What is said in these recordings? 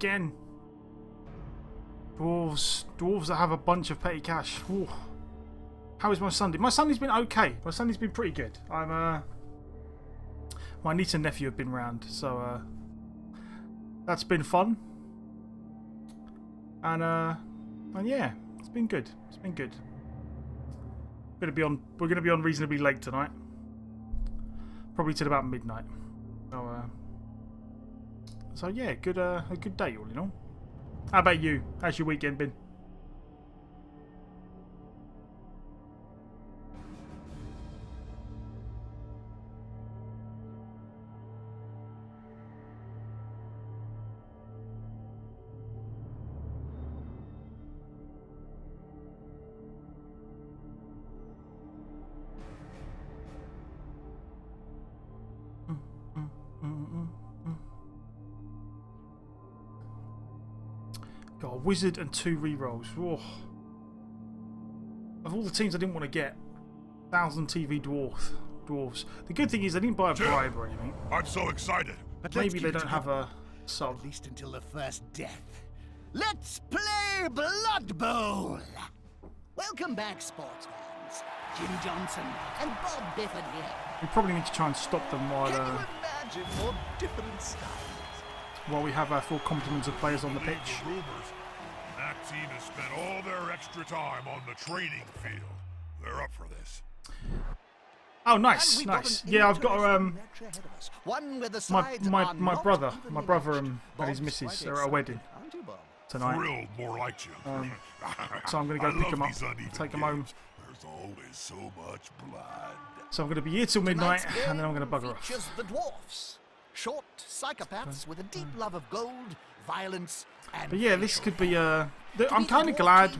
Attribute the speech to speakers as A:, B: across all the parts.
A: Again. Dwarves that have a bunch of petty cash. Ooh. How is my Sunday? My Sunday's been okay. My Sunday's been pretty good. My niece and nephew have been round, so that's been fun. And yeah, it's been good. It's been good. We're gonna be on reasonably late tonight. Probably till about midnight. So yeah, a good day all in all. How about you? How's your weekend been? Got a wizard and 2 rerolls. Oh. Of all the teams I didn't want to get, 1000 TV dwarves. The good thing is I didn't buy a bribe or anything.
B: I'm so excited.
A: But maybe they don't have a sub.
C: At least until the first death. Let's play Blood Bowl. Welcome back, sports fans. Jim Johnson and Bob Bifford here.
A: We probably need to try and stop them while
C: Can you imagine what different styles?
A: while we have our full complement of players on the pitch.
B: That team has spent all their extra time on the training field. They're up for this.
A: Oh, nice, nice. Yeah, I've got my brother and his missus are at a wedding tonight.
B: Thrilled, more like you.
A: So I'm going to go pick them up, take them home.
B: There's always so much blood.
A: So I'm going to be here till midnight, and then I'm going to bugger off.
C: Features the dwarfs. Short psychopaths with a deep love of gold, violence, and
A: but yeah, this could be I'm kind of glad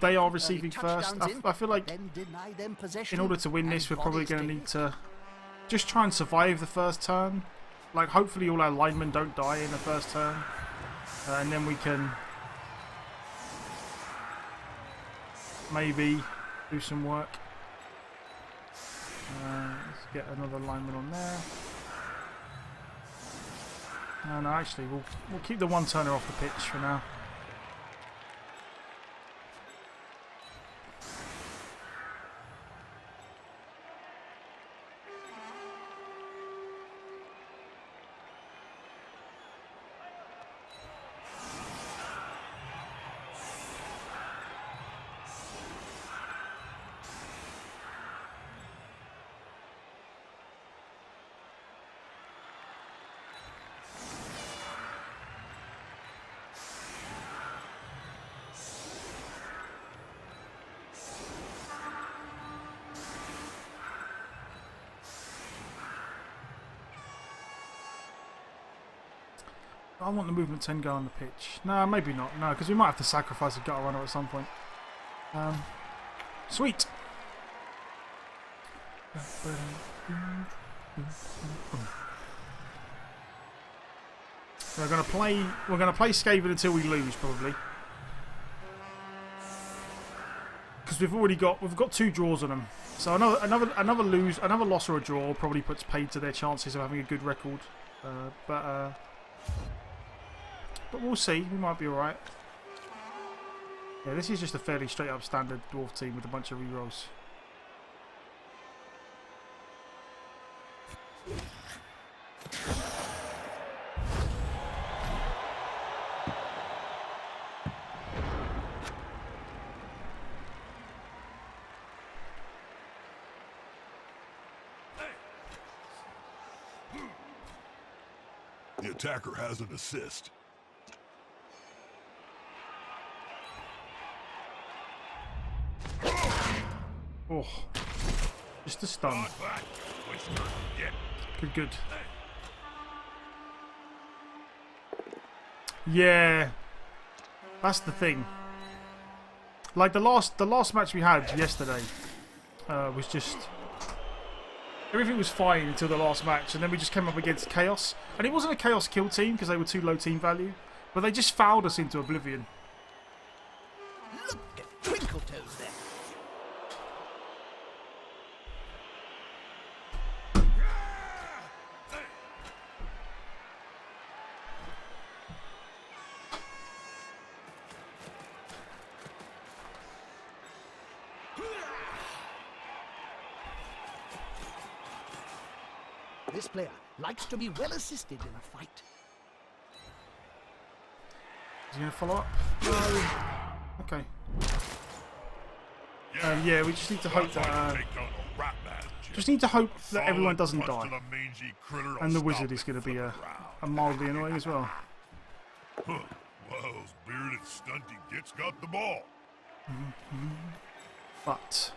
A: they are receiving first. I feel like in order to win this, we're probably going to need to just try and survive the first turn. Like, hopefully all our linemen don't die in the first turn, and then we can maybe do some work. Let's get another lineman on there. No, actually, we'll keep the one turner off the pitch for now. I want the movement 10 guy on the pitch. No, maybe not. No, because we might have to sacrifice a gutter runner at some point. Sweet. We're gonna play Skaven until we lose, probably. Because we've got 2 draws on them. So another loss or a draw probably puts paid to their chances of having a good record. But we'll see. We might be alright. Yeah, this is just a fairly straight up standard dwarf team with a bunch of rerolls.
B: The attacker has an assist.
A: Oh, just a stun. Good. Yeah, that's the thing. Like the last match we had yesterday was just everything was fine until the last match, and then we just came up against Chaos, and it wasn't a Chaos kill team because they were too low team value, but they just fouled us into oblivion.
C: Look at Twinkle Toes there. This player likes to be well assisted in a fight.
A: Is he going to follow up? No. Okay. Yeah, we just need to hope that. Just need to hope that everyone doesn't die. And the wizard is going to be a mildly annoying as well.
B: Huh. Well, those bearded stunty gits got the ball.
A: But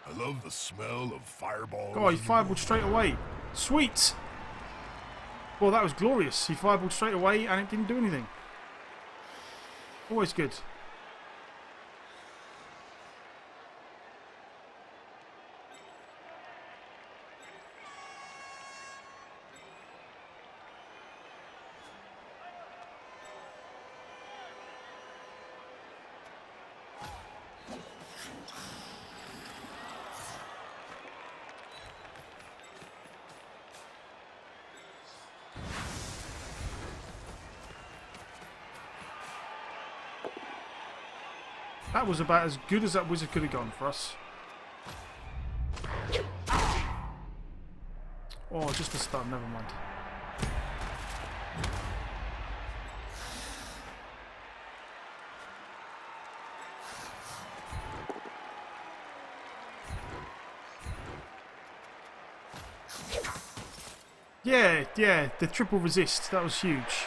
B: I love the smell of fireballs.
A: God, he fireballed straight away. Sweet! Well, that was glorious. He fireballed straight away and it didn't do anything. Always good. That was about as good as that wizard could have gone for us. Oh, just a stun, never mind. Yeah, the triple resist, that was huge.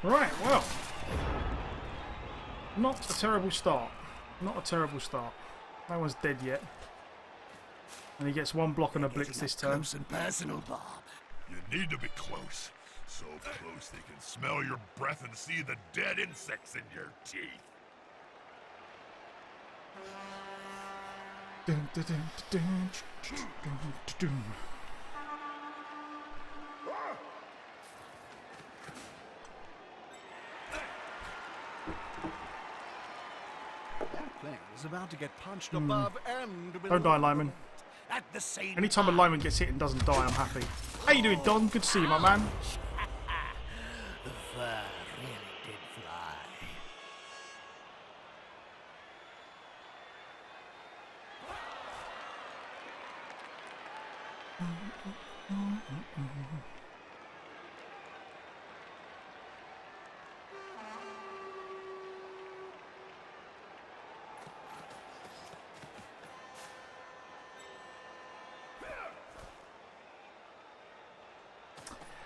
A: Right, well, not a terrible start. Not a terrible start. No one's dead yet. And he gets one block and a blitz this turn.
C: Close and personal, Bob.
B: You need to be close. So close they can smell your breath and see the dead insects in your teeth.
A: Dun, dun, dun, dun, dun, dun, dun, dun.
C: That player is about to get punched above and below.
A: Don't die, Lyman.
C: At the same
A: Anytime a lineman gets hit and doesn't die, I'm happy. How you doing, Don? Good to see you, my man.
C: The fur really did fly.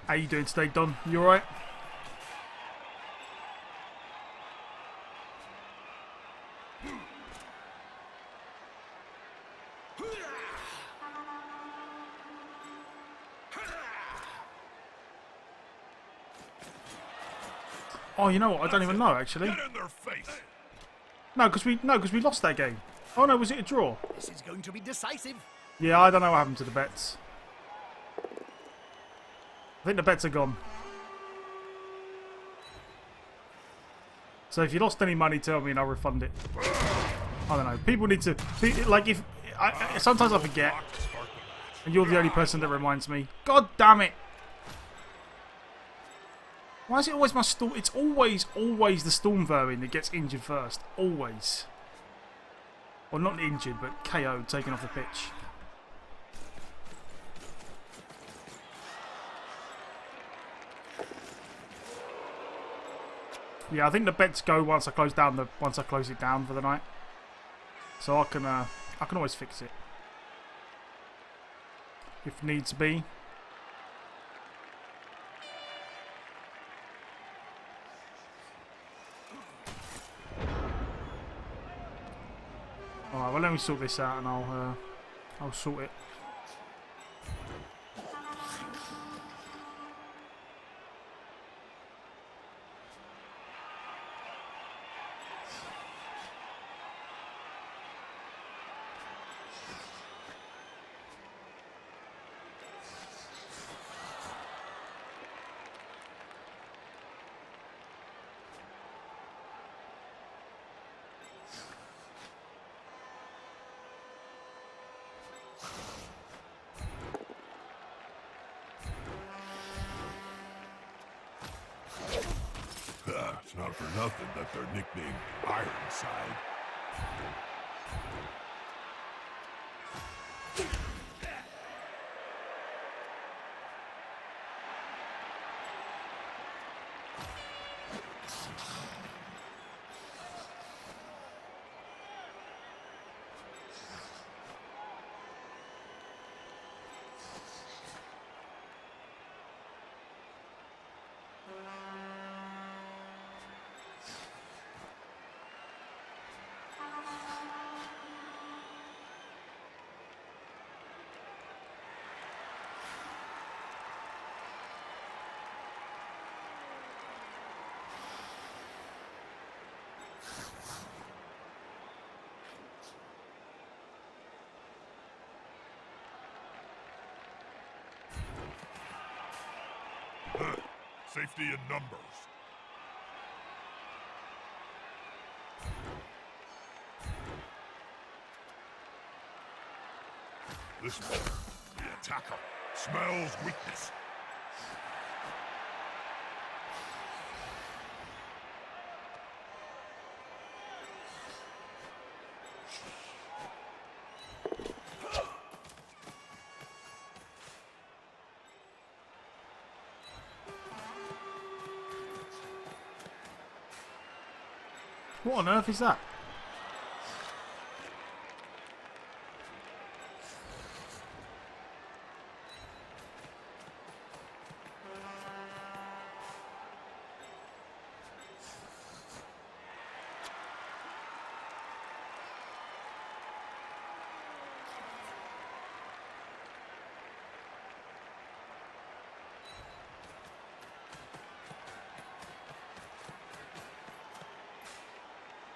A: How you doing today, Don? You alright? Oh, you know what? I don't even know actually.
B: Get in their face.
A: No, because we lost that game. Oh no, was it a draw?
C: This is going to be decisive.
A: Yeah, I don't know what happened to the bets. I think the bets are gone. So if you lost any money, tell me and I'll refund it. I don't know. People need to like if sometimes I forget, and you're the only person that reminds me. God damn it! Why is it always my storm? It's always the storm vermin that gets injured first. Always. Well, not injured, but KO'd, taken off the pitch. Yeah, I think the bets go once I close it down for the night. So I can always fix it if needs be. All right, well let me sort this out and I'll sort it.
B: It's not for nothing that they're nicknamed Ironside. Safety in numbers. This one, the attacker, smells weakness.
A: What on earth is that?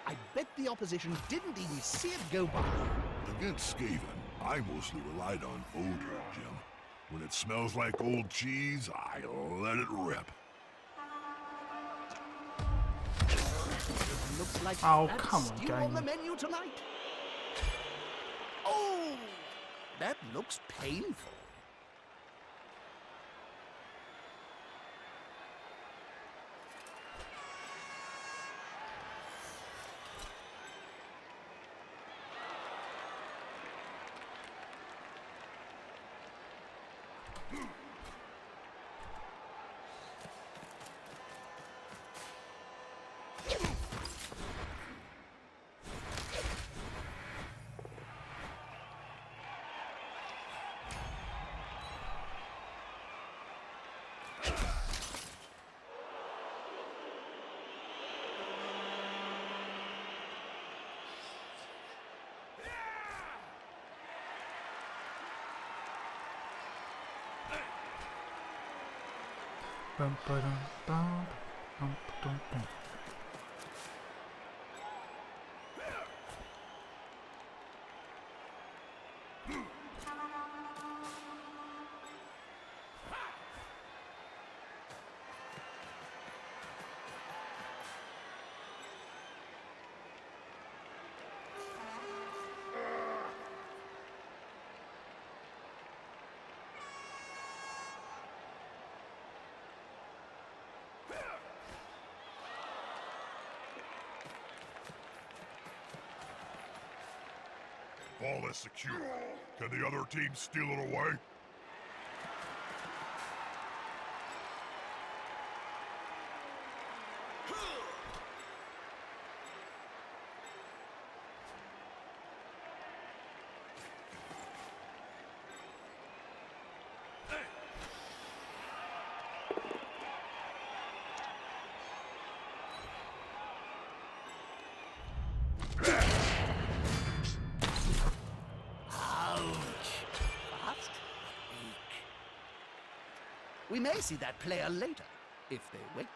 C: I bet the opposition didn't even see it go by.
B: Against Skaven, I mostly relied on odor, Jim. When it smells like old cheese, I let it rip.
C: It looks like
A: Oh,
C: that's
A: come on,
C: stew on the
A: game.
C: menu tonight. Oh, that looks painful.
A: Bum, ba-dum, bum, bum, ba-dum, bum.
B: Ball is secure. Can the other team steal it away?
C: We may see that player later, if they wait.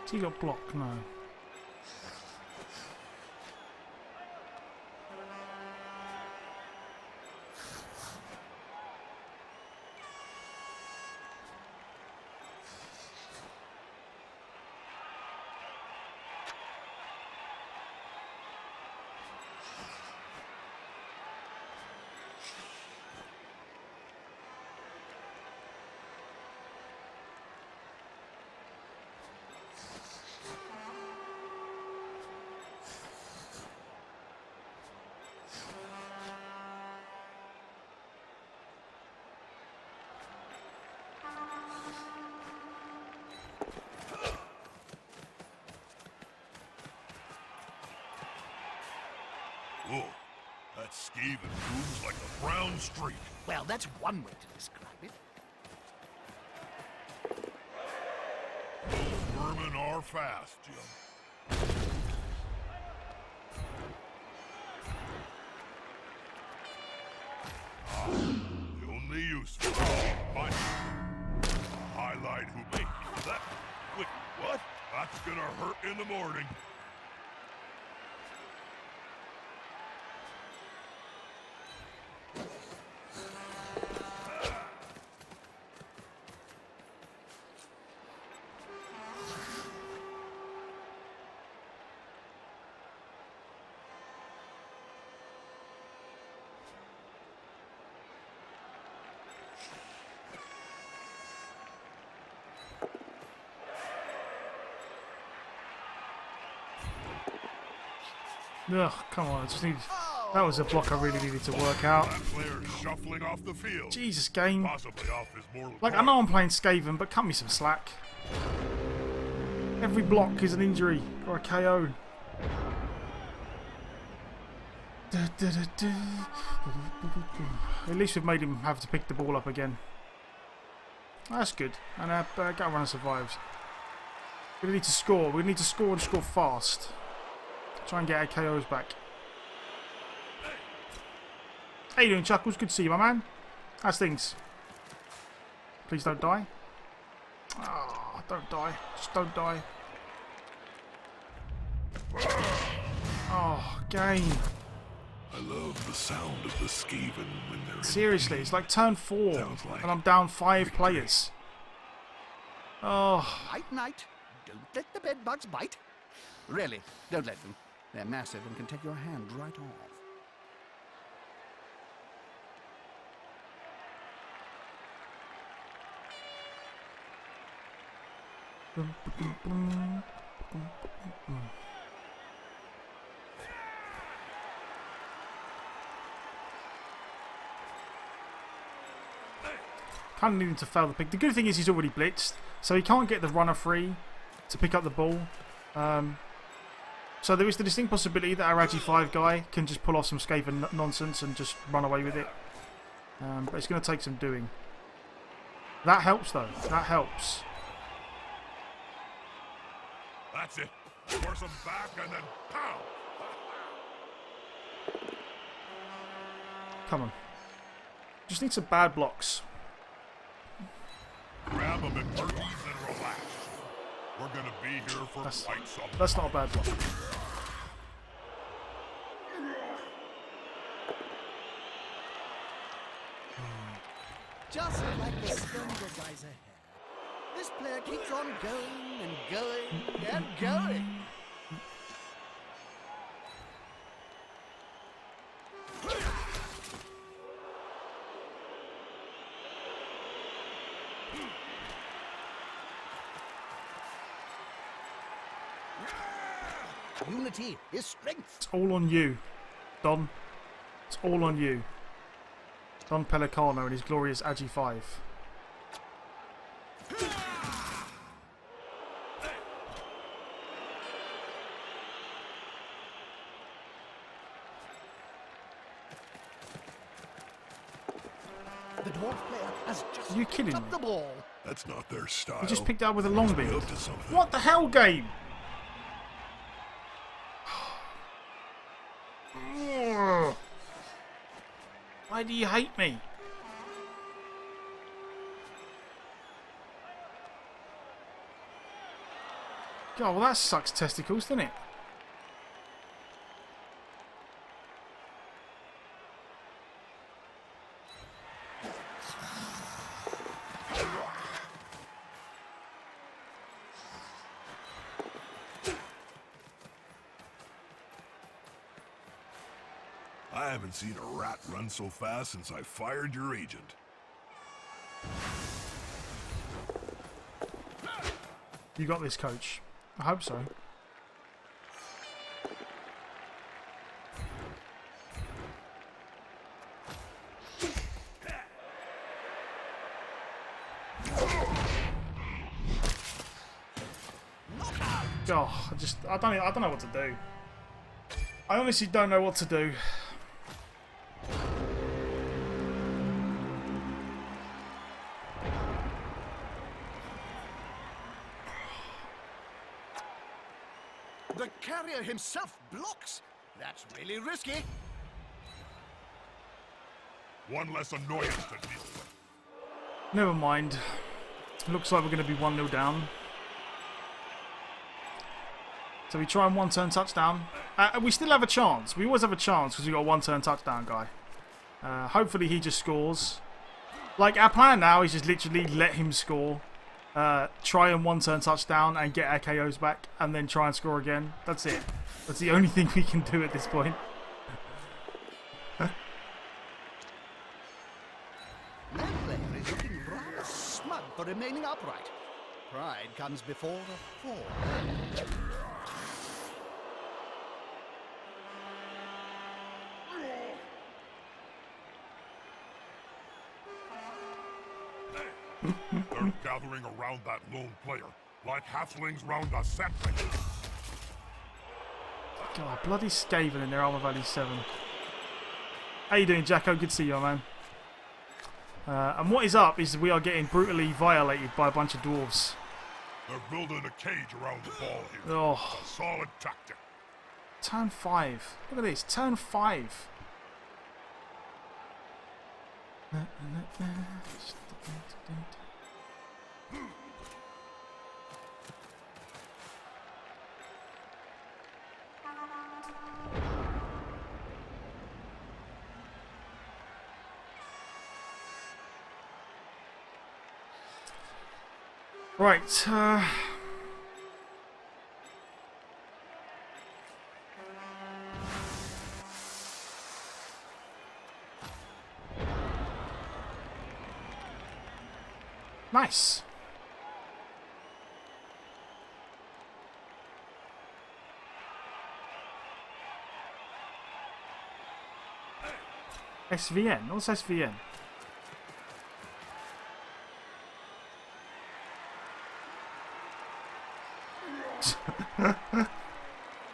A: Has he got blocked? No.
B: Oh, that Skaven moves like a brown streak.
C: Well, that's one way to describe it.
B: Those vermin are fast, Jim. The only use for my highlight who made that. Wait, what? That's gonna hurt in the morning.
A: Ugh, come on, I just need... That was a block I really needed to work out.
B: That player's shuffling off the field.
A: Jesus, game.
B: Possibly off his mortal
A: Like, I
B: coil.
A: know I'm playing Skaven, but cut me some slack. Every block is an injury or a KO. At least we've made him have to pick the ball up again. That's good. And Gut Runner survives. We need to score. We need to score and score fast. Try and get our KOs back. How you doing, Chuckles? Good to see you, my man. How's things? Please don't die. Oh, don't die. Just don't die. Oh, game.
B: I love the sound of the Skaven when they're
A: Seriously, it's like turn 4
B: Sounds like
A: and I'm down 5 players. Oh,
C: Night, night. Don't let the bed bugs bite. Really, don't let them. They're massive and can take your hand right off.
A: kind of needing to fail the pick. The good thing is he's already blitzed, so he can't get the runner free to pick up the ball. So there is the distinct possibility that our Agi 5 guy can just pull off some Skaven nonsense and just run away with it. But it's going to take some doing. That helps though. That helps.
B: That's it. Force him back and then pow!
A: Come on. Just need some bad blocks.
B: Grab him in turkeys and relax. We're gonna be here for quite some time.
A: That's not a bad block.
C: Just like the stronger guys ahead. This player keeps on going and going and going. Unity is strength.
A: It's all on you, Don. It's all on you. Don Pelicano and his glorious Agi 5.
C: The dwarf player has just
A: Are you kidding
C: picked
A: me?
C: up the ball.
B: That's not their style.
A: He just picked it up with a long
B: Be
A: beam.
B: up to something.
A: What the hell, game? Why do you hate me? God, well that sucks testicles, doesn't it?
B: I haven't seen a rat run so fast since I fired your agent.
A: You got this, coach. I hope so. Oh, I don't know what to do. I honestly don't know what to do.
C: The carrier himself blocks. That's really risky.
B: One less annoyance to deal with.
A: Never mind. Looks like we're going to be 1-0 down. So we try and one-turn touchdown. We still have a chance. We always have a chance because we got a one-turn touchdown guy. Hopefully he just scores. Like, our plan now is just literally let him score. Try and one-turn touchdown and get our KOs back. And then try and score again. That's it. That's the only thing we can do at this point.
C: That player is looking rather smug for remaining upright. Pride comes before the fall.
B: They're gathering around that lone player, like halflings round a sapling.
A: God, bloody Skaven in their Armor Valley 7. How you doing, Jacko? Good to see you, man. And what is up is we are getting brutally violated by a bunch of dwarves.
B: They're building a cage around the ball here.
A: Oh,
B: A solid tactic.
A: turn 5. Look at this, turn 5. Right, nice. SVN? What's SVN?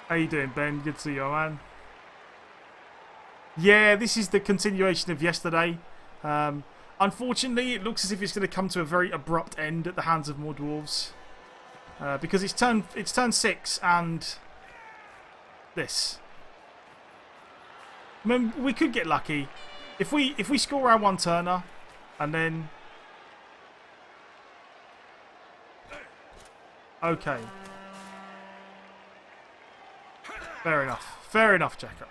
A: How you doing, Ben? Good to see you, man. Yeah, this is the continuation of yesterday. Unfortunately, it looks as if it's going to come to a very abrupt end at the hands of more dwarves, because it's turn 6 and this. I mean, we could get lucky if we score our one turner, and then okay. Fair enough. Fair enough, Jacko.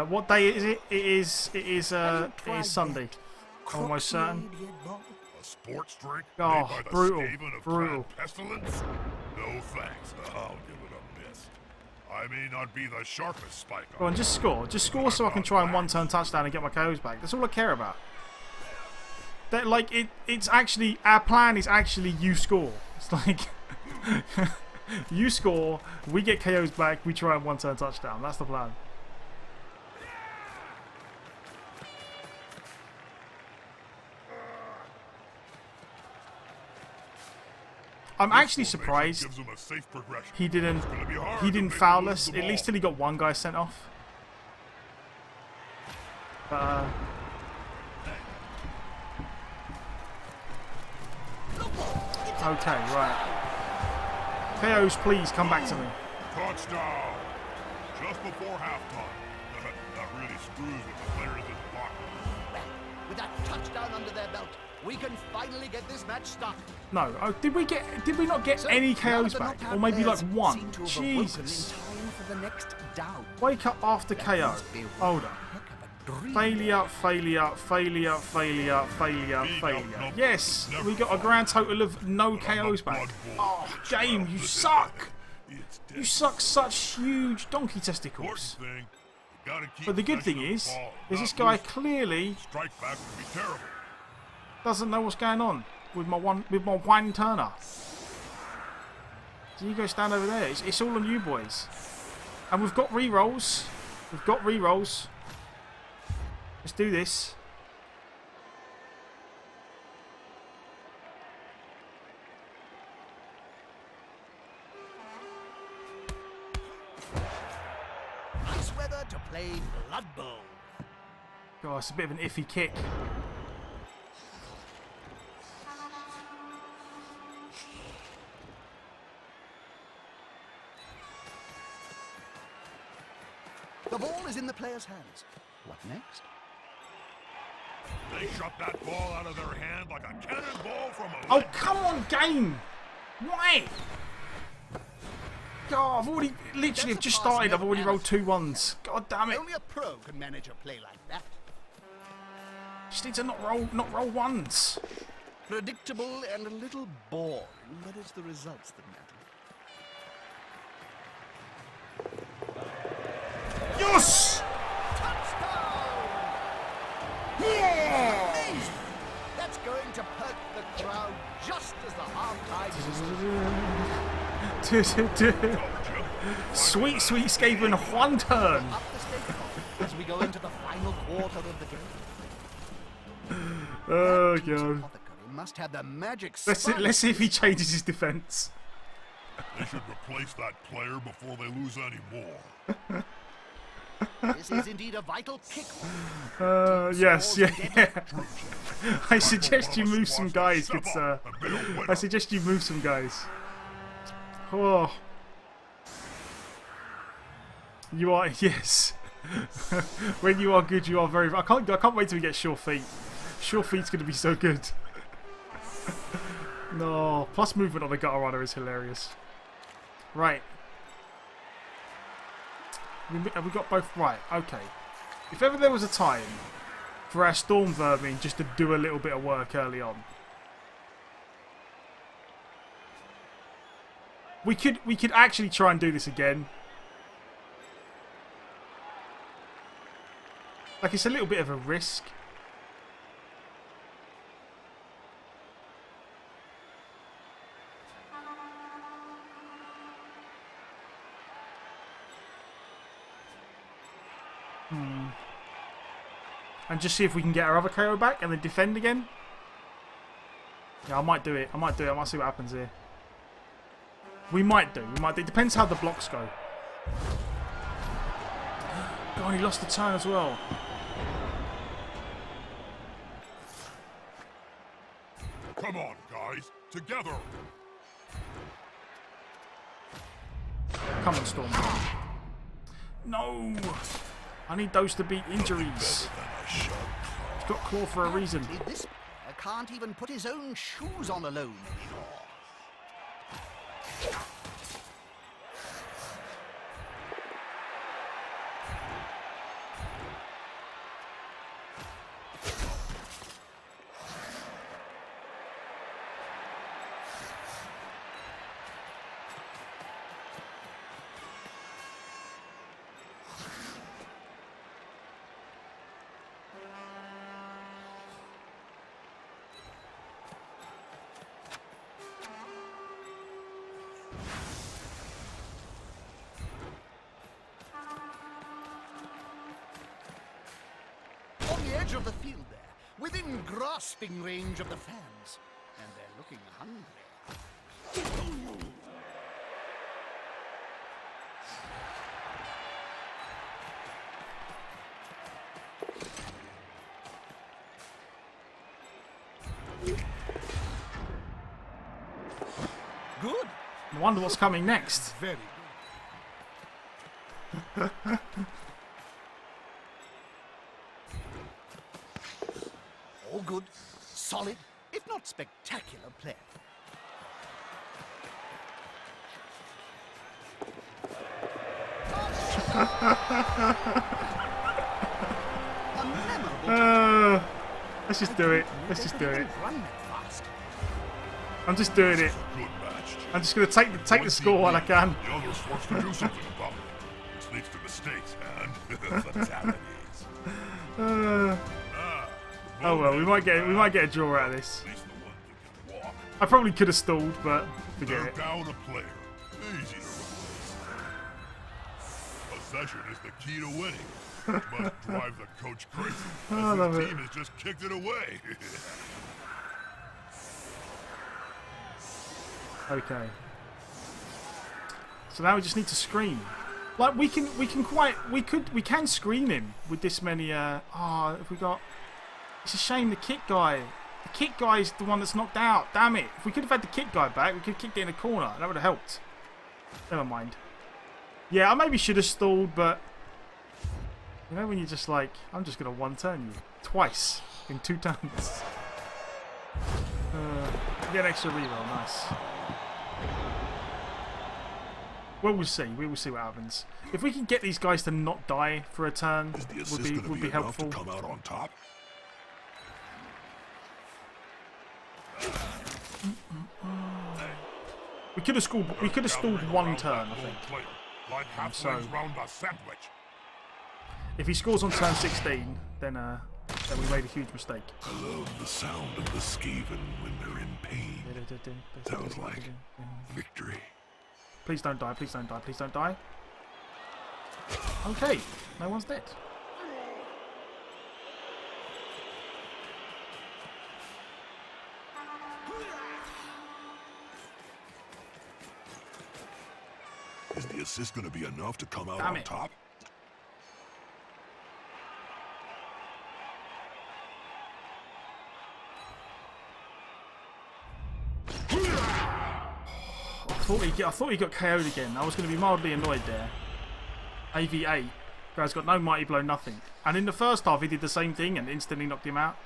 A: What day is it? It is Sunday. Almost certain.
B: A sports drink
A: Oh,
B: made by the
A: brutal,
B: Skaven of
A: brutal.
B: Clan Pestilence? No thanks. I'll give it a miss. I may not be the sharpest spike
A: Go on, just score. Just score so I can try and one-turn touchdown and get my KOs back. That's all I care about. That, like, it's actually, our plan is actually you score. It's like, you score, we get KOs back, we try and one-turn touchdown. That's the plan. I'm actually
B: This formation
A: surprised
B: gives them a safe progression.
A: he didn't
B: It's gonna be hard
A: he
B: to
A: didn't
B: make
A: foul
B: them
A: us
B: lose the
A: at least
B: ball.
A: till he got one guy sent off. But, okay, right. KOs, please come back to me.
B: Touchdown! Just before halftime. That really screws with the players in the pocket.
C: Well, with that touchdown under their belt, we can finally get this match started.
A: No, oh, did we not get
C: So,
A: any
C: now
A: KOs
C: the
A: back,
C: knockout
A: or maybe like
C: players
A: one?
C: seem to have awoken
A: Jesus!
C: in time for the next down.
A: Wake up after KO.
C: Must be
A: Hold on.
C: heck of a dream.
A: Failure, failure, failure, failure, failure, failure. Yes, we got a grand total of no KOs back. Oh, game, you suck!
B: It's
A: You suck such huge donkey testicles.
B: important thing. You gotta keep
A: But the good thing
B: possession of
A: is,
B: the ball,
A: is
B: not
A: this guy
B: lose it.
A: clearly
B: Strike back would be terrible.
A: doesn't know what's going on with my one turner. So you go stand over there. It's all on you boys. And we've got re-rolls. We've got re-rolls. Let's do this.
C: Nice weather to play Blood Bowl.
A: God, it's a bit of an iffy kick.
C: The ball is in the player's hands. What next?
B: They shot that ball out of their hand like a cannonball from a
A: Oh, come on, game! Why? God, I've already, literally, I've just started. I've already rolled 2 1s. God damn it.
C: Only a pro can manage a play like that.
A: Just need to not roll ones.
C: Predictable and a little boring, but it's the results that matter.
A: Yes!
C: Touchdown! Amazing! That's going to perk the crowd just as the half-time is
A: Sweet, sweet Skaven, one turn.
C: up the stage as we go into the final quarter of the game.
A: Oh
C: That team's
A: god.
C: apothecary must have the magic
A: Let's see if he changes his defense.
B: They should replace that player before they lose any more.
C: This is indeed a vital kick.
A: Yes, yeah. I suggest you move some guys, good sir. I suggest you move some guys. Oh. You are, yes. When you are good, you are very. I can't wait till we get Sure Feet. Sure Feet's going to be so good. No, plus movement on the gutter runner is hilarious. Right. Have we got both? Right, okay. If ever there was a time for our Storm Vermin just to do a little bit of work early on, we could actually try and do this again. Like, it's a little bit of a risk. And just see if we can get our other KO back and then defend again. Yeah, I might do it. I might see what happens here. We might do. It depends how the blocks go. God, he lost the turn as well.
B: Come on, guys. Together.
A: Come on, Storm. No! I need those to beat injuries. He's got claw for a reason.
C: Apparently this player can't even put his own shoes on alone anymore. On the edge of the field there, within grasping range of the fans. And they're looking hungry. Good.
A: I wonder what's coming next.
C: Very good. All good. Solid, if not spectacular play. A memorable
A: Let's just do it. Let's just do it.
C: run that fast.
A: I'm just doing it.
B: Good match.
A: I'm just gonna take the score while I can.
B: The others forced to do something about it, which leads to mistakes and fatalities.
A: Oh well, we might get a draw out of this.
B: At least the ones that can walk.
A: I probably could have stalled, but forget
B: They're
A: it.
B: down a player. Easy to replace. Possession is the key to winning. Which must drive the coach crazy.
A: I
B: As
A: love
B: his
A: it.
B: team has just kicked it away.
A: Okay. So now we just need to screen. Like we can screen him with this many. If we got. It's a shame the kick guy. The kick guy is the one that's knocked out. Damn it! If we could have had the kick guy back, we could have kicked it in a corner. That would have helped. Never mind. Yeah, I maybe should have stalled, but you know when you're just like, I'm just gonna one turn you twice in 2 turns. Get an extra reroll. Nice. Well, we'll see. We will see what happens. If we can get these guys to not die for a turn,
B: Is the assist
A: would
B: gonna
A: be
B: enough
A: helpful.
B: to come out on top?
A: We could have scored. We could have stalled one turn, I think.
B: Like
A: So-
B: halfway around a sandwich.
A: If he scores on turn 16, then we made a huge mistake.
B: I love the sound of the Skaven when they're in pain. Sounds like victory.
A: Please don't die. Please don't die. Please don't die. Okay, no one's dead.
B: Is the assist going to be enough to come out
A: Damn
B: on
A: it.
B: top?
A: I thought he got KO'd again. I was going to be mildly annoyed there. AV8. Guy's got no mighty blow, nothing. And in the first half, he did the same thing and instantly knocked him out.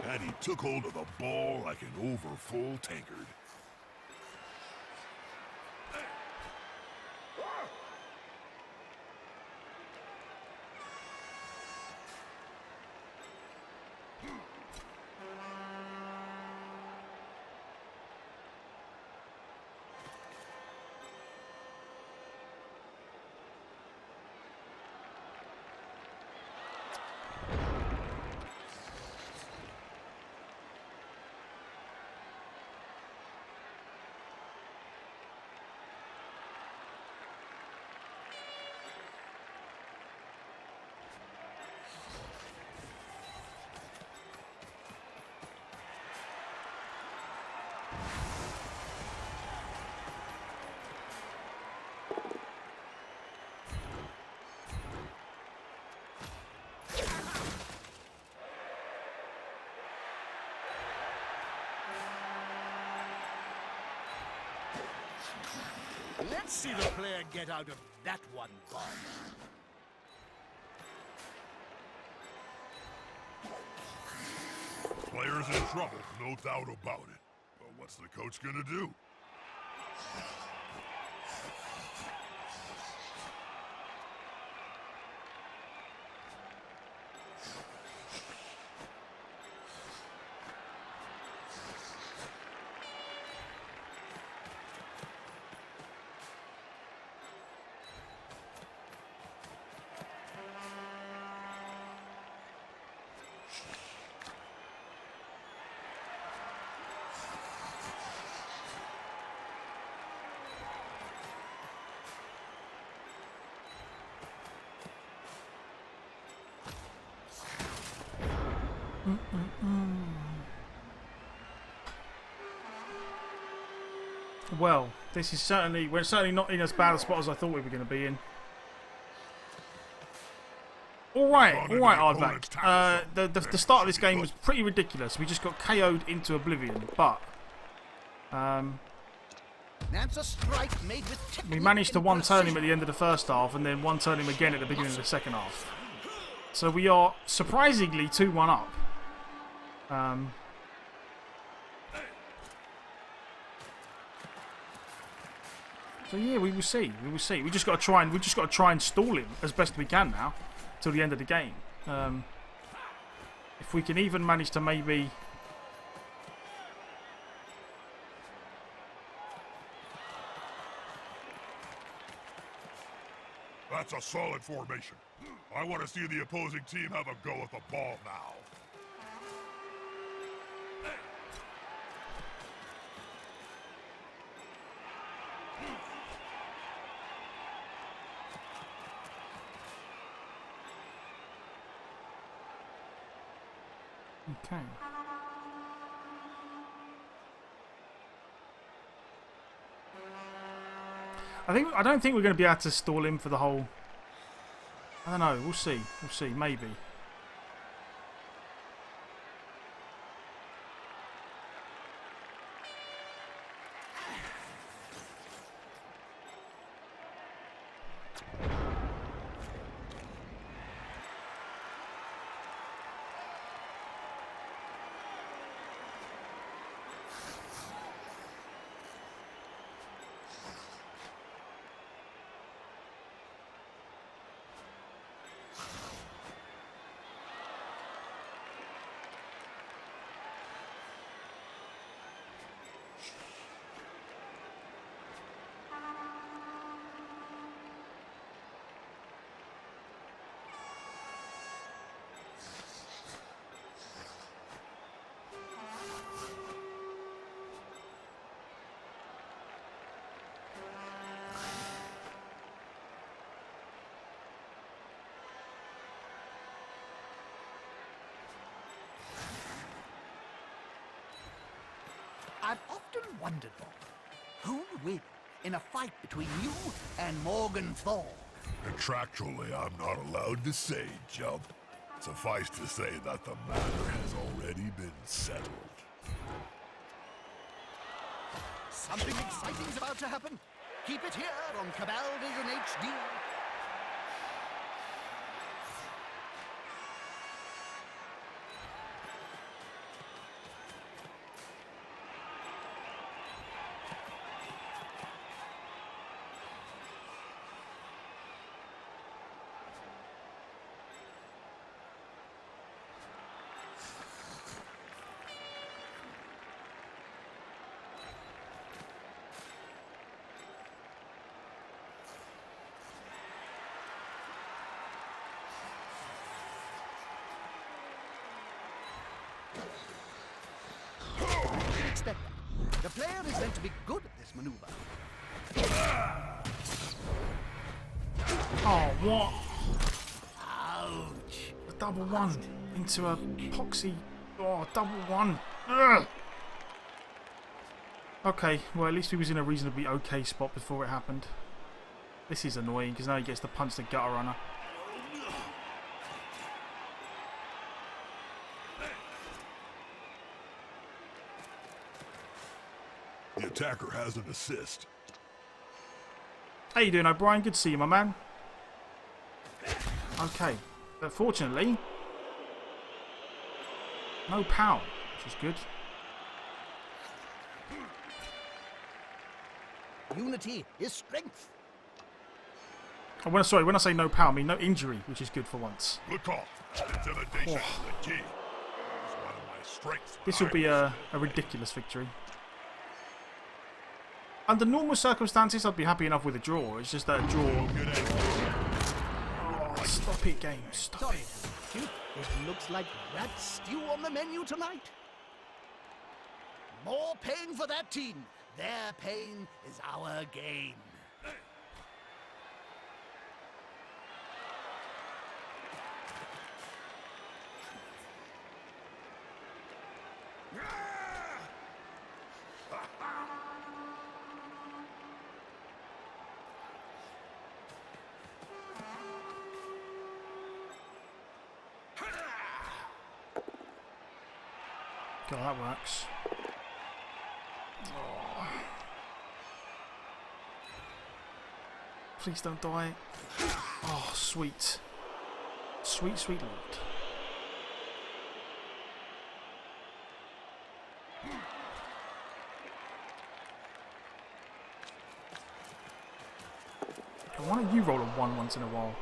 B: And he took hold of the ball like an overfull tankard.
C: Let's see the player get out of that one bomb.
B: Player's in trouble, no doubt about it. But what's the coach gonna do?
A: Well, this is certainly... We're certainly not in as bad a spot as I thought we were going to be in. Alright, Aardvark. The start of this game was pretty ridiculous. We just got KO'd into oblivion, but... we managed to one-turn him at the end of the first half and then one-turn him again at the beginning of the second half. So we are surprisingly 2-1 up. So yeah, we will see. We will see. We just got to try and stall him as best we can now till the end of the game. If we can even manage to maybe...
B: That's a solid formation. I want to see the opposing team have a go at the ball now.
A: Okay. I don't think we're going to be able to stall him for the whole... I don't know. We'll see. We'll see. Maybe.
C: I've often wondered, Bob, who would win in a fight between you and Morgan Thor?
B: Contractually, I'm not allowed to say, Jump. Suffice to say that the matter has already been settled.
C: Something exciting's about to happen. Keep it here on Cabal Vision HD. Expect that. The player is meant to be good at this maneuver.
A: Oh, what?
C: Ouch.
A: A double one into a poxy. Oh, double one. Ugh. Okay, well at least he was in a reasonably okay spot before it happened. This is annoying because now he gets to punch the gutter runner.
B: The attacker has an assist.
A: How you doing, O'Brien? Good to see you, my man. Okay, but fortunately, no power, which is good.
C: Unity is strength.
A: Oh, when I say no power, I mean no injury, which is good for once.
B: Good call. Intimidation is the key. It's one of my strengths.
A: This will be a ridiculous victory. Under normal circumstances, I'd be happy enough with a draw. It's just that a draw... Oh, stop it, game. Stop it.
C: It looks like rat stew on the menu tonight. More pain for that team. Their pain is our gain.
A: God, that works. Oh. Please don't die. Oh, sweet. Sweet, sweet Lord. Why don't you roll a 1 once in a while?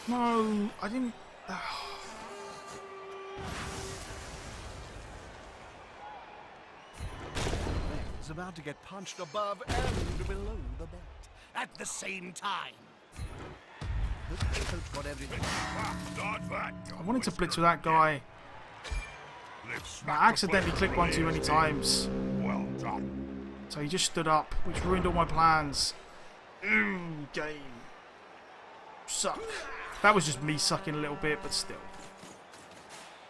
A: No, I didn't.
C: Is about to get punched above and below the belt at the same time. The coach got everything.
B: Not that.
A: I wanted to blitz with that guy. I accidentally clicked one too many times.
B: Well done.
A: So he just stood up, which ruined all my plans. Game. Suck. That was just me sucking a little bit, but still.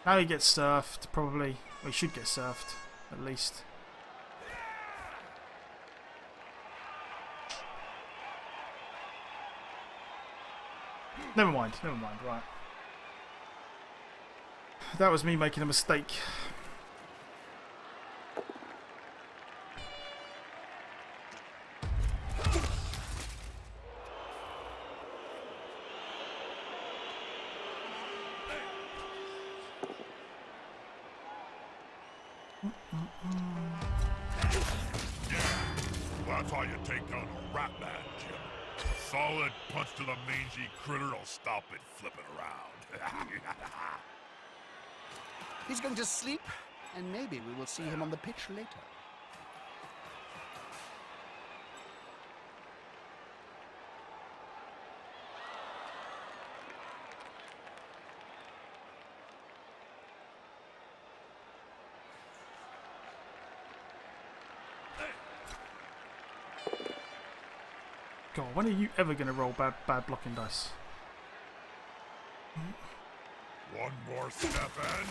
A: Now he gets surfed, probably. Well, he should get surfed, at least. Never mind, right. That was me making a mistake.
B: That's how you take down a rat man, Jim. A solid punch to the mangy critter will stop it flipping around.
C: He's going to sleep, and maybe we will see him on the pitch later.
A: God, when are you ever going to roll bad blocking dice?
B: One more step in.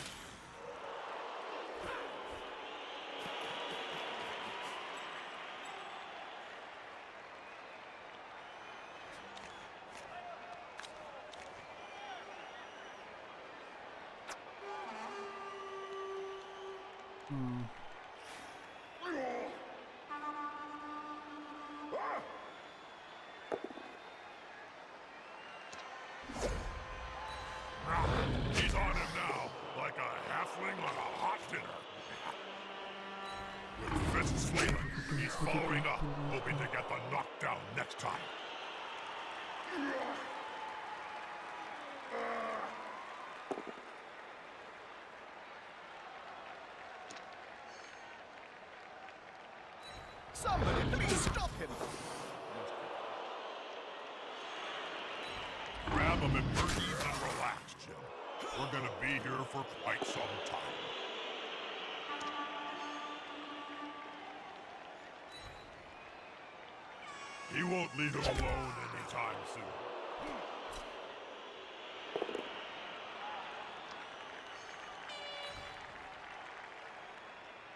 B: He's on him now, like a halfling on a hot dinner. With fists flailing, he's following up, hoping to get the knockdown next time.
C: Somebody please stop him!
B: Grab him and breathe and relax, Jim. We're gonna be here for quite some time. He won't leave him alone anytime soon.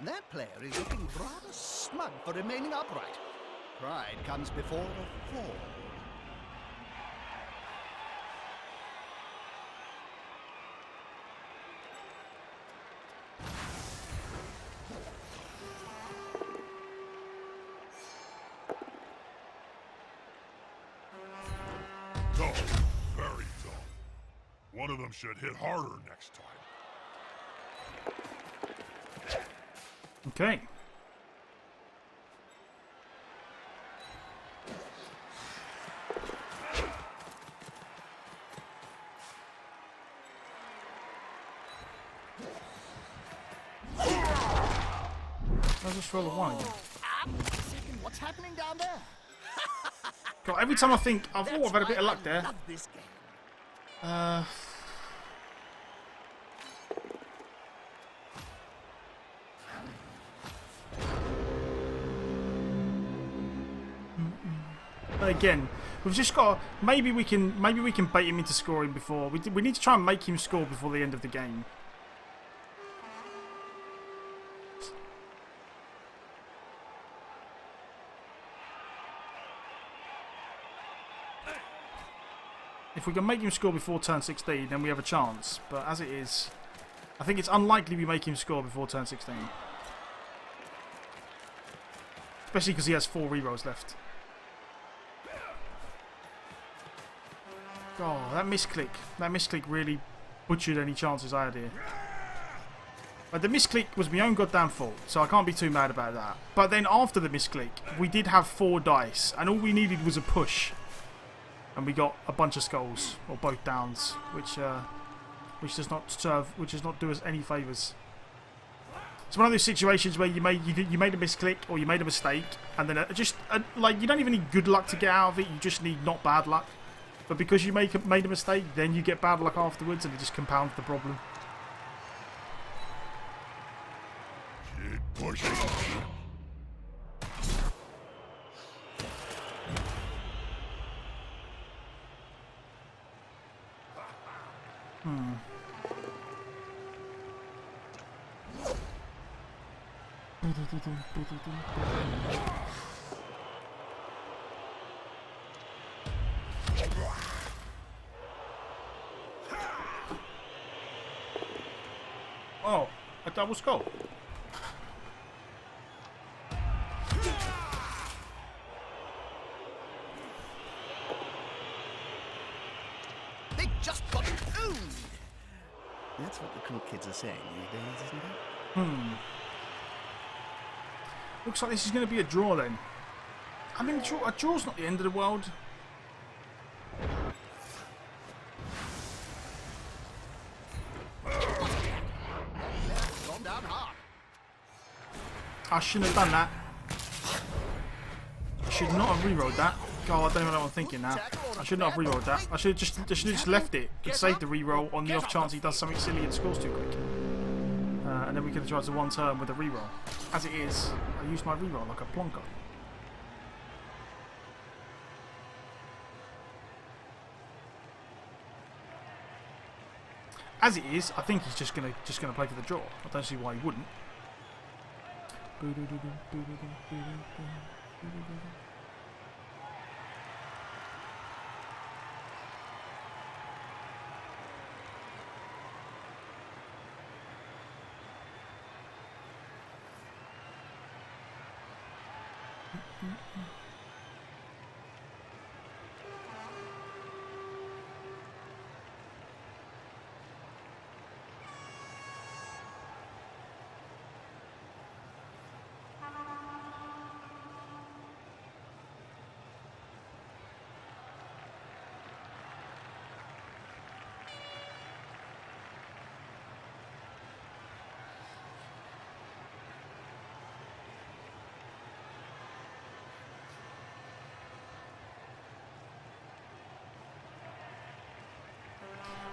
C: That player is looking rather smug for remaining upright. Pride comes before a fall.
B: Dull, very dull. One of them should hit harder next time.
A: Okay. I'll just roll a 1 again.
C: Second, what's happening down there?
A: God, every time I think, I've had a bit of luck there.
C: Love this game.
A: But again, we've just got maybe we can bait him into scoring before we need to try and make him score before the end of the game. If we can make him score before turn 16, then we have a chance. But as it is, I think it's unlikely we make him score before turn 16. Especially because he has 4 rerolls left. Oh, that misclick really butchered any chances I had here. But the misclick was my own goddamn fault, so I can't be too mad about that. But then after the misclick, we did have 4 dice, and all we needed was a push. And we got a bunch of skulls, or both downs, which does not do us any favours. It's one of those situations where you made a misclick or you made a mistake, and then like you don't even need good luck to get out of it. You just need not bad luck. But because you made a mistake, then you get bad luck afterwards, and it just compounds the problem.
B: Keep pushing.
A: Oh, a double skull.
C: They just got owned. That's what the cool kids are saying these days, isn't it?
A: Looks like this is going to be a draw then. I mean, a draw's not the end of the world.
C: Gone down hard.
A: I shouldn't have done that. I should not have rerolled that. God, I don't even know what I'm thinking now. I should not have rerolled that. I should have just left it and saved the reroll on the off chance he does something silly and scores too quick. And then we could have tried to one turn with a reroll. As it is, I used my reroll like a plonker. As it is, I think he's just gonna play for the draw. I don't see why he wouldn't.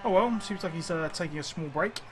A: Oh well, seems like he's taking a small break.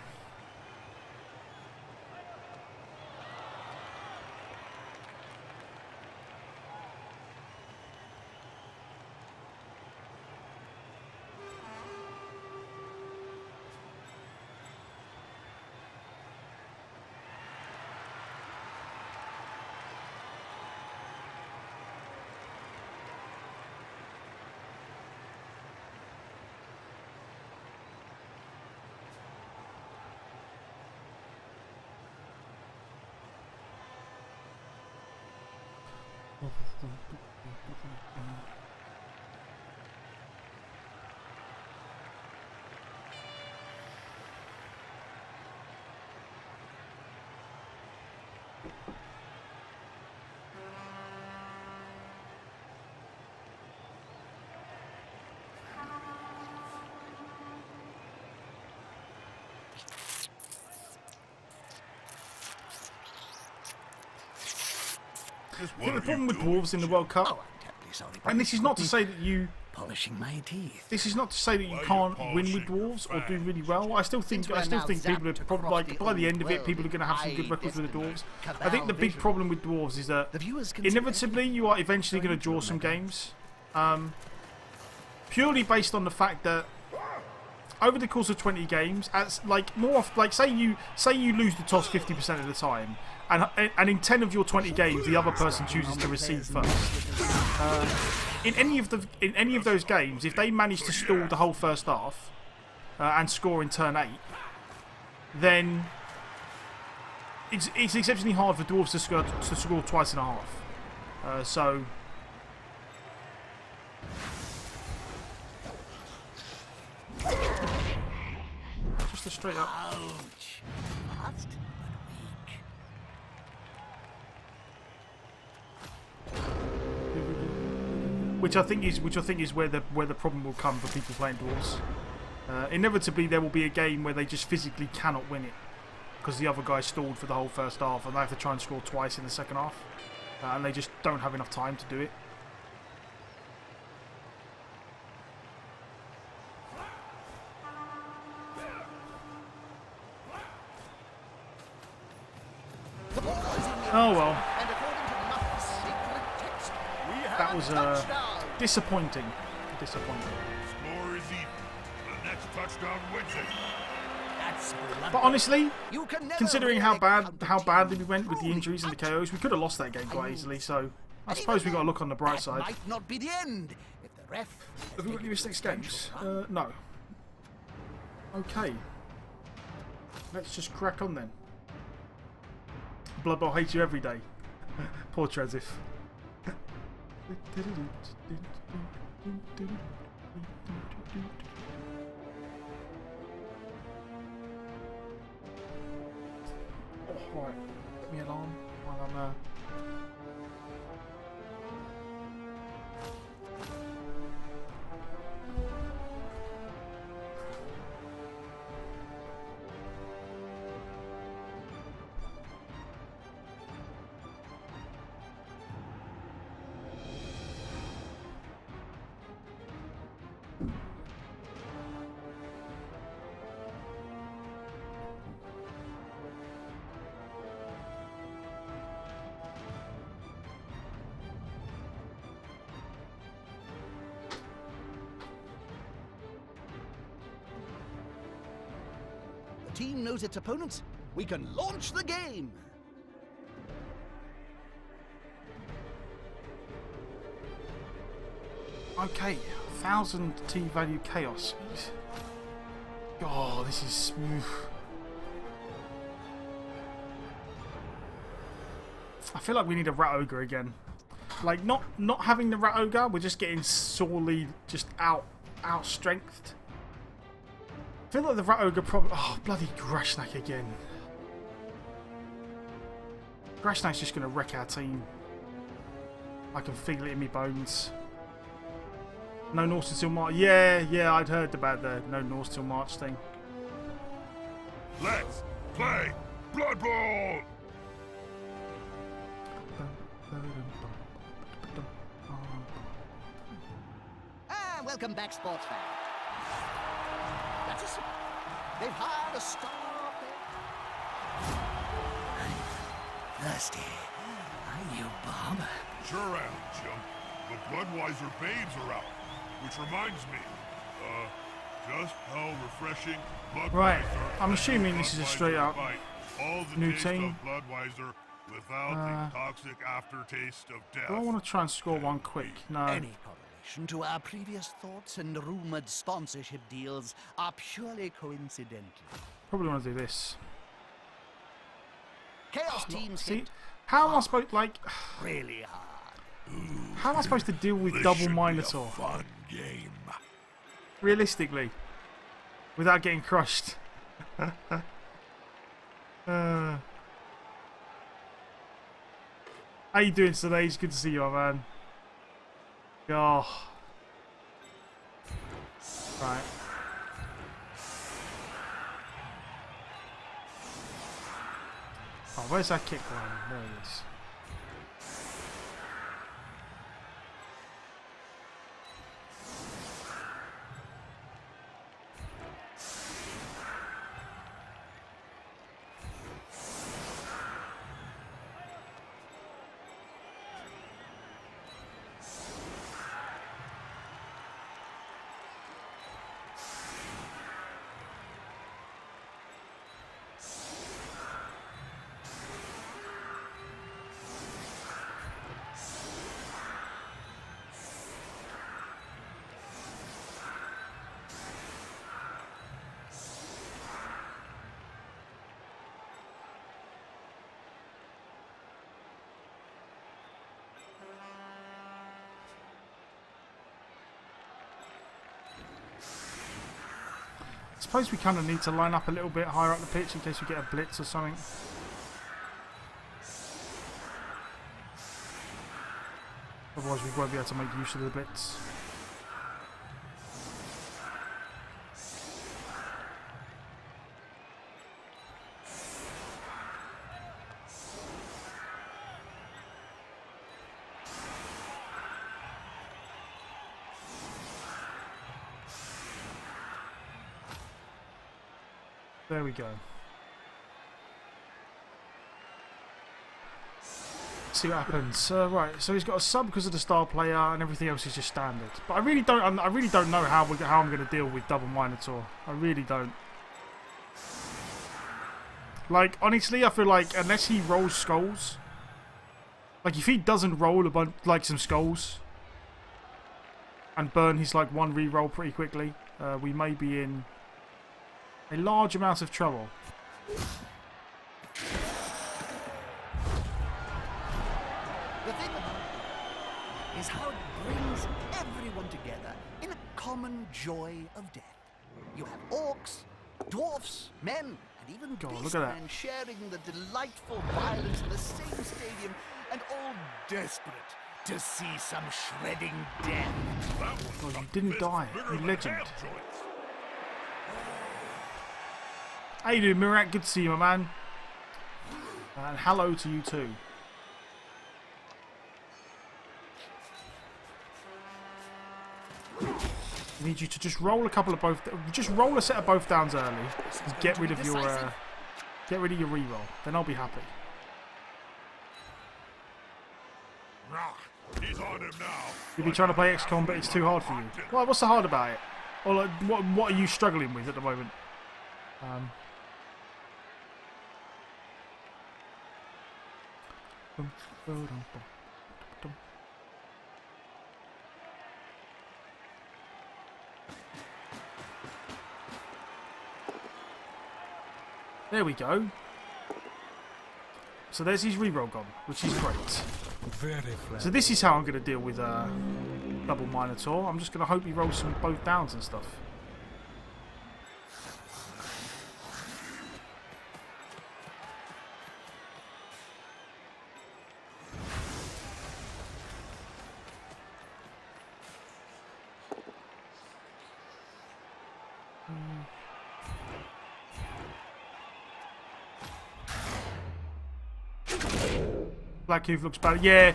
A: I think the problem with dwarves in the World Cup,
C: Oh, I'm terribly sorry.
A: and this is not to say that you.
C: Polishing my teeth.
A: This is not to say that you can't win with dwarves or do really well. I still think people are probably like by the end of it, people are going to have some good records with the dwarves. I think the big problem with dwarves is that inevitably you are eventually going to draw some games, purely based on the fact that over the course of 20 games, say you lose the toss 50% of the time, and in 10 of your 20 games, the other person chooses to receive first. In any of those games, if they manage to stall the whole first half and score in turn 8, then it's exceptionally hard for dwarves to score twice and a half. So. Just a straight up.
C: Ouch. Fast but weak.
A: Which I think is where the problem will come for people playing dwarves. Inevitably, there will be a game where they just physically cannot win it because the other guy stalled for the whole first half, and they have to try and score twice in the second half, and they just don't have enough time to do it. Oh well. That was disappointing. Disappointing.
B: Score is even. The next touchdown wins it.
A: But honestly, considering how badly we went with the injuries and the KOs, we could have lost that game quite easily. So I suppose we got to look on the bright side.
C: Might not be the end if the ref.
A: Have we got any 6 games? No. Okay. Let's just crack on then. Blood Bowl hates you every day. Poor Trezif. Oh, right. Put me alarm while I'm
C: The team knows its opponents. We can launch the game.
A: Okay, 1000 T value chaos. Oh, this is smooth. I feel like we need a rat ogre again. Like not having the rat ogre, we're just getting sorely just out strengthed. I feel like the rat ogre probably. Oh, bloody Grashnak again. Grashnak's just gonna wreck our team. I can feel it in my bones. No Norse until March. Yeah, I'd heard about the no Norse till March thing.
B: Let's play Blood Bowl!
C: Welcome back, sports fan. That's a sip. They've hired a star there. Thirsty. Are you, Bob?
B: Sure am, chump. The Bloodweiser babes are out. Which reminds me, just how refreshing Bloodweiser.
A: Right, I'm assuming this is a straight up
B: all the
A: new
B: taste
A: team.
B: of Bloodweiser without the toxic aftertaste of death.
A: Do I want to try and score one quick? No.
C: Any correlation to our previous thoughts and rumored sponsorship deals are purely coincidental.
A: Probably want to do this.
C: Chaos teams
A: See,
C: hit
A: how am I supposed
C: really hard.
A: How am I supposed to deal with double Minotaur?
B: Fun game.
A: Realistically, without getting crushed. How you doing today? It's good to see you, my man. Oh. Right. Oh, where's that kick line? There it is. suppose we kind of need to line up a little bit higher up the pitch in case we get a blitz or something. Otherwise we won't be able to make use of the blitz. There we go. See what happens. Right, so he's got a sub because of the star player, and everything else is just standard. But I really don't know how I'm going to deal with double Minotaur. I really don't. Like, honestly, I feel like unless he rolls skulls, like if he doesn't roll a bunch, like some skulls, and burn his like one re-roll pretty quickly, we may be in a large amount of trouble.
C: The thing about it is how it brings everyone together in a common joy of death. You have orcs, dwarfs, men, and even
A: God, look at that.
C: beastmen sharing the delightful violence in the same stadium, and all desperate to see some shredding death.
A: God, you didn't die, you legend. How you doing, Mirak? Good to see you, my man. And hello to you too. I need you to just roll a couple of both. Just roll a set of both downs early. And get rid of your reroll. Then I'll be happy.
B: He's on him now.
A: You'll be trying to play XCOM, but it's too hard for you. Well, what's so hard about it? Or like, what are you struggling with at the moment? There we go. So there's his reroll gone, which is great. So this is how I'm going to deal with double Minotaur. I'm just going to hope he rolls some both downs and stuff. Black Hoof looks bad. Yeah,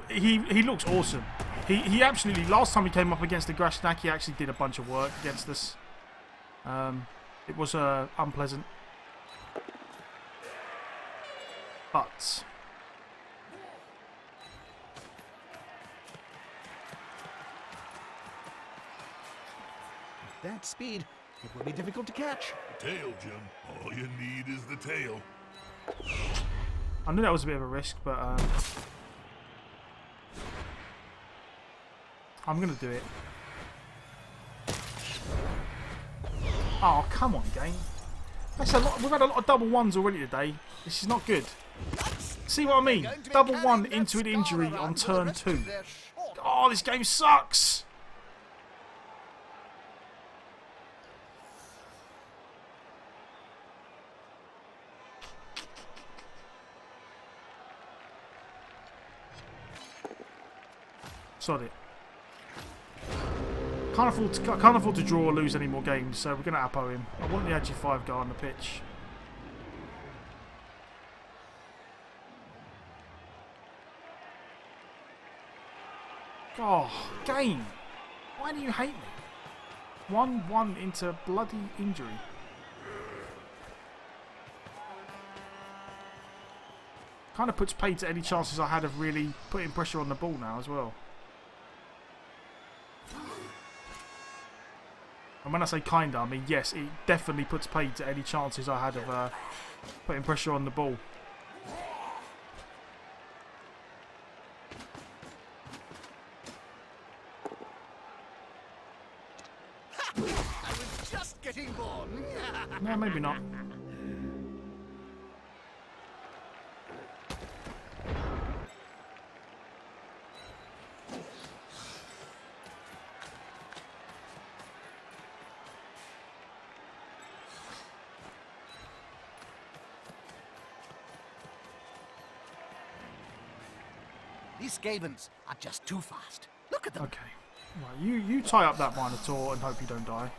A: he looks awesome. He absolutely, last time he came up against the Grashnak, he actually did a bunch of work against us. It was unpleasant. But
C: That speed, it will be difficult to catch.
B: Tail, Jim. All you need is the tail.
A: I knew that was a bit of a risk, but I'm going to do it. Oh, come on, game. That's a lot. We've had a lot of double ones already today. This is not good. See what I mean? Double one into an injury on turn 2. Oh, this game sucks. Sod it. Can't afford to draw or lose any more games, so we're going to Apo him. I want the Agi 5 guy on the pitch. Oh, game! Why do you hate me? 1-1 into bloody injury. Kind of puts paid to any chances I had of really putting pressure on the ball now as well. And when I say kinda, I mean yes, it definitely puts paid to any chances I had of putting pressure on the ball.
C: I was just getting born.
A: No, maybe not.
C: These Skavens are just too fast. Look at them.
A: Okay. Right, you tie up that Minotaur and hope you don't die.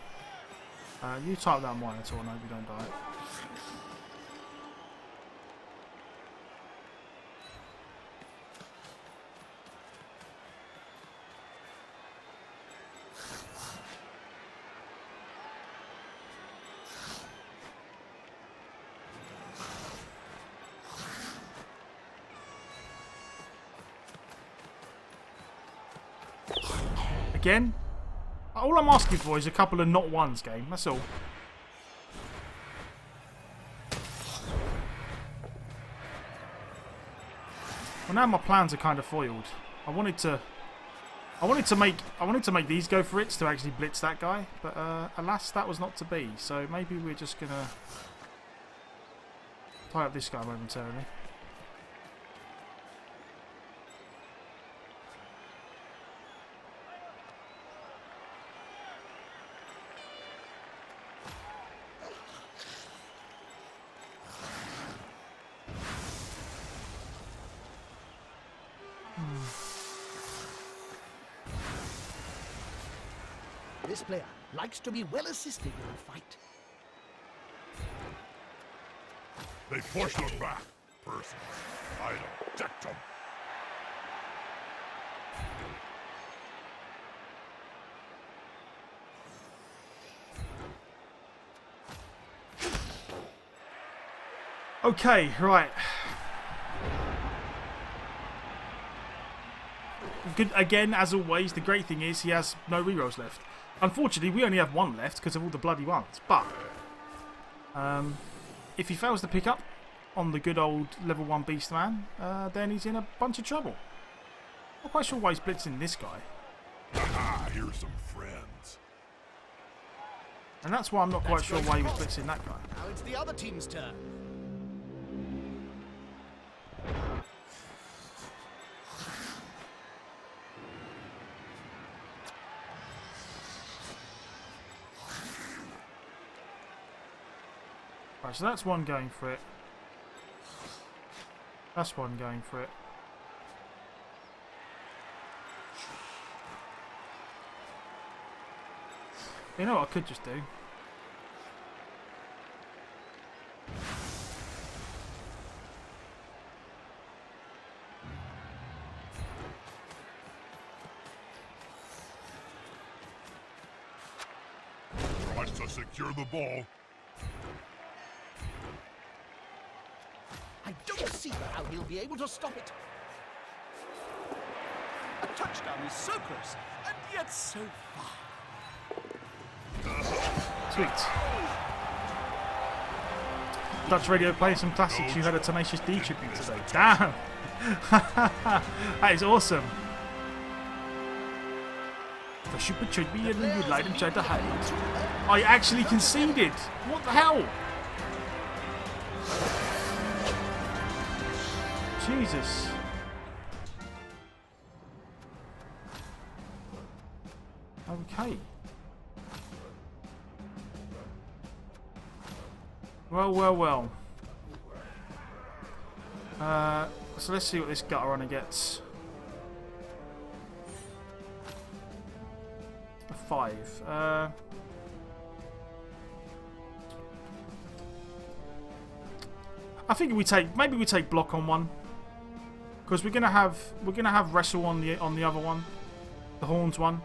A: You tie up that Minotaur and hope you don't die. Again, all I'm asking for is a couple of not ones, game. That's all. Well, now my plans are kind of foiled. I wanted to make these go for it to actually blitz that guy, but alas, that was not to be. So maybe we're just gonna tie up this guy momentarily.
C: This player likes to be well assisted in a fight.
B: They push them back. Person. I don't detect them.
A: Okay, right. Good again, as always. The great thing is he has no rerolls left. Unfortunately, we only have one left because of all the bloody ones. But if he fails to pick up on the good old level 1 beast man, then he's in a bunch of trouble. Not quite sure why he's blitzing this guy.
B: Ah, here's some friends.
A: And that's why I'm not quite sure why he was blitzing that guy.
C: Now it's the other team's turn.
A: Right, so that's one going for it. That's one going for it. You know what I could just do?
B: Wants to secure the ball.
C: I don't see how he'll be able to stop it. A touchdown is so close, and yet so far.
A: Sweet. Dutch radio playing some classics. You had a Tenacious D tribute today. Damn! That is awesome. The super should be and you lied and tried to hide. I actually conceded. What the hell? Jesus. Okay. Well. So let's see what this gutter runner gets. A 5. I think maybe we take block on one, because we're gonna have wrestle on the other one, the horns one.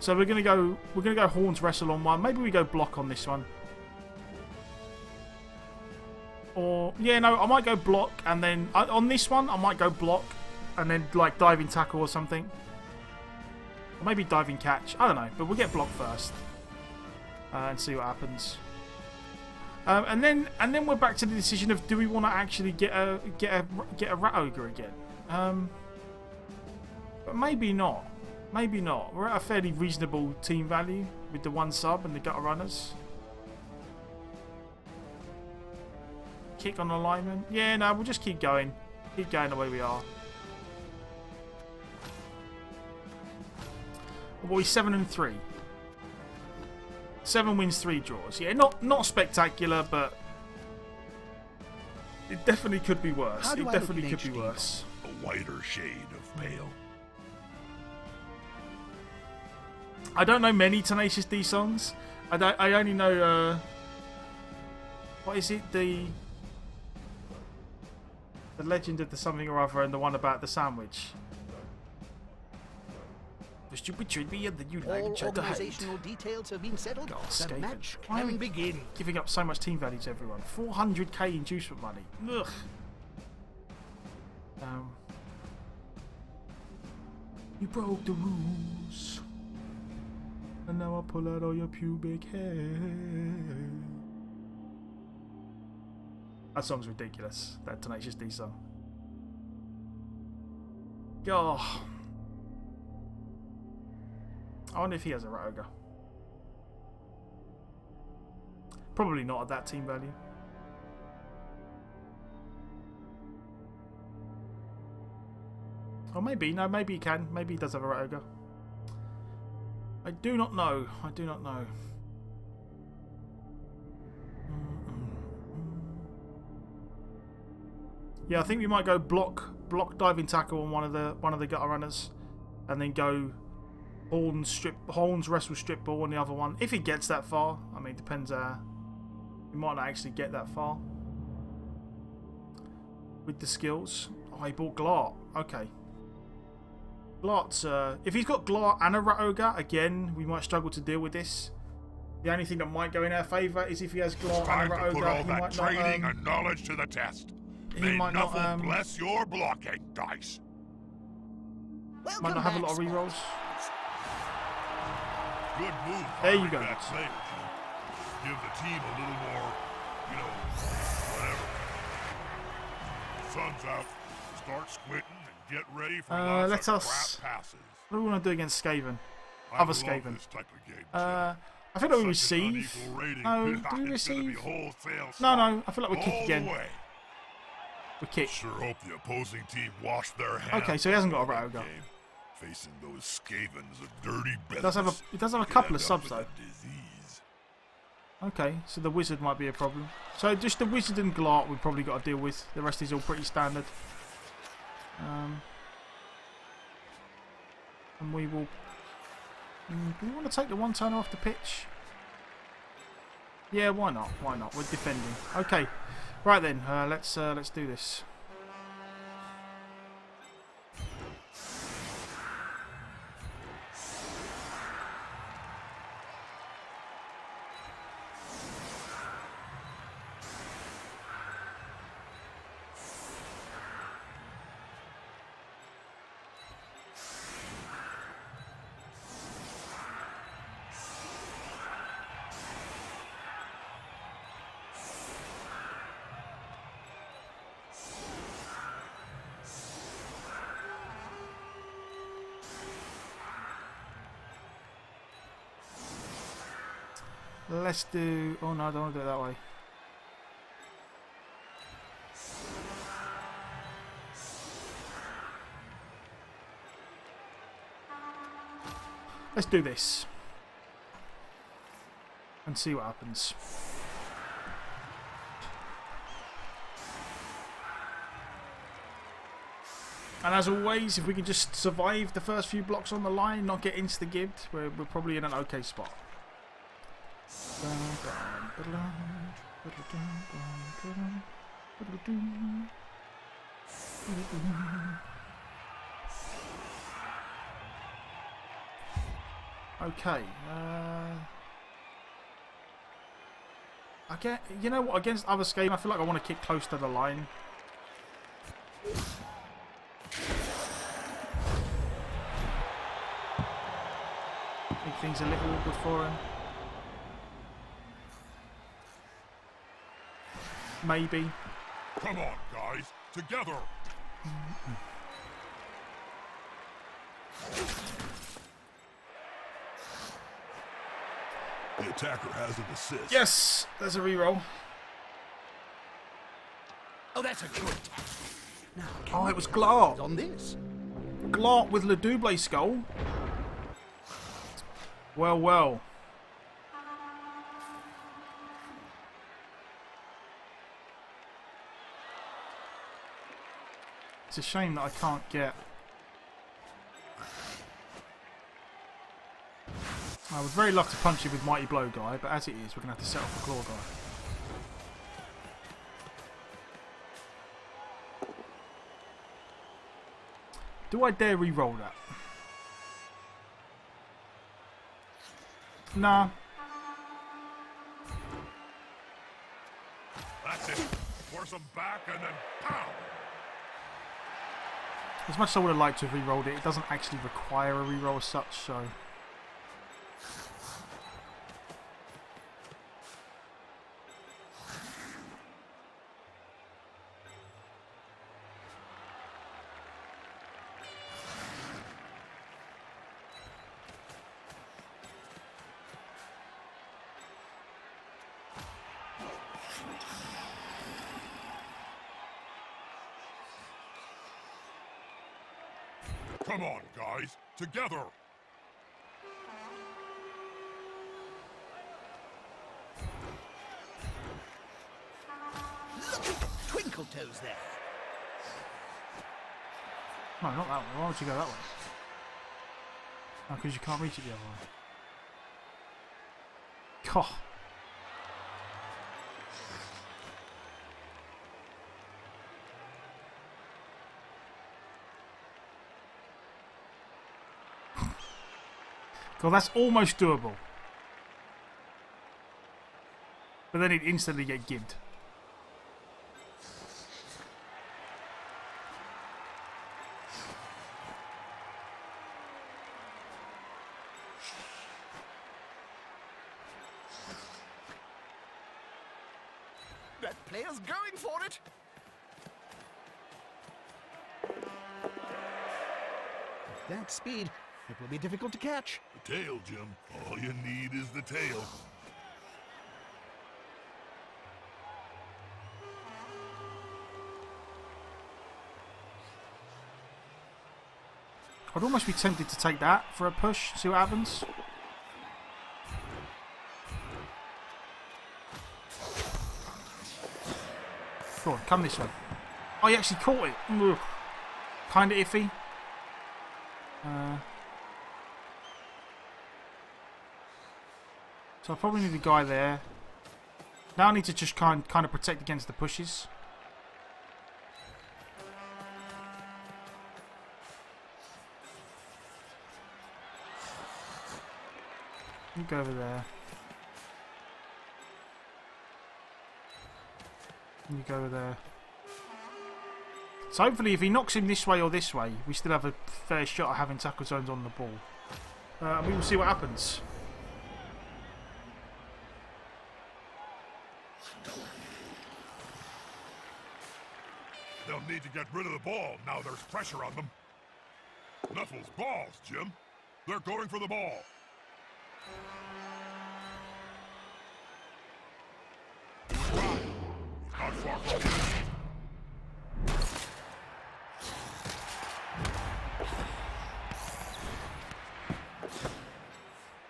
A: So we're gonna go horns wrestle on one. Maybe we go block on this one. Or yeah, no, I might go block and then on this one I might go block and then like diving tackle or something. Or maybe diving catch. I don't know, but we'll get block first and see what happens. And then we're back to the decision of do we want to actually get a rat ogre again? But maybe not. Maybe not. We're at a fairly reasonable team value with the 1 sub and the gutter runners. Kick on alignment. Yeah, no, we'll just keep going. Keep going the way we are. Well, we're 7-3. 7 wins, 3 draws. Yeah, not spectacular, but It definitely could be worse.
C: How do
A: It
C: I look
A: definitely
C: in
A: could be
C: HD?
A: worse.
B: A whiter shade of pale.
A: I don't know many Tenacious D songs. I only know what is it, the Legend of the something or other, and the one about the sandwich. The stupid should be, and the you like
C: All
A: each other hate.
C: organizational details have been settled.
A: God,
C: The
A: Skaven.
C: match
A: Why are we
C: can begin.
A: giving up so much team value to everyone? 400k inducement money. Ugh. You broke the rules, and now I pull out all your pubic hair. That song's ridiculous. That Tenacious D song. God. I wonder if he has a rat ogre. Probably not at that team value. Or maybe, no, maybe he can. Maybe he does have a rat ogre. I do not know. I do not know. Yeah, I think we might go block diving tackle on one of the gutter runners, and then go horns wrestle strip ball on the other one. If he gets that far, I mean, it depends. He might not actually get that far with the skills. Oh, he bought Glart. Okay. Glart's, if he's got Glart and a rat ogre, again, we might struggle to deal with this. The only thing that might go in our favour is if he has Glart and a rat
B: Time to put
A: ogre.
B: all
A: He
B: that
A: might
B: training
A: not.
B: and knowledge to the test.
A: He
B: May
A: might not.
B: Nuffle bless your blocking dice.
C: Welcome
A: Might not have a
C: back,
A: lot of rerolls.
B: Good move.
A: There you
B: hiring
A: go.
B: that player. Give the team a little more, whatever. Sun's out. Start squinting and get ready for lots
A: let
B: of
A: us-
B: crap passes.
A: What do we want to do against Skaven?
B: I
A: Other
B: love
A: Skaven.
B: this type of game,
A: I feel like we
B: Such an
A: receive.
B: unequal rating.
A: No, do we
B: It's gonna be
A: receive?
B: wholesale
A: No,
B: slaughter
A: no. I feel like we kick
B: all
A: again.
B: the way.
A: We kick.
B: Sure hope the opposing team wash their hands.
A: Okay, so he hasn't got a
B: before
A: rat
B: the
A: ogre.
B: game. Facing those Skavens a dirty business.
A: He does have a
B: Could
A: couple
B: end
A: of
B: up
A: subs
B: with
A: though.
B: a disease.
A: Okay, so the wizard might be a problem. So just the wizard and Glart we've probably got to deal with. The rest is all pretty standard. And we will. Do we want to take the one turner off the pitch? Yeah, why not? Why not? We're defending. Okay, right then. Let's do this. Let's do. Oh no, I don't want to do it that way. Let's do this and see what happens. And as always, if we can just survive the first few blocks on the line, not get insta-gibbed, we're probably in an okay spot. Okay. You know what? Against other Skaven, I feel like I want to kick close to the line. Make things a little awkward for him. Maybe.
B: Come on, guys. Together. The attacker has an assist.
A: Yes! There's a reroll.
C: Oh, that's a good. Now,
A: Oh, it was Glart.
C: on this.
A: Glart with Le Double Skull. Well, well. It's a shame that I can't get... I would very love to punch him with Mighty Blow Guy, but as it is, we're going to have to settle for Claw Guy. Do I dare re-roll that? Nah.
B: That's it. Force him back and then pow!
A: As much as I would have liked to have re-rolled it, it doesn't actually require a re-roll as such, so...
B: Come on, guys. Together.
C: Look at the twinkle toes there.
A: No, not that way. Why would you go that way? Oh, because you can't reach it the other way. God. God, that's almost doable. But then he'd instantly get gibbed.
C: That player's going for it. At that speed, it will be difficult to catch.
B: The tail, Jim. All you need is the tail.
A: I'd almost be tempted to take that for a push, see what happens. Go on, come this way. Oh, he actually caught it. Kind of iffy. So I probably need a guy there. Now I need to just kind of protect against the pushes. You go over there. You go over there. So hopefully if he knocks him this way or this way, we still have a fair shot at having tackle zones on the ball. And we will see what happens.
B: They'll need to get rid of the ball now there's pressure on them. Knuckles, balls, Jim. They're going for the ball. Right. Not far from you.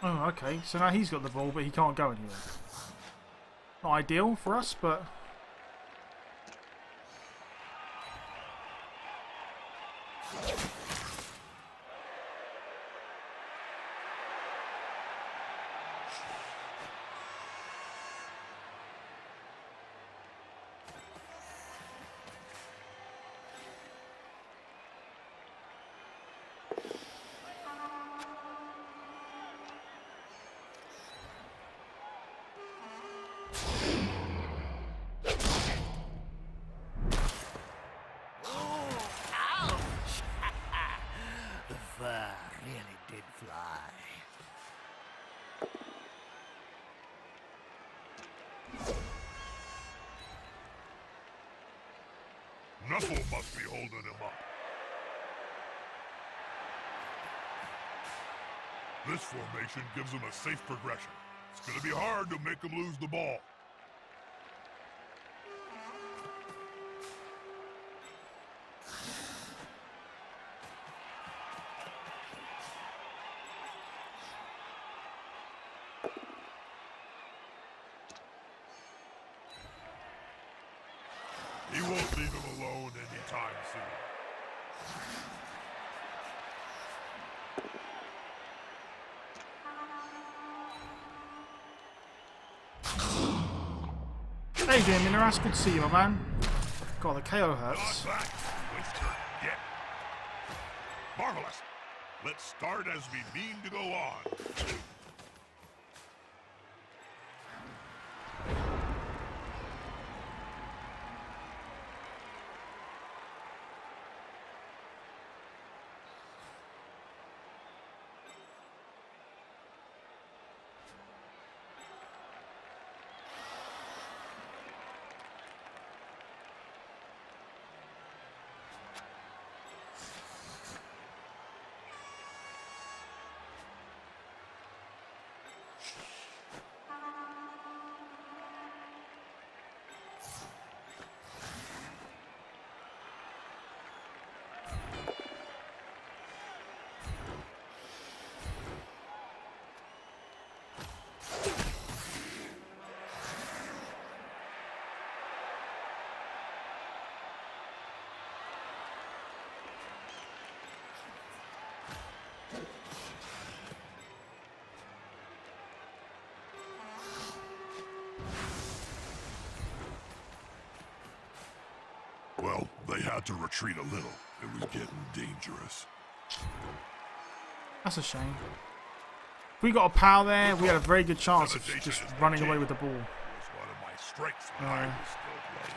A: Oh, okay. So now he's got the ball, but he can't go anywhere. Not ideal for us, but...
C: Really did fly.
B: Knuckle must be holding him up. This formation gives him a safe progression. It's gonna be hard to make him lose the ball. He won't leave him alone anytime soon.
A: How you doing, Mineras? Good to see you, my man. God, the KO hurts.
B: Not back, Twister, yet. Marvelous. Let's start as we mean to go on. Well, they had to retreat a little. It was getting dangerous.
A: That's a shame. If we got a pal there, we had a very good chance of just running away with the ball.
B: It was one of my strengths when I was still playing.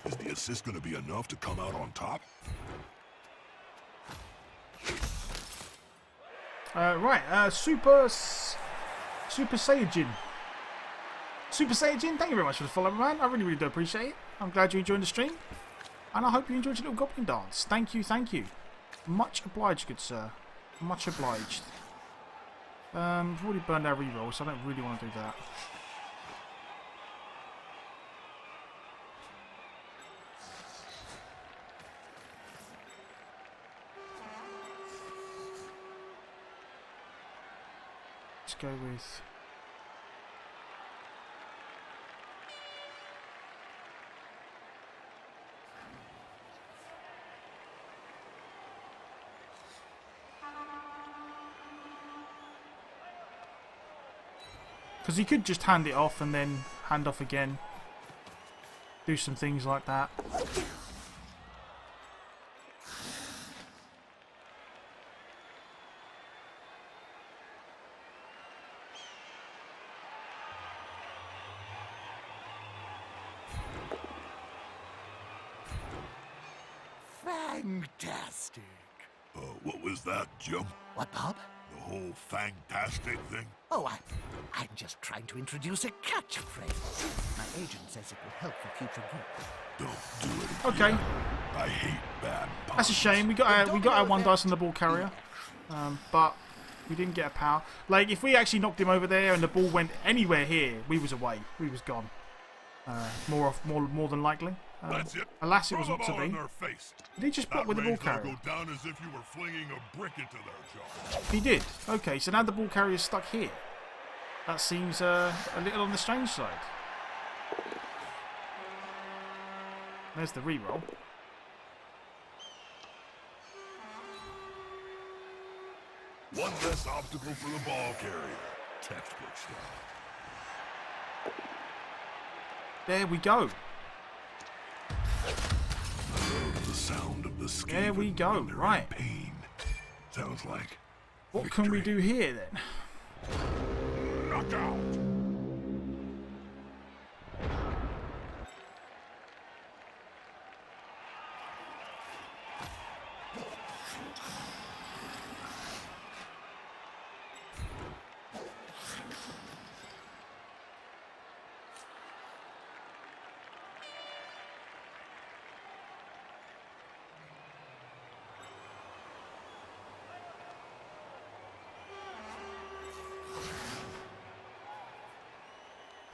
B: Is the assist going to be enough to come out on top?
A: Super Saiyajin. Super Saiyajin, thank you very much for the follow, man. I really, really do appreciate it. I'm glad you enjoyed the stream. And I hope you enjoyed your little goblin dance. Thank you, thank you. Much obliged, good sir. Much obliged. I've already burned our reroll, so I don't really want to do that. Let's go with... because he could just hand it off and then hand off again. Do some things like that.
C: Fantastic.
B: What was that, Jim?
C: What, Bob?
B: The whole fantastic thing?
C: Oh, I'm just trying to introduce a catchphrase. My agent says it will help for future good.
B: Don't do it
A: Okay,
B: again. I hate bad
A: that's a shame. We got our one dice on the ball carrier, but we didn't get a power. Like if we actually knocked him over there and the ball went anywhere here, we was away. We was gone. More than likely.
B: That's it.
A: Alas, it
B: Throw
A: wasn't
B: the
A: to
B: ball in
A: be.
B: their face.
A: Did he just block
B: That
A: with the ball
B: range will
A: carrier?
B: go down as if you were flinging a brick into their jaw.
A: He did. Okay, so now the ball carrier's stuck here. That seems a little on the strange side. There's the reroll.
B: One less obstacle for the ball carrier. Textbook stuff.
A: There we go.
B: The sound of the Skaven
A: There we go,
B: when they're in
A: right.
B: pain. Sounds like
A: What can we do here then?
B: knockout.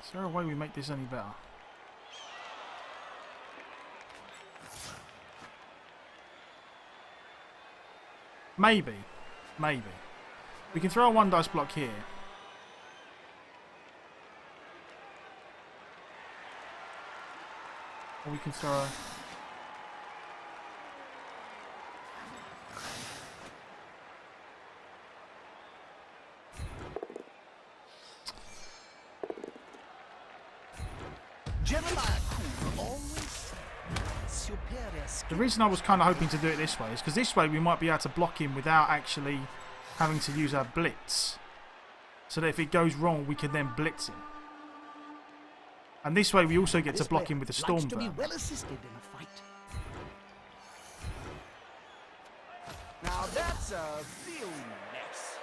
A: Is there a way we make this any better? Maybe. Maybe. We can throw a 1 dice block here. Or we can throw a... The reason I was kind of hoping to do it this way is because this way we might be able to block him without actually having to use our blitz. So that if it goes wrong, we can then blitz him. And this way we also get to block him with the storm
C: to be
A: vermin.
C: well assisted in a fight. Now that's a real mess.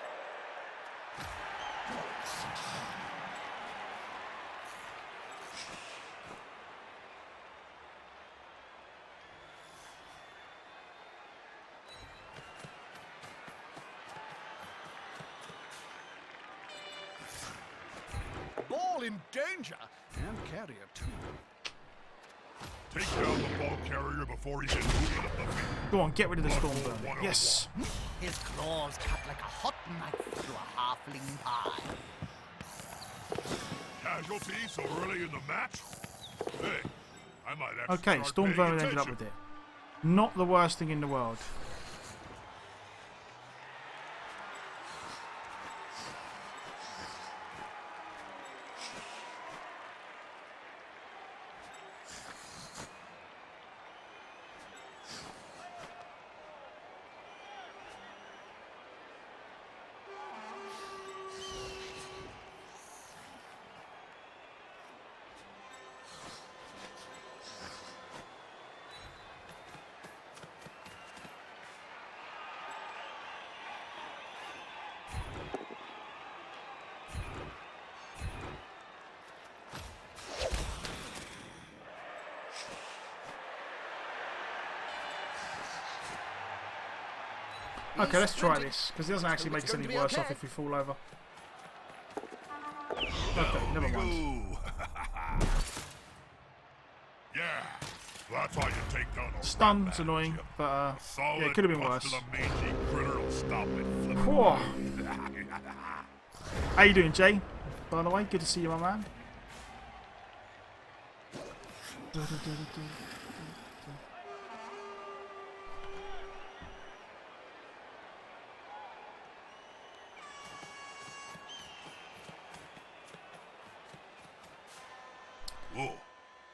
C: Ball in danger, and carrier too.
B: Take down the ball carrier before he gets moving up the field.
A: Go on, get rid of the storm vermin. Yes.
C: His claws cut like a hot knife through a halfling pie.
B: Casualty so early in the match? Hey, I might have to
A: Okay,
B: start
A: storm
B: paying
A: vermin ended
B: attention.
A: up with it. Not the worst thing in the world. Okay, let's try this, because it doesn't actually make us any worse off if we fall over. Okay, never mind.
B: Ooh. Yeah, that's how you take down a
A: Stun's
B: rat
A: annoying,
B: bat,
A: but yeah,
B: Solid
A: it could have been
B: punch
A: worse.
B: to the mangy critter will stop it flipping.
A: Whoa. How you doing, Jay? By the way, good to see you, my man.
B: Whoa,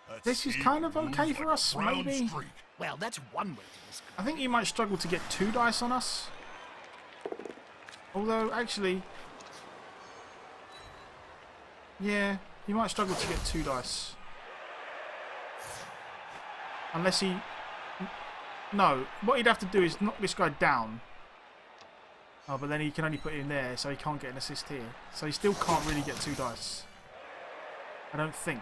B: that's
A: This is
B: Steve
A: kind of
B: moves
A: okay for
B: like a
A: us,
B: brown
A: maybe.
B: streak.
C: Well, that's one way to describe
A: I think you might struggle to get 2 dice on us. Although, actually... Yeah, you might struggle to get 2 dice. Unless he... No, what he'd have to do is knock this guy down. Oh, but then he can only put it in there, so he can't get an assist here. So he still can't really get 2 dice. I don't think.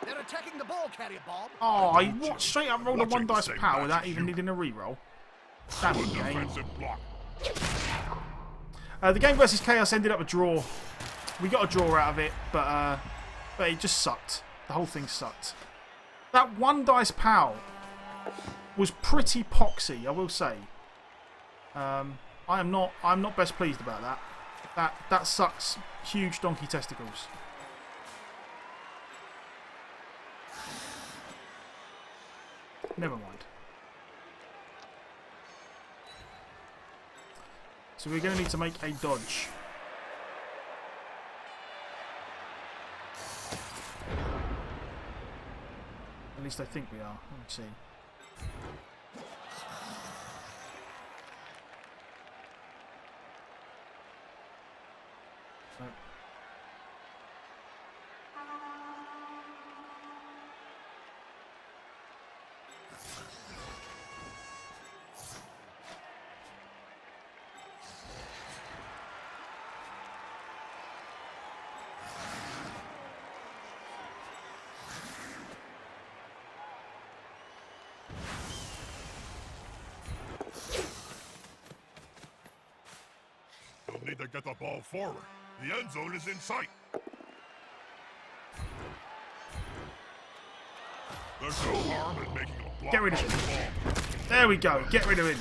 C: They're attacking the ball carrier, Bob.
A: Oh, I what? Straight up rolled a
B: Watching
A: 1 dice
B: the same
A: power
B: match
A: without
B: as
A: even
B: you.
A: needing a reroll. Damn
B: Good
A: it, game.
B: defensive block.
A: The game versus Chaos ended up a draw. We got a draw out of it, but it just sucked. The whole thing sucked. That 1 dice pow was pretty poxy, I will say. I'm not best pleased about that. That sucks huge donkey testicles. Never mind. So we're going to need to make a dodge. At least I think we are. Let's see. No.
B: need to get the ball forward. The end zone is in sight. There's no harm in making a block.
A: Get rid of
B: on the
A: him.
B: ball.
A: There we go. Get rid of him.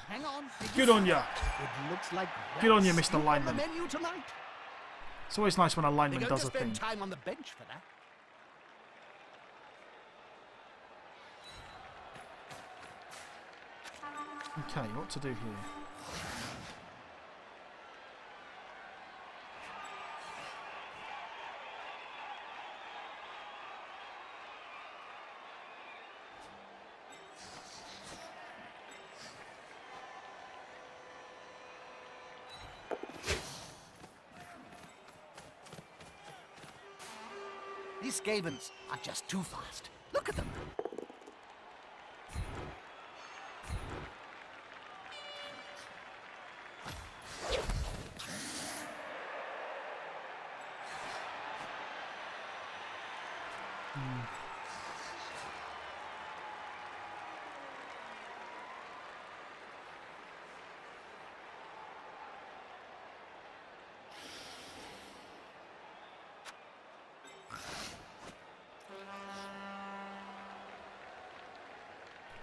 C: Hang on.
A: Good on ya.
C: It looks like
A: Good on you,
C: that's
A: Mr.
C: on the
A: Lineman.
C: menu tonight.
A: It's always nice when a
C: They're
A: lineman
C: going
A: does
C: to
A: a
C: spend
A: thing.
C: time on the bench for that.
A: Okay, what to do here?
C: These Skavens are just too fast. Look at them.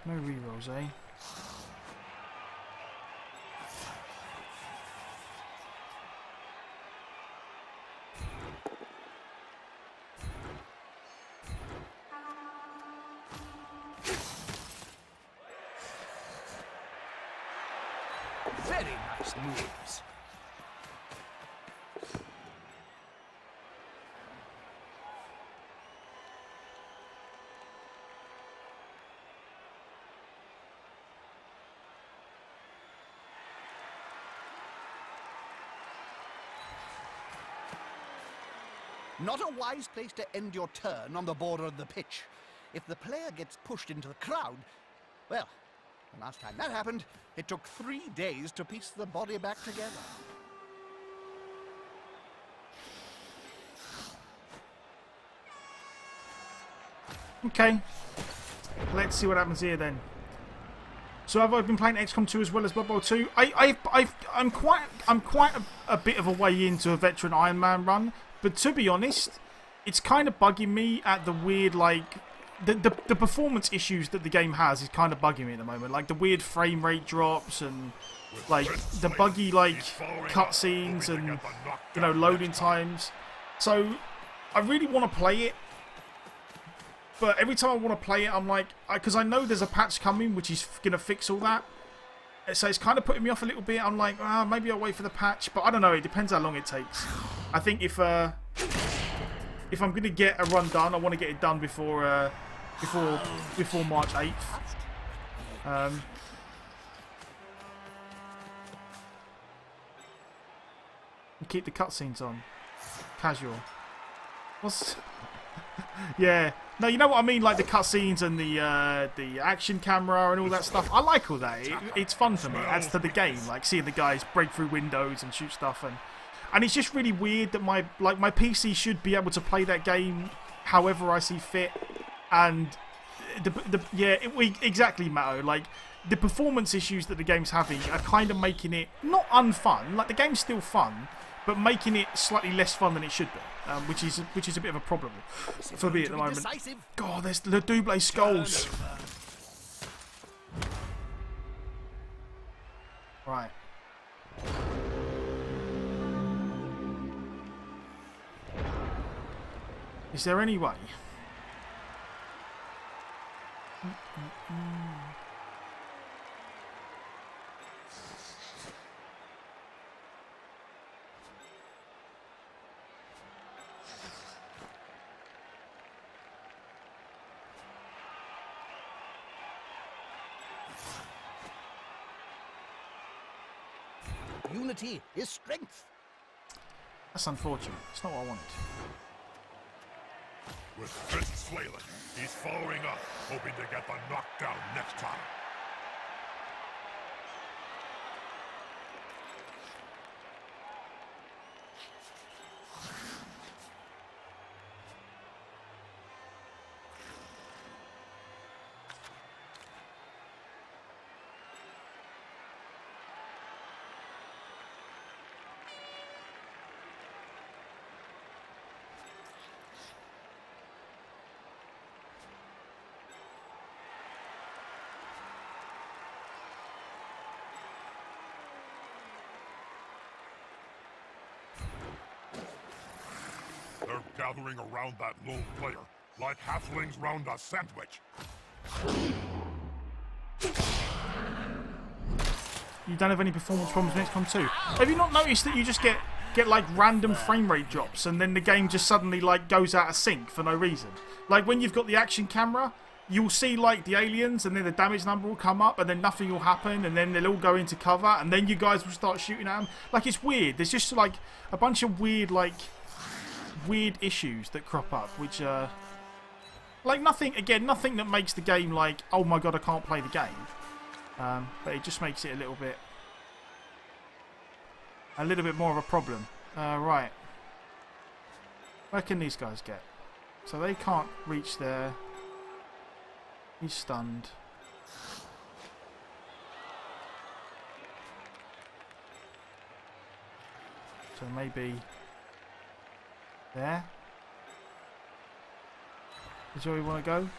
A: No rerolls, eh?
C: Very nice moves. Not a wise place to end your turn on the border of the pitch. If the player gets pushed into the crowd, well, the last time that happened, it took 3 days to piece the body back together.
A: Okay. Let's see what happens here then. So have I been playing XCOM 2 as well as Blood Bowl 2? I'm quite a bit of a way into a veteran Iron Man run, but to be honest, it's kind of bugging me at the weird, like, the performance issues that the game has is kind of bugging me at the moment. Like the weird frame rate drops and like the buggy like cutscenes and, you know, loading times. So I really want to play it, but every time I want to play it, I'm like, because I know there's a patch coming which is going to fix all that. So it's kind of putting me off a little bit. I'm like, maybe I'll wait for the patch, but I don't know. It depends how long it takes. I think if I'm going to get a run done, I want to get it done before March 8th. And keep the cutscenes on. Casual. What's... Yeah. No, you know what I mean? Like the cutscenes and the action camera and all that stuff. I like all that. It's fun for me. It adds to the game. Like seeing the guys break through windows and shoot stuff. And it's just really weird that my PC should be able to play that game however I see fit. And exactly, Matto. Like the performance issues that the game's having are kind of making it not unfun. Like the game's still fun, but making it slightly less fun than it should be, which is a bit of a problem for me at the moment. God, there's the double skulls. Right. Is there any way?
C: Unity is strength.
A: That's unfortunate. It's not what I wanted.
B: With fists flailing, he's following up, hoping to get the knockdown next time. They're gathering around that lone player, like halflings round a sandwich.
A: You don't have any performance problems in XCOM 2. Have you not noticed that you just get like random frame rate drops and then the game just suddenly like goes out of sync for no reason? Like when you've got the action camera, you'll see like the aliens and then the damage number will come up and then nothing will happen and then they'll all go into cover and then you guys will start shooting at them. Like it's weird. There's just like a bunch of weird issues that crop up, which like nothing that makes the game like, oh my god, I can't play the game. But it just makes it a little bit more of a problem. Right. Where can these guys get? So they can't reach there. He's stunned. So maybe there. Is where we want to go?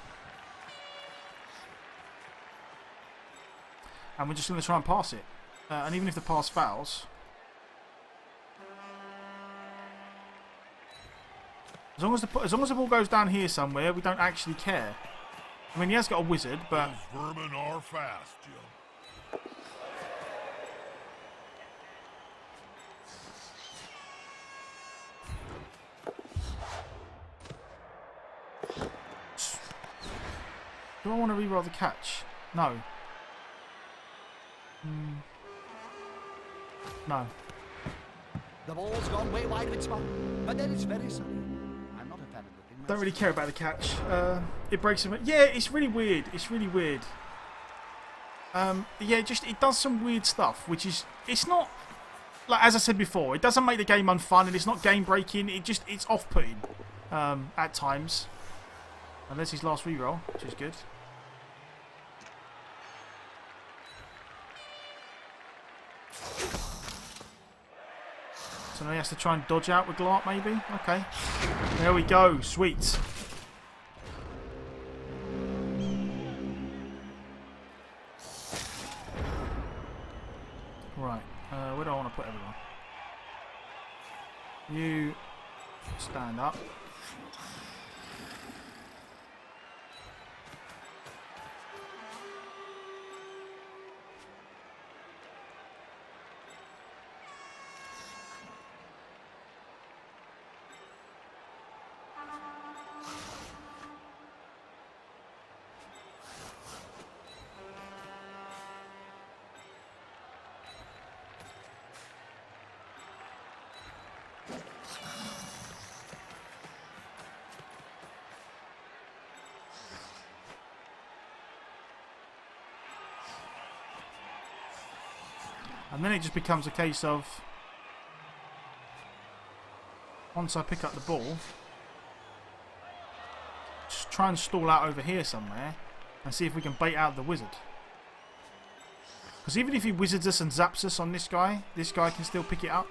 A: And we're just going to try and pass it. And even if the pass fails, as long as the ball goes down here somewhere, we don't actually care. I mean, he has got a wizard, but
B: Those vermin are fast, Jim.
A: do I want to reroll the catch? No. No.
C: The ball's gone way wide of its mark, but then it's very sunny. I'm not a fan of the thing.
A: Don't really care about the catch. It breaks him. Yeah, it's really weird. It's really weird. Yeah, just it does some weird stuff, which is it's not like as I said before. It doesn't make the game unfun, and it's not game breaking. It's off-putting at times. And there's his last reroll, which is good. So now he has to try and dodge out with Glart, maybe? Okay. There we go. Sweet. Right. Where do I want to put everyone? You stand up. And then it just becomes a case of once I pick up the ball, just try and stall out over here somewhere and see if we can bait out the wizard. Because even if he wizards us and zaps us on this guy can still pick it up.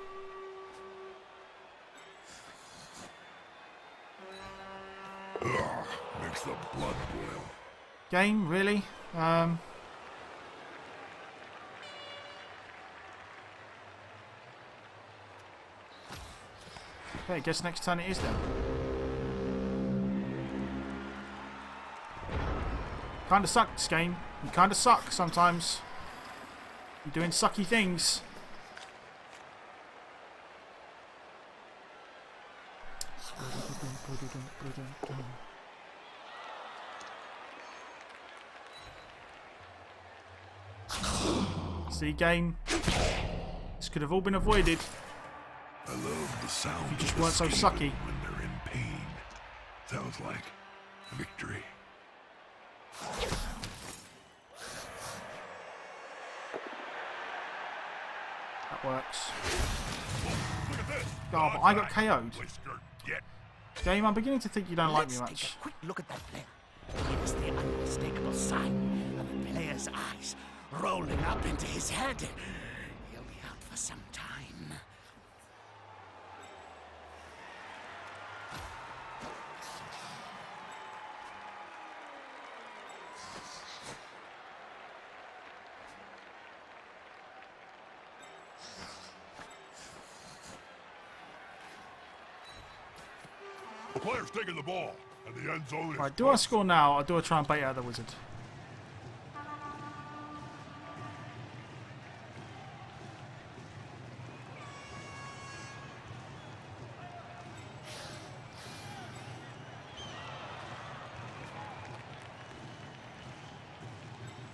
B: Ugh, makes the blood boil.
A: Game, really? Okay, I guess next turn it is then. Kinda suck this game. You kinda suck sometimes. You're doing sucky things. See, game. This could have all been avoided.
B: I love the sound
A: If you just
B: of the
A: weren't so
B: Skaven
A: sucky.
B: when they're in pain. Sounds like victory.
A: That works.
B: Look at this.
A: Oh, but I got KO'd.
B: Whisker, get.
A: Game, I'm beginning to think you don't like me
C: Let's
A: much.
C: take a quick look at that player. It is the unmistakable sign of the player's eyes rolling up into his head. He'll be out for some time.
B: The player's taking the ball, and the end zone is...
A: Right, do I score now, or do I try and bait out the wizard?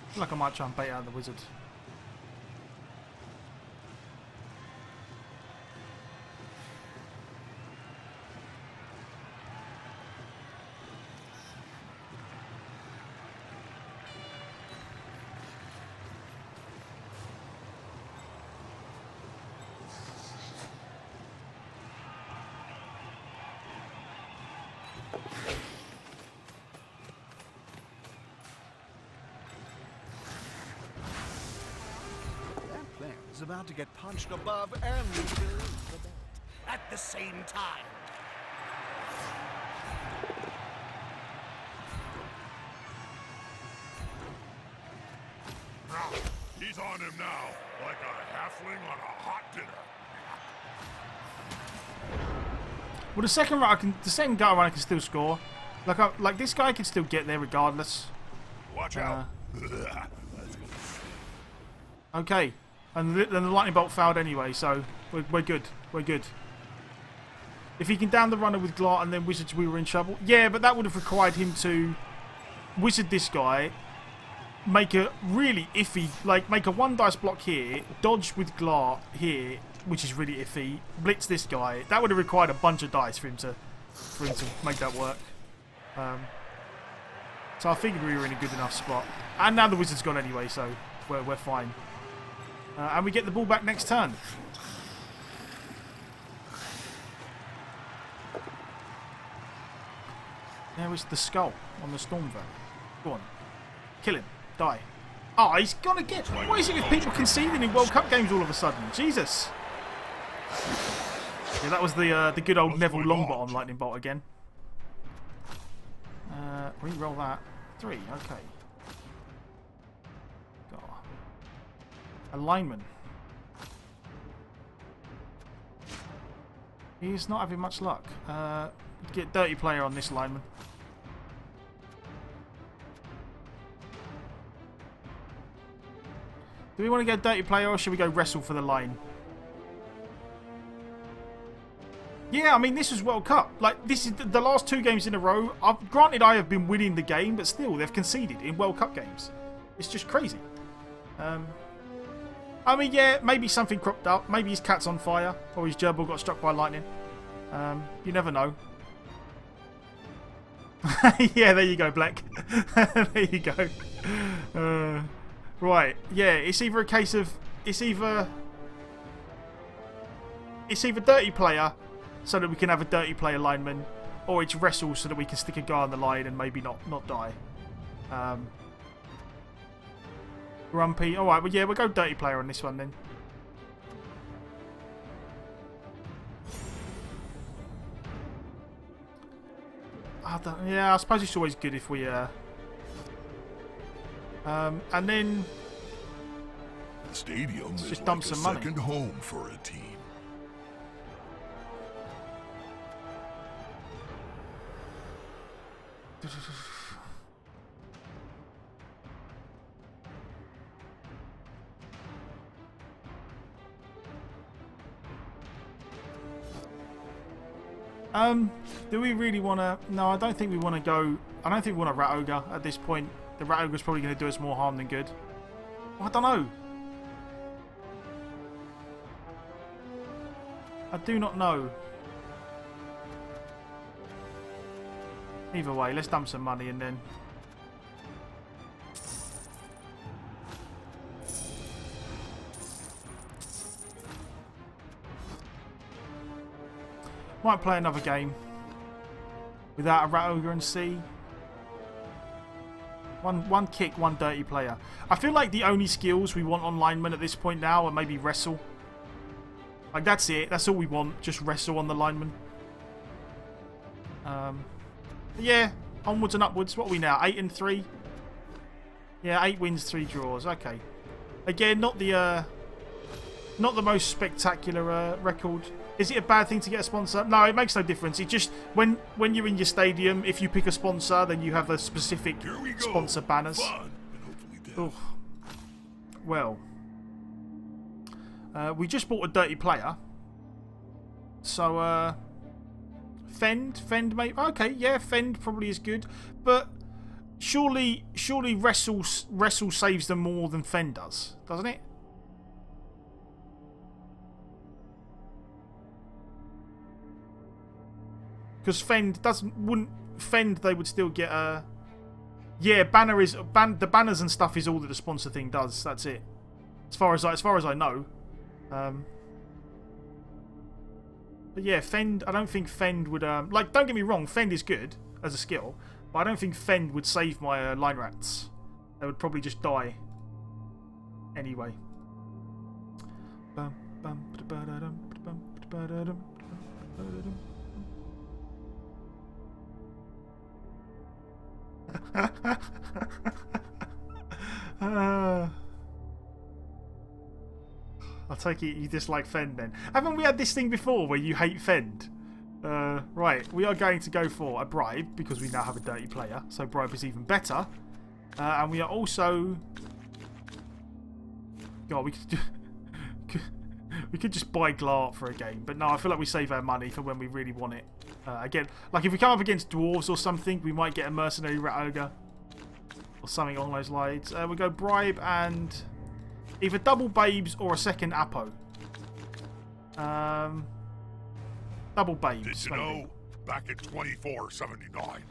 A: I feel like I might try and bait out the wizard.
C: Is about to get punched above and below the belt at the same time.
B: He's on him now, like a halfling on a hot dinner.
A: Well, the second guy around I can still score. Like this guy can still get there regardless.
B: Watch out.
A: Okay. And then the lightning bolt failed anyway, so we're good. We're good. If he can down the runner with Glart and then wizards, we were in trouble. Yeah, but that would have required him to wizard this guy, make a really iffy, like make a 1 dice block here, dodge with Glart here, which is really iffy, blitz this guy. That would have required a bunch of dice for him to make that work. So I figured we were in a good enough spot. And now the wizard's gone anyway, so we're fine. And we get the ball back next turn. There is the skull on the Stormvert. Go on. Kill him. Die. Oh, he's gonna get... What is it with people conceding in World Cup games all of a sudden? Jesus. Yeah, that was the good old Neville Longbottom lightning bolt again. Re-roll that. 3, okay. A lineman. He's not having much luck. Get dirty player on this lineman. Do we want to go dirty player or should we go wrestle for the line? Yeah, I mean, this is World Cup. Like, this is the last 2 games in a row. Granted, I have been winning the game, but still, they've conceded in World Cup games. It's just crazy. I mean, yeah, maybe something cropped up. Maybe his cat's on fire, or his gerbil got struck by lightning. You never know. Yeah, there you go, Black. There you go. Right, yeah, it's either a case of... It's either dirty player, so that we can have a dirty player lineman, or it's wrestle so that we can stick a guy on the line and maybe not die. Grumpy. Alright, well, yeah, we'll go dirty player on this one then. Yeah, I suppose it's always good if we... and then...
B: The stadium is
A: just
B: like
A: dump
B: a
A: some money.
B: second home for a team.
A: Do we really want to... No, I don't think we want to go... I don't think we want a Rat Ogre at this point. The Rat Ogre's probably going to do us more harm than good. I don't know. I do not know. Either way, let's dump some money and then... Might play another game without a Rat Ogre and see. One kick, one dirty player. I feel like the only skills we want on linemen at this point now are maybe wrestle. Like, that's it. That's all we want. Just wrestle on the lineman. Yeah, onwards and upwards. What are we now? 8 and 3? Yeah, 8 wins, 3 draws. Okay. Again, not the most spectacular record. Is it a bad thing to get a sponsor? No, it makes no difference. It just when you're in your stadium, if you pick a sponsor, then you have the specific sponsor banners.
B: Fun, and hopefully death.
A: Ugh. Well, we just bought a dirty player. So, Fend maybe. Okay, yeah, Fend probably is good, but surely Wrestle saves them more than Fend does, doesn't it? Because Fend wouldn't Fend, they would still get a. Yeah, the banners and stuff is all that the sponsor thing does. That's it. As far as I know. But yeah, Fend. I don't think Fend would. Like, don't get me wrong, Fend is good as a skill, but I don't think Fend would save my line rats. They would probably just die. Anyway. I'll take it you dislike Fend then. Haven't we had this thing before where you hate Fend? Right, we are going to go for a bribe because we now have a dirty player, so bribe is even better. And we are also... God, we could just buy Glart for a game, but no, I feel like we save our money for when we really want it. Again, like if we come up against dwarves or something, we might get a mercenary rat ogre or something along those lines. We go bribe and either double babes or a second Apo. Double babes.
B: Did you know, back in 2479,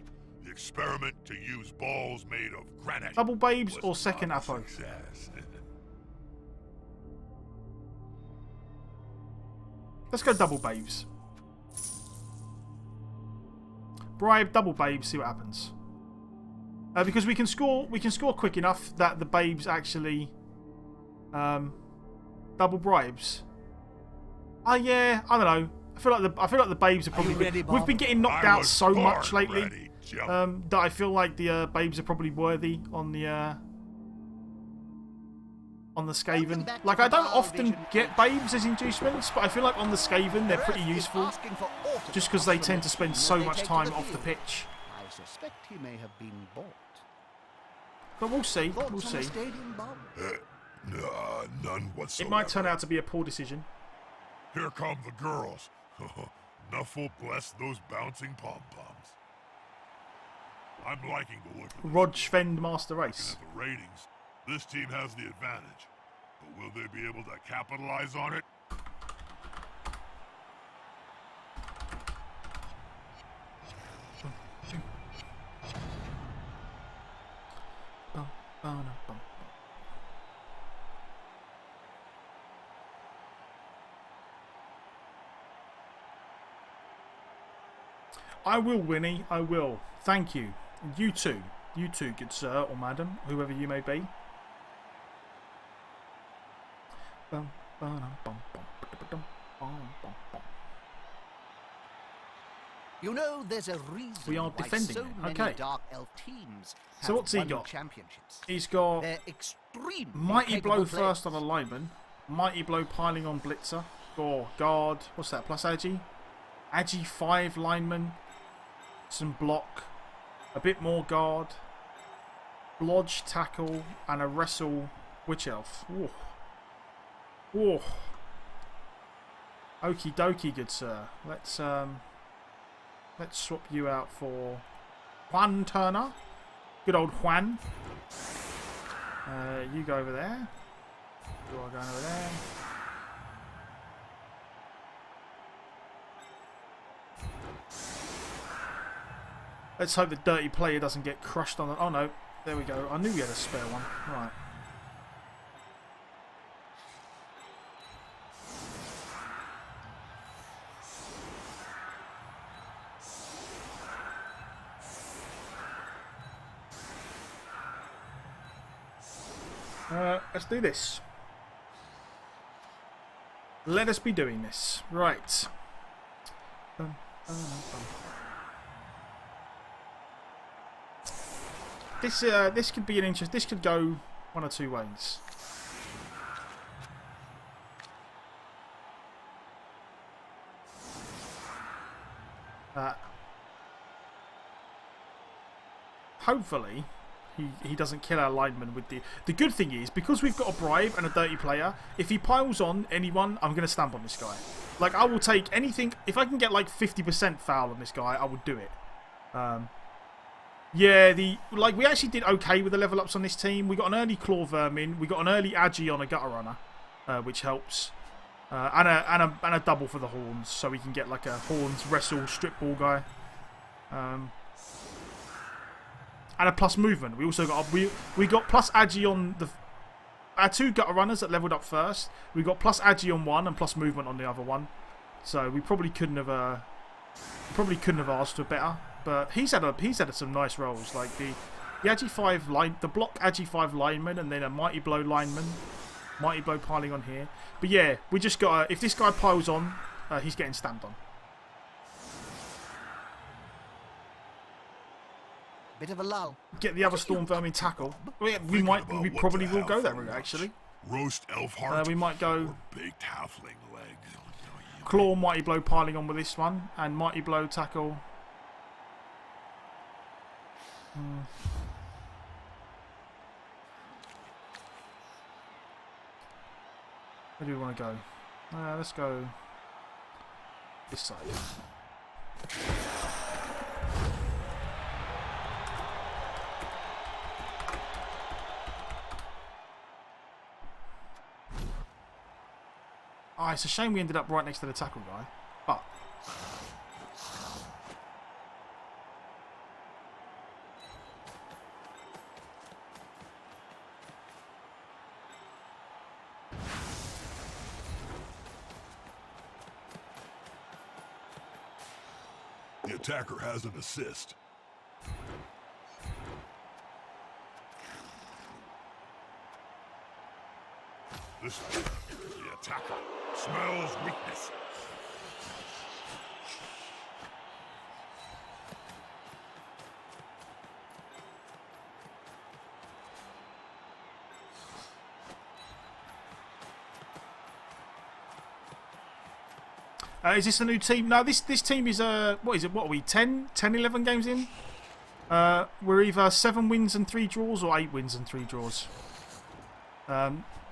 B: the experiment to use balls made of granite.
A: Double babes or second Apo?
B: Success.
A: Let's go double babes. Bribe, double babes, see what happens. Because we can score quick enough that the babes actually double bribes. Oh yeah, I don't know. I feel like the babes are probably. We've been getting knocked out so much lately that I feel like the babes are probably worthy on the Skaven. Like, I don't often get babes as inducements, but I feel like on the Skaven they're pretty useful, just because they tend to spend so much time off the pitch.
C: I suspect he may have been bought.
A: But we'll see. We'll see.
B: Nah, none whatsoever.
A: It might turn out to be a poor decision.
B: Here come the girls. Nuffle bless those bouncing pom-poms. I'm liking the look of it.
A: Rog Fend Master Race.
B: At the ratings, this team has the advantage. But will they be able to capitalize on it?
A: I will, Winnie. I will. Thank you. You too. You too, good sir or madam, whoever you may be.
C: You know, there's a reason
A: we are defending
C: why so
A: it.
C: many
A: Okay.
C: Dark Elf teams have
A: So what's he
C: won
A: got?
C: championships.
A: He's got
C: They're extremely
A: Mighty Blow
C: capable
A: first
C: players.
A: on a lineman. Mighty Blow piling on Blitzer. Or guard. What's that? Plus Agi. Agi 5 lineman. Some block. A bit more guard. Blodge tackle. And a wrestle witch elf. Ooh. Ooh. Okie dokie, good sir. Let's swap you out for Juan Turner. Good old Juan. You go over there. You are going over there. Let's hope the dirty player doesn't get crushed on the... Oh no, there we go. I knew we had a spare one. Right. Let's do this. Let us be doing this. Right. This could be an interest. This could go one or two ways. Hopefully, he doesn't kill our lineman with the... The good thing is, because we've got a bribe and a dirty player, if he piles on anyone, I'm going to stamp on this guy. Like, I will take anything... If I can get, like, 50% foul on this guy, I would do it. Yeah, we actually did okay with the level ups on this team. We got an early Claw Vermin. We got an early Agi on a Gutter Runner, which helps. And a double for the Horns, so we can get, like, a Horns Wrestle Strip Ball guy. And a plus movement. We also got we got plus Agi on our 2 Gutter Runners that leveled up first. We got plus Agi on one and plus movement on the other one. So we probably couldn't have asked for better. But he's had some nice rolls, like the Agi 5 line, the block Agi 5 lineman, and then a Mighty Blow lineman, Mighty Blow piling on here. But yeah, we just got if this guy piles on, he's getting stamped on.
C: Bit of a lull.
A: Get the other Storm Vermin tackle. We probably will go that route actually.
B: Roast elf heart.
A: We might go
B: baked halfling legs.
A: Claw Mighty Blow piling on with this one, and Mighty Blow tackle. Where do we want to go? Let's go this side. Oh, it's a shame we ended up right next to the tackle guy, but
B: the attacker has an assist. The attacker smells weakness.
A: is this a new team? No, this team is what is it? What are we? 10, 11 games in? We're either 7 wins and 3 draws or 8 wins and 3 draws.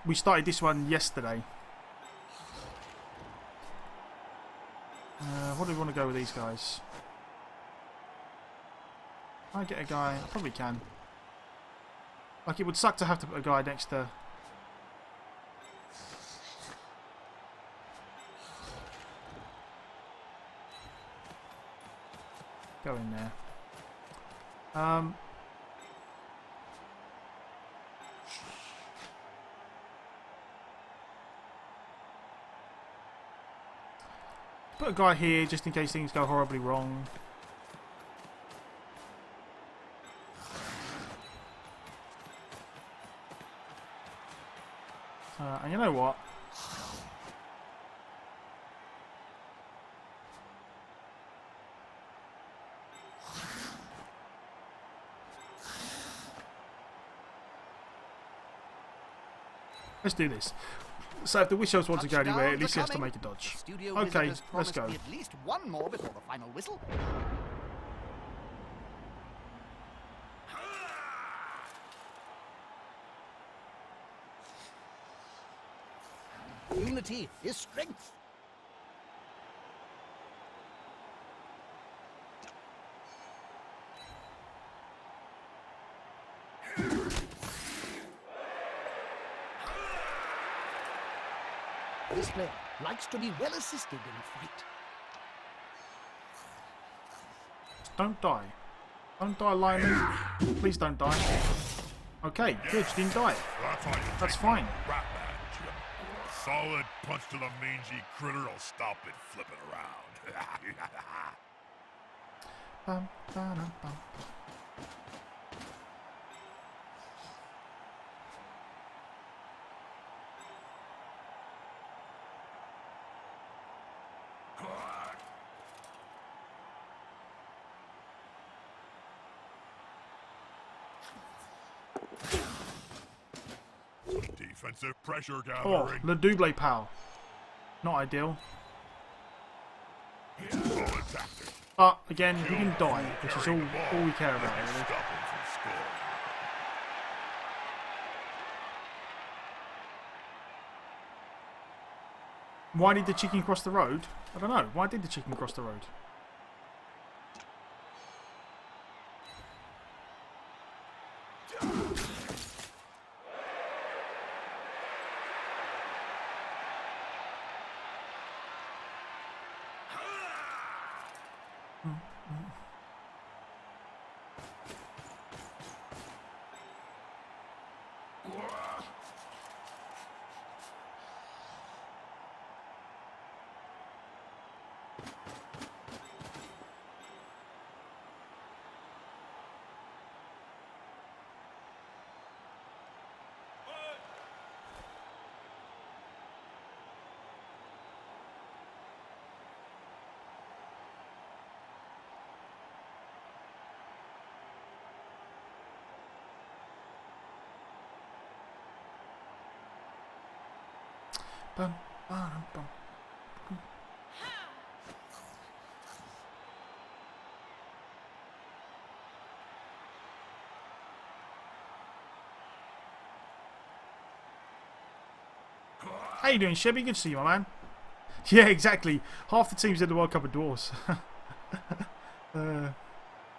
A: We started this one yesterday. What do we want to go with these guys? Can I get a guy? I probably can. Like, it would suck to have to put a guy next to... Go in there. Put a guy here just in case things go horribly wrong. And you know what? Let's do this. So if the Wish Elves want to go anywhere, at least he has to make a dodge. Okay, let's go.
C: At least one more before the final whistle. Unity is strength. This player likes to be well assisted in a fight.
A: Don't die. Don't die, Lyman. Please don't die. Okay, good. You didn't die. That's fine.
B: Solid punch to the mangy critter will stop it flipping around.
A: Bum, ba-dum, bum.
B: Defensive pressure
A: Oh,
B: gathering.
A: Le Double Pow. Not ideal.
B: Solid tactic.
A: But again, we didn't die, which is all we care about, really.
B: Stop him from scoring.
A: Why did the chicken cross the road? I don't know. Why did the chicken cross the road? Bum, bum, bum. How you doing, Chevy? Good to see you, my man. Yeah, exactly. Half the teams in the World Cup are dwarves.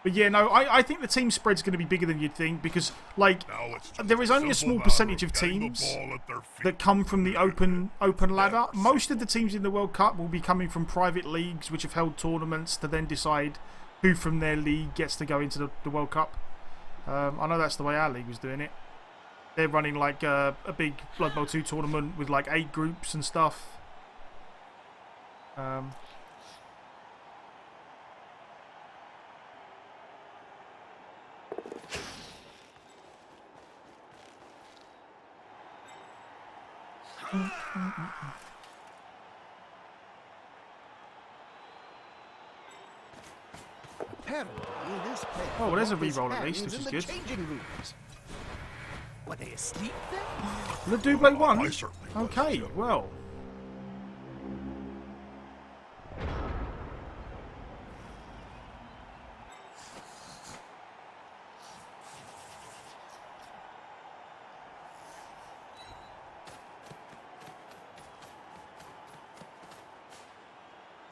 A: But yeah, no, I think the team spread's going to be bigger than you'd think because, like, there is only a small percentage of teams that come from the open ladder. Most of the teams in the World Cup will be coming from private leagues which have held tournaments to then decide who from their league gets to go into the World Cup. I know that's the way our league was doing it. They're running like a big Blood Bowl 2 tournament with like 8 groups and stuff.
C: Apparently, this player
A: Oh, well, there's a
C: got his
A: reroll at least,
C: hands
A: which is
C: in
A: good.
C: the changing rooms. Were they asleep then?
A: The Double won?
B: I certainly was,
A: Okay,
B: so.
A: well.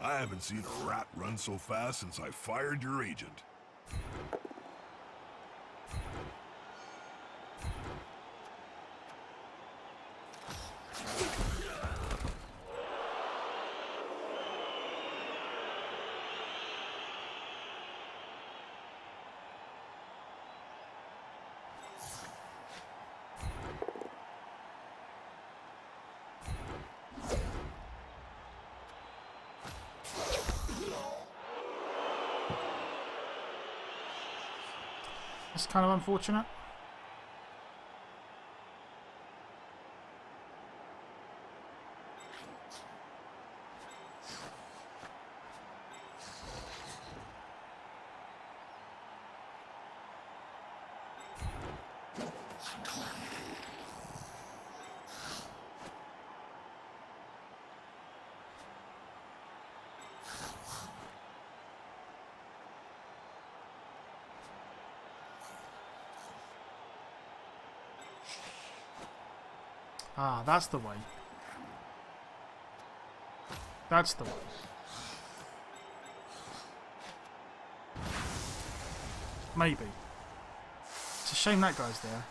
B: I haven't seen a rat run so fast since I fired your agent.
A: It's kind of unfortunate. Ah, that's the way. That's the way. Maybe. It's a shame that guy's there.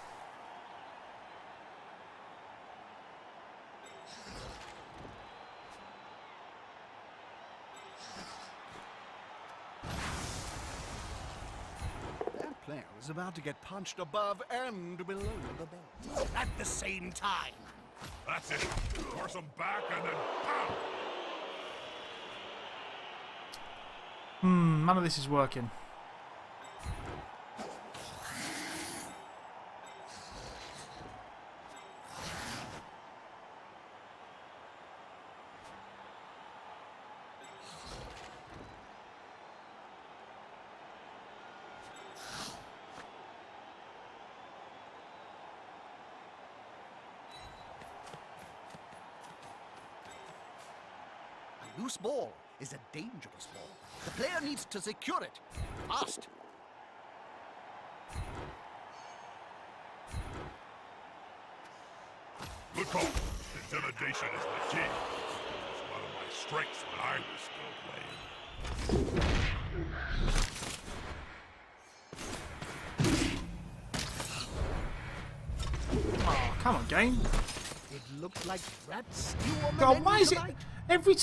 C: That player is about to get punched above and below the belt at the same time.
B: That's it. Force him back and then pow!
A: None of this is working.
C: A loose ball is a dangerous ball. The player needs to secure it fast.
B: Look on. Intimidation is the key. It's one of my strengths when I was still playing.
A: Oh, come on, game.
C: It looked like rats. You on the
A: God,
C: menu
A: why is it
C: tonight?
A: every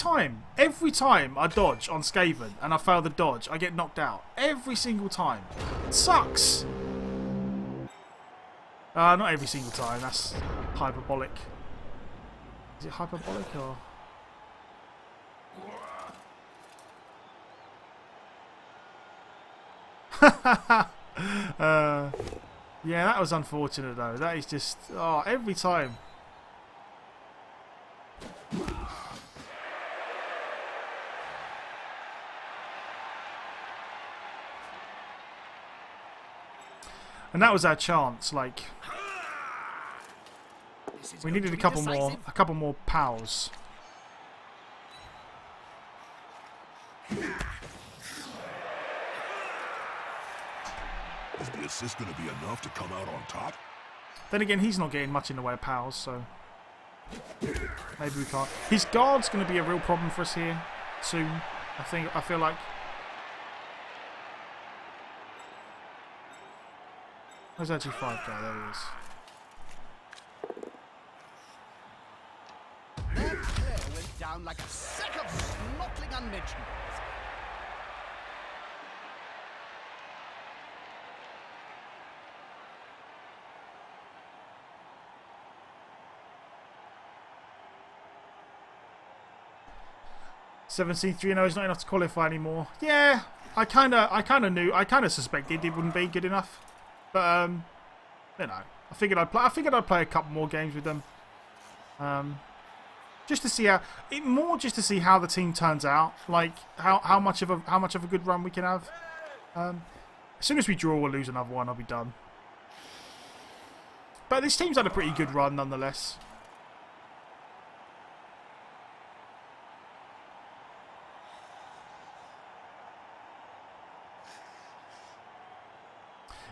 A: time I dodge on Skaven and I fail the dodge, I get knocked out every single time. It sucks. Not every single time. That's hyperbolic. Is it hyperbolic or? Yeah, that was unfortunate though. That is just every time. And that was our chance. Like
C: This is
A: we
C: going
A: needed
C: to
A: a
C: be
A: couple
C: decisive.
A: more pals.
B: Is the assist going to be enough to come out on top?
A: Then again, he's not getting much in the way of pals, so maybe we can't. His guard's going to be a real problem for us here soon. I feel like. Where's that G5 guy? There he is.
C: That player went down like a sack of snortling unmentionables.
A: $17-3-0 is not enough to qualify anymore. Yeah, I kind of suspected it wouldn't be good enough, but you know, I figured I'd play a couple more games with them, just to see how the team turns out, like how much of a good run we can have. As soon as we draw or lose another one, I'll be done. But this team's had a pretty good run nonetheless.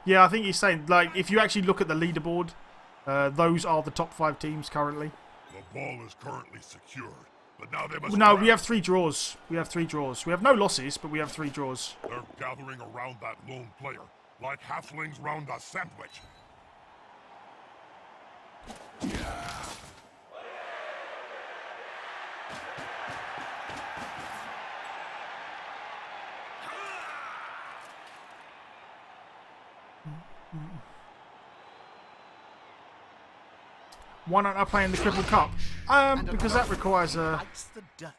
A: Yeah, I think he's saying, like, if you actually look at the leaderboard, those are the top 5 teams currently.
B: The ball is currently secured, but now they must.
A: No,
B: grab.
A: we have 3 draws. We have 3 draws. We have no losses, but we have 3 draws.
B: They're gathering around that lone player, like halflings round a sandwich.
A: Why not I play in the Cripple Cup? Because that requires
C: Bites the dirt.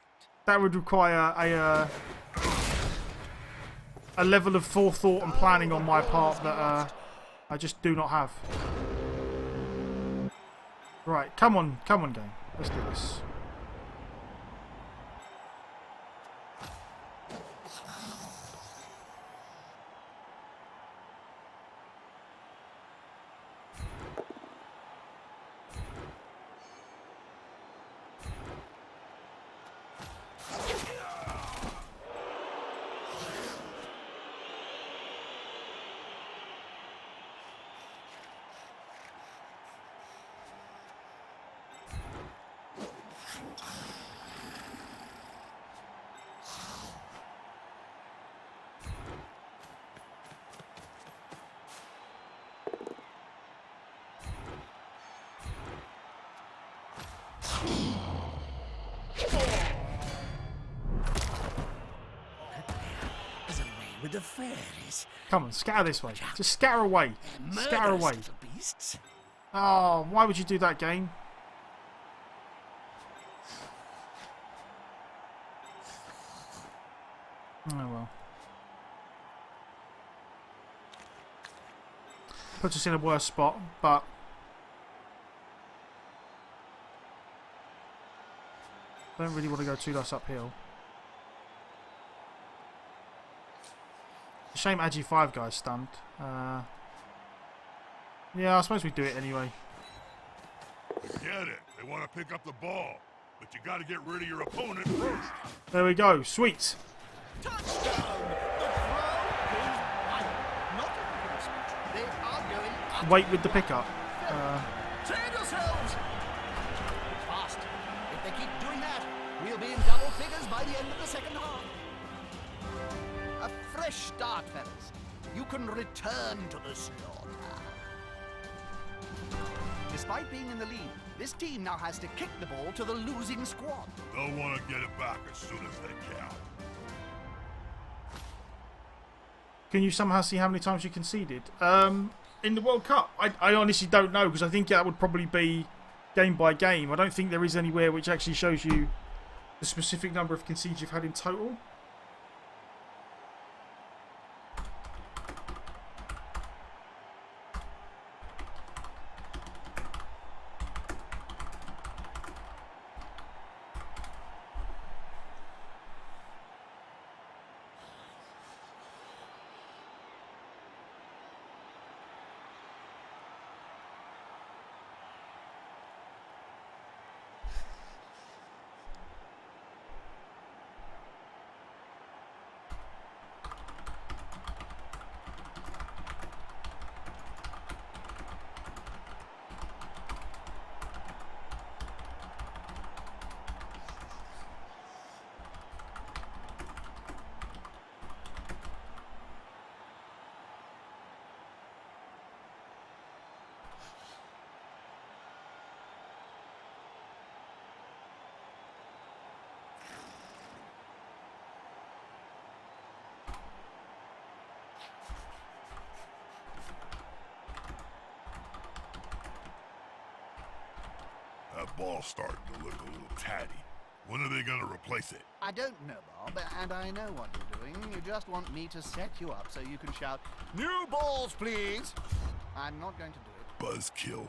A: that would require a level of forethought and planning on my part that I just do not have. Right, come on, game. Let's do this.
C: With the fairies.
A: Come on, scatter this way. Just scatter away. Scatter away.
C: Little beasts.
A: Oh, why would you do that, game? Oh well. Puts us in a worse spot, but don't really want to go too much uphill. Shame Agi5 guy's stunned. Yeah, I suppose we do it anyway.
B: Get it. They want to pick up the ball. but you gotta get rid of your opponent first.
A: There we go. Sweet.
C: Touchdown! The throw is wide. Not a mismatch. They are going up.
A: Wait with the pickup.
C: Train yourselves! Fast. If they keep doing that, we'll be in double figures by the end of the second half. A fresh start, fellas. You can return to the slaughter. Despite being in the lead, this team now has to kick the ball to the losing squad.
B: They'll want to get it back as soon as they can.
A: Can you somehow see how many times you conceded? In the World Cup? I honestly don't know, because I think that would probably be game by game. I don't think there is anywhere which actually shows you the specific number of concedes you've had in total.
B: That ball's starting to look a little tatty. When are they gonna replace it?
C: I don't know, Bob, and I know what you're doing. You just want me to set you up so you can shout, "New balls, please!" I'm not going to do it.
B: Buzzkill.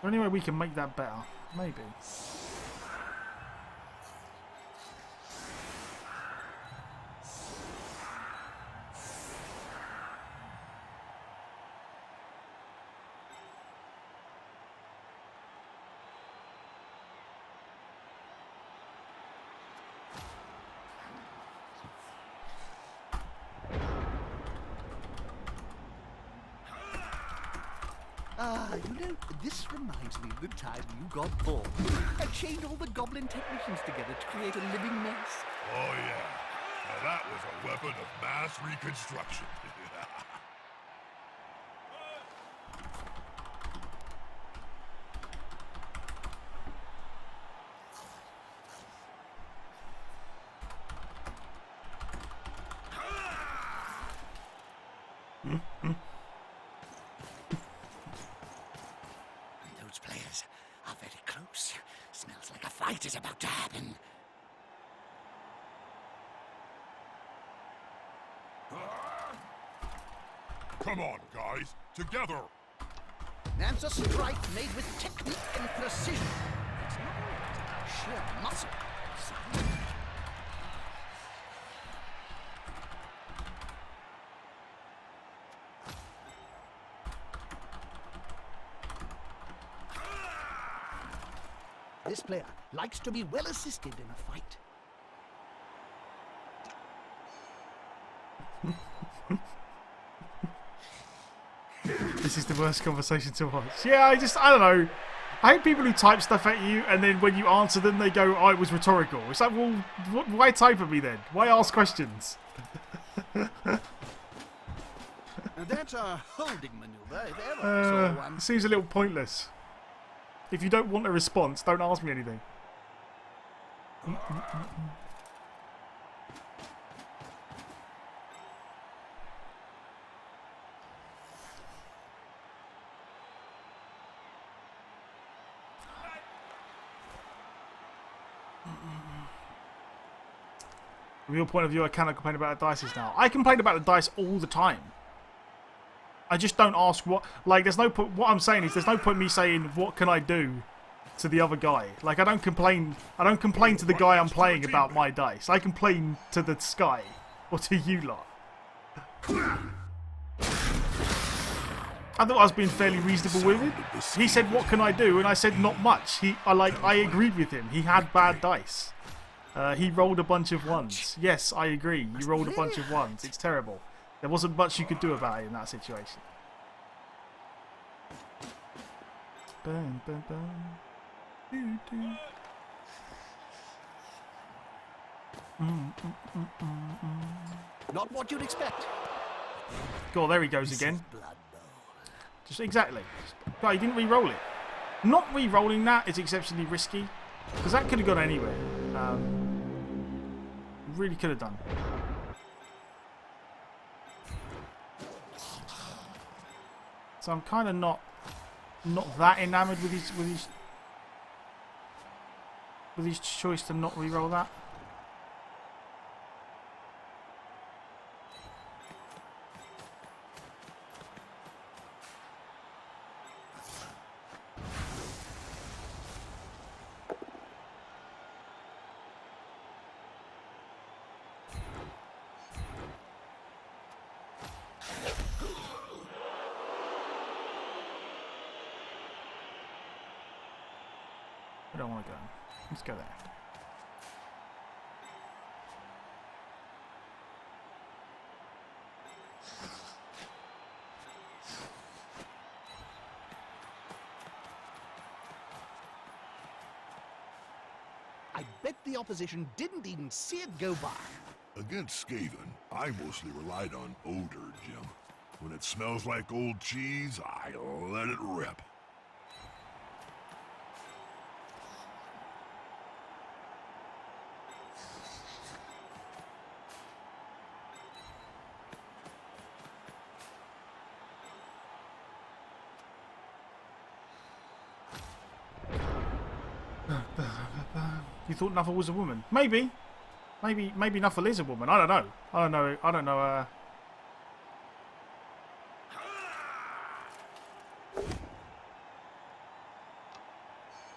A: Anyway, we can make that better. Maybe.
C: You know, this reminds me of the time you got bored. I chained all the goblin technicians together to create a living mess.
B: Oh yeah. Now that was a weapon of mass reconstruction.
C: Those players are very close. Smells like a fight is about to happen.
B: Come on, guys. Together.
C: That's a strike made with technique and precision. It's not sheer muscle. Silence. This player likes to be well assisted in a fight.
A: This is the worst conversation to watch. Yeah, I don't know. I hate people who type stuff at you and then when you answer them, they go, "Oh, it was rhetorical." It's like, well, why type at me then? Why ask questions?
C: Now that's a holding maneuver, if ever I saw one.
A: It seems a little pointless. If you don't want a response, don't ask me anything. From your point of view, I cannot complain about the dice now. I complain about the dice all the time. I just don't ask what... Like, there's no point... What I'm saying is there's no point me saying, what can I do to the other guy? Like, I don't complain to the guy I'm playing about my dice. I complain to the sky. Or to you lot. I thought I was being fairly reasonable with it. He said, what can I do? And I said, not much. I agreed with him. He had bad dice. He rolled a bunch of ones. Yes, I agree. You rolled a bunch of ones. It's terrible. There wasn't much you could do about it in that situation. Boom, boom, boom. Doo, doo.
C: Not what you'd expect.
A: God, there he goes again. Just exactly. God, he didn't re-roll it. Not re-rolling that is exceptionally risky, because that could have gone anywhere. Really could have done. So I'm kind of not that enamoured with his choice to not re-roll that. I don't want to go. Let's go there.
C: I bet the opposition didn't even see it go by.
B: Against Skaven, I mostly relied on odor, Jim. When it smells like old cheese, I let it rip.
A: You thought Nuffle was a woman? Maybe. Maybe Nuffle is a woman. I don't know. I don't know.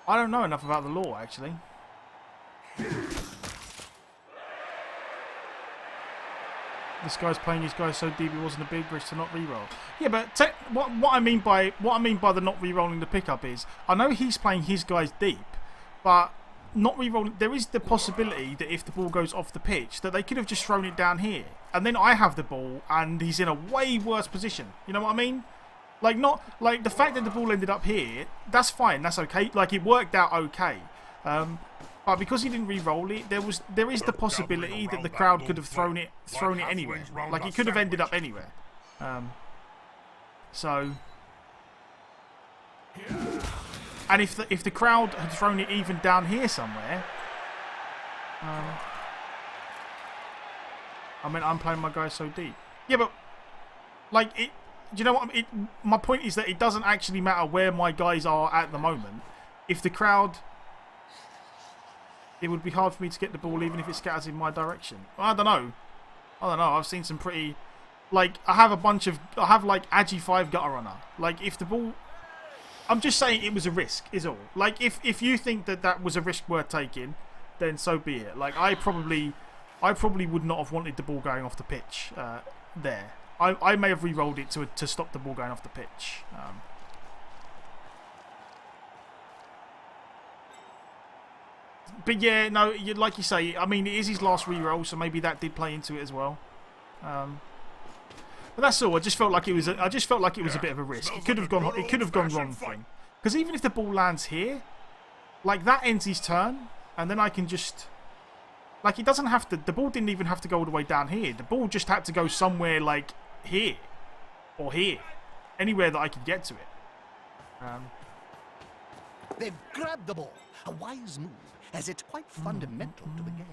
A: I don't know enough about the law, actually. This guy's playing his guy so deep it wasn't a big risk to not re-roll. Yeah, but what I mean by the not re-rolling the pickup is I know he's playing his guys deep, but not re-rolling. There is the possibility that if the ball goes off the pitch, that they could have just thrown it down here, and then I have the ball and he's in a way worse position. You know what I mean? Like the fact that the ball ended up here, that's fine, that's okay. Like it worked out okay. But because he didn't re-roll it, there is the possibility that the crowd could have thrown it anywhere. Like it could have ended up anywhere. And if the crowd had thrown it even down here somewhere, I mean, I'm playing my guys so deep. Yeah, but like it. Do you know what? My point is that it doesn't actually matter where my guys are at the moment. If the crowd, it would be hard for me to get the ball even if it scatters in my direction. I don't know. I've seen some pretty, like I have like Agi 5 gutter runner. Like if the ball. I'm just saying it was a risk, is all. Like, if you think that was a risk worth taking, then so be it. Like, I probably would not have wanted the ball going off the pitch there. I may have re-rolled it to stop the ball going off the pitch. But yeah, no, like you say, I mean, it is his last re-roll, so maybe that did play into it as well. But that's all. I just felt like it was. A bit of a risk. It could have gone. It could have gone wrong for him. Because even if the ball lands here, like that ends his turn, and then I can just, like, it doesn't have to. The ball didn't even have to go all the way down here. The ball just had to go somewhere like here, or here, anywhere that I could get to it.
C: They've grabbed the ball. A wise move, as it's quite fundamental to the game.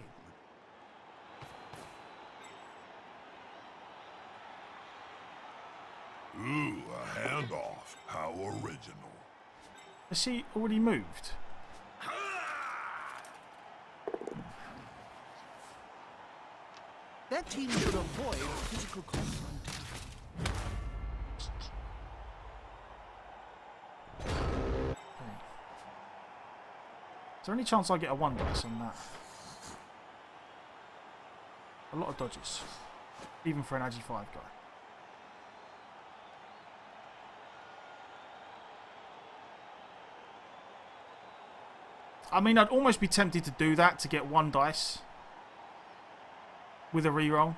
B: Ooh, a handoff. How original.
A: Has he already moved?
C: team should avoid physical confrontation.
A: Is there any chance I get a 1 dice on that? A lot of dodges. Even for an Agi 5 guy. I mean, I'd almost be tempted to do that to get 1 dice. With a reroll.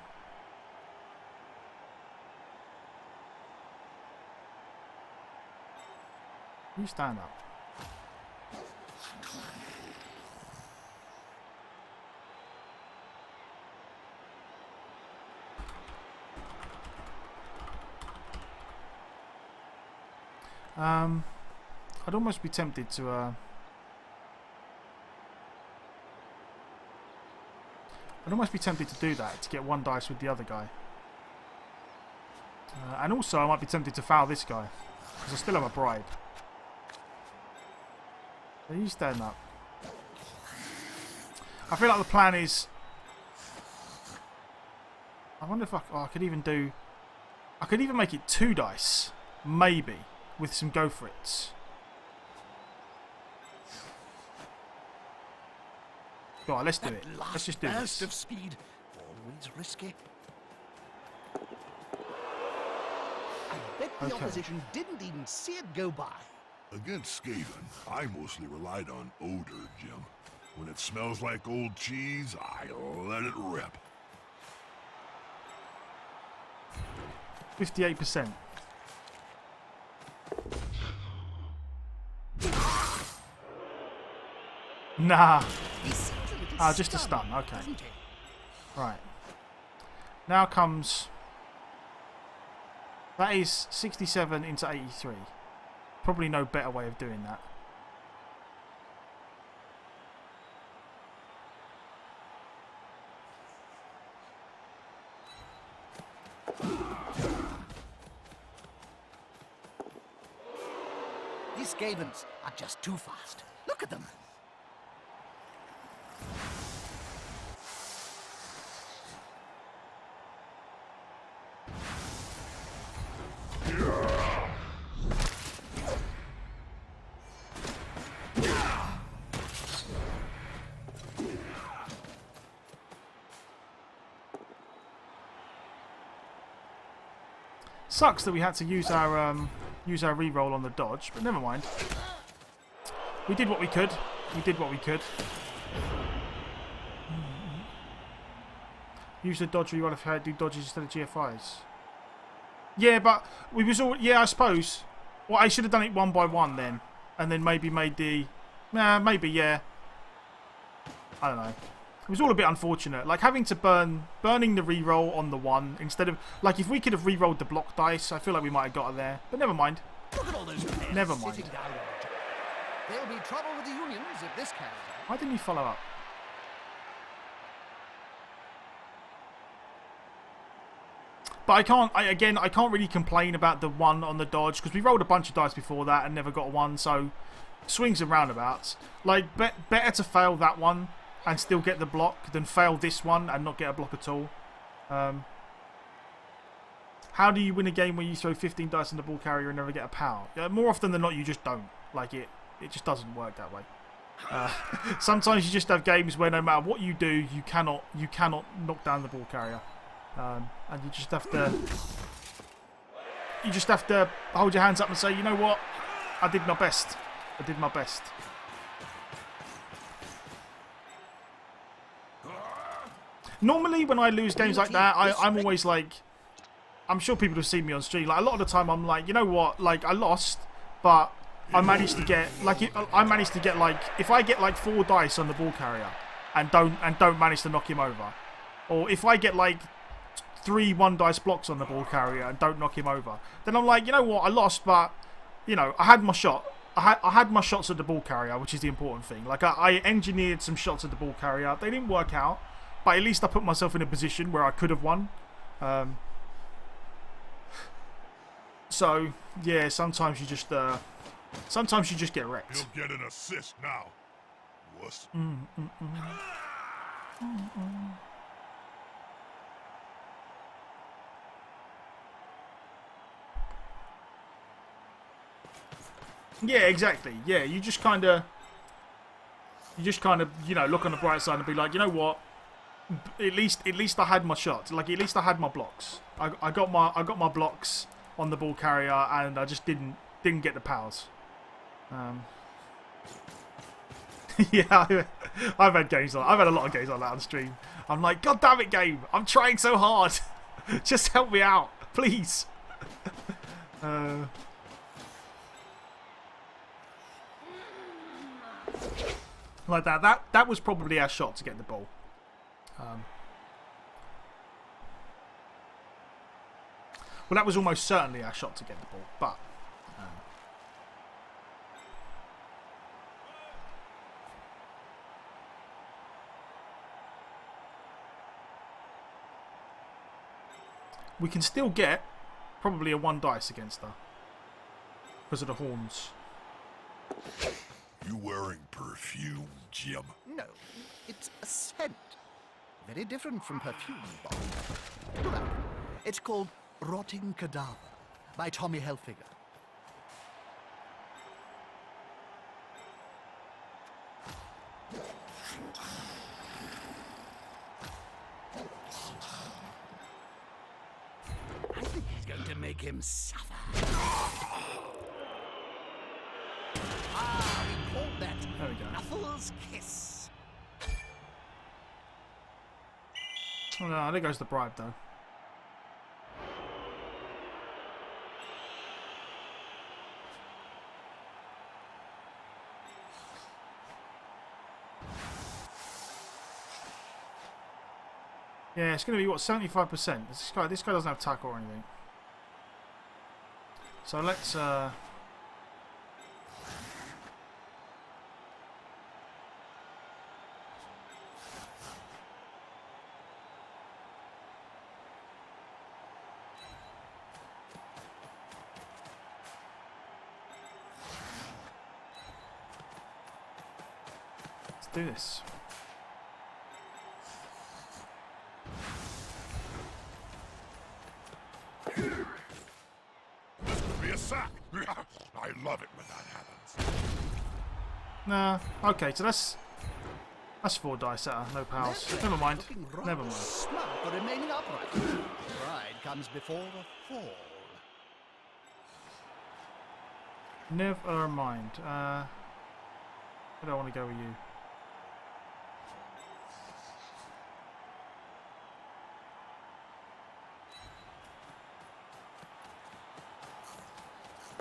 A: You stand up. I'd almost be tempted to do that to get 1 dice with the other guy. And also I might be tempted to foul this guy because I still have a bride. So you stand up. I feel like the plan is. I wonder if I could even do. I could even make it 2 dice, maybe, with some go for it's. Go on, let's do it. Let's just do this.
C: Burst of speed, always risky. I bet the opposition didn't even see it go by.
B: Against Skaven, I mostly relied on odor, Jim. When it smells like old cheese, I let it rip.
A: 58%. Nah. Just a stun. Okay. Right. Now comes. That is 67 into 83. Probably no better way of doing that.
C: These Skavens are just too fast. Look at them.
A: Sucks that we had to use our reroll on the dodge, but never mind. We did what we could. We did what we could. Use the dodge reroll if you had to do dodges instead of GFIs. Yeah, but we was all. Yeah, I suppose. Well, I should have done it 1 by 1 then, and then maybe made the. Maybe yeah. I don't know. It was all a bit unfortunate. Like having to burning the reroll on the 1 instead of like if we could have re-rolled the block dice, I feel like we might have got it there. But never mind.
C: Look at all those players
A: Never mind.
C: sitting down. There'll be trouble with the unions if this carries on.
A: Why didn't you follow up? But I can't really complain about the 1 on the dodge because we rolled a bunch of dice before that and never got a 1. So swings and roundabouts. Like better to fail that 1 and still get the block than fail this 1 and not get a block at all. How do you win a game where you throw 15 dice on the ball carrier and never get a power? More often than not, you just don't. Like it just doesn't work that way. Sometimes you just have games where no matter what you do, you cannot knock down the ball carrier, and you just have to hold your hands up and say, you know what, I did my best. I did my best. Normally, when I lose games like that, I'm always like, I'm sure people have seen me on stream. Like a lot of the time, I'm like, you know what? Like I lost, but I managed to get like if I get like 4 dice on the ball carrier and don't manage to knock him over, or if I get like 3 1 dice blocks on the ball carrier and don't knock him over, then I'm like, you know what? I lost, but you know I had my shot. I had my shots at the ball carrier, which is the important thing. Like I engineered some shots at the ball carrier. They didn't work out. But at least I put myself in a position where I could have won. So yeah, sometimes you just get wrecked.
B: You'll get an assist now, wuss.
A: Yeah, exactly. Yeah, you just kind of, you know, look on the bright side and be like, you know what? At least I had my shots. Like at least I had my blocks. I got my blocks on the ball carrier, and I just didn't get the powers. Yeah, I've had games like I've had a lot of games like that on stream. I'm like, God damn it, game! I'm trying so hard. Just help me out, please. Like that. That was probably our shot to get the ball. Well, that was almost certainly our shot to get the ball, but. We can still get probably a 1 dice against her because of the horns.
B: You wearing perfume, Jim?
C: No, it's a scent. Very different from perfume, Bob. Look out. It's called Rotting Cadaver by Tommy Hilfiger. I think he's going to make him suffer. Ah, we call that
A: There we go.
C: Knuckles' Kiss.
A: Oh, no, there goes the bribe, though. Yeah, it's going to be, what, 75%? This guy doesn't have tackle or anything. So let's... let's do this.
B: This could be a sack. I love it when that happens.
A: Nah, okay, so that's 4 dice at her, no pals.
C: That
A: Never mind.
C: looking rather
A: Never mind.
C: Smart for remaining upright. Pride comes before a fall.
A: Never mind. I don't want to go with you.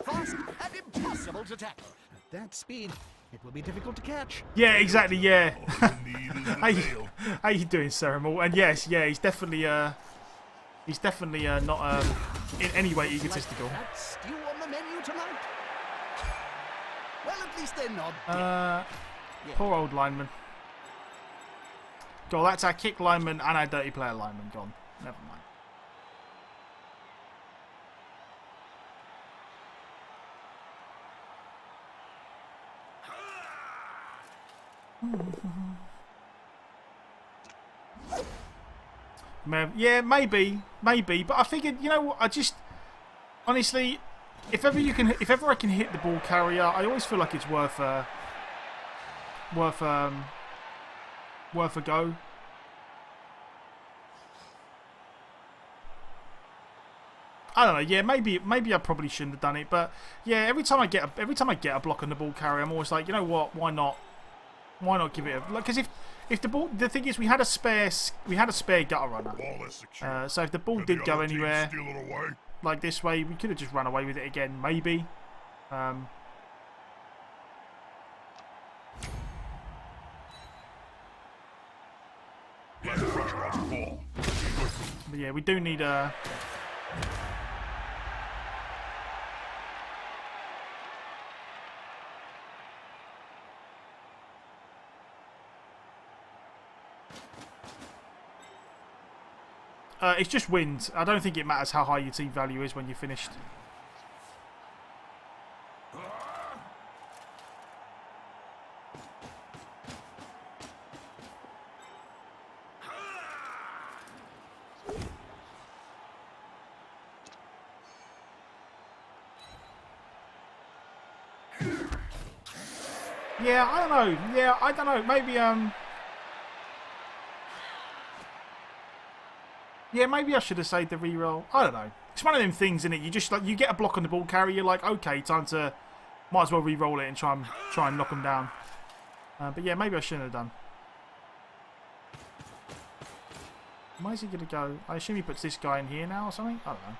C: Fast and impossible to tackle. At that speed, it will be difficult to catch.
A: Yeah, exactly, yeah.
B: All you need is a veil.
A: How you doing, Ceremal? And yes, yeah, he's definitely not in any way egotistical.
C: Like that stew on the menu tonight. Well, at least they're not.
A: Poor old lineman. God, that's our kick lineman and our dirty player lineman gone. Never mind. Yeah, maybe, but I figured, you know what? I just honestly, if ever I can hit the ball carrier, I always feel like it's worth a go. I don't know. Yeah, maybe I probably shouldn't have done it, but yeah, every time I get a block on the ball carrier, I'm always like, you know what? Why not? Why not give it a like? Because if the ball, the thing is, we had a spare gutter runner.
B: Ball is secure.
A: So if the ball
B: Could
A: did
B: the
A: go
B: other team
A: anywhere
B: steal it away?
A: like this way, we could have just run away with it again, maybe.
B: Less pressure on the ball.
A: But yeah, we do need a. It's just wind. I don't think it matters how high your team value is when you're finished. Yeah, I don't know. Yeah, I don't know. Maybe yeah, maybe I should have saved the reroll. I don't know. It's one of them things, isn't it? You just like you get a block on the ball carrier, you're like, okay, time to might as well re-roll it and try and knock them down. But yeah, maybe I shouldn't have done. Where's he gonna go? I assume he puts this guy in here now or something. I don't know.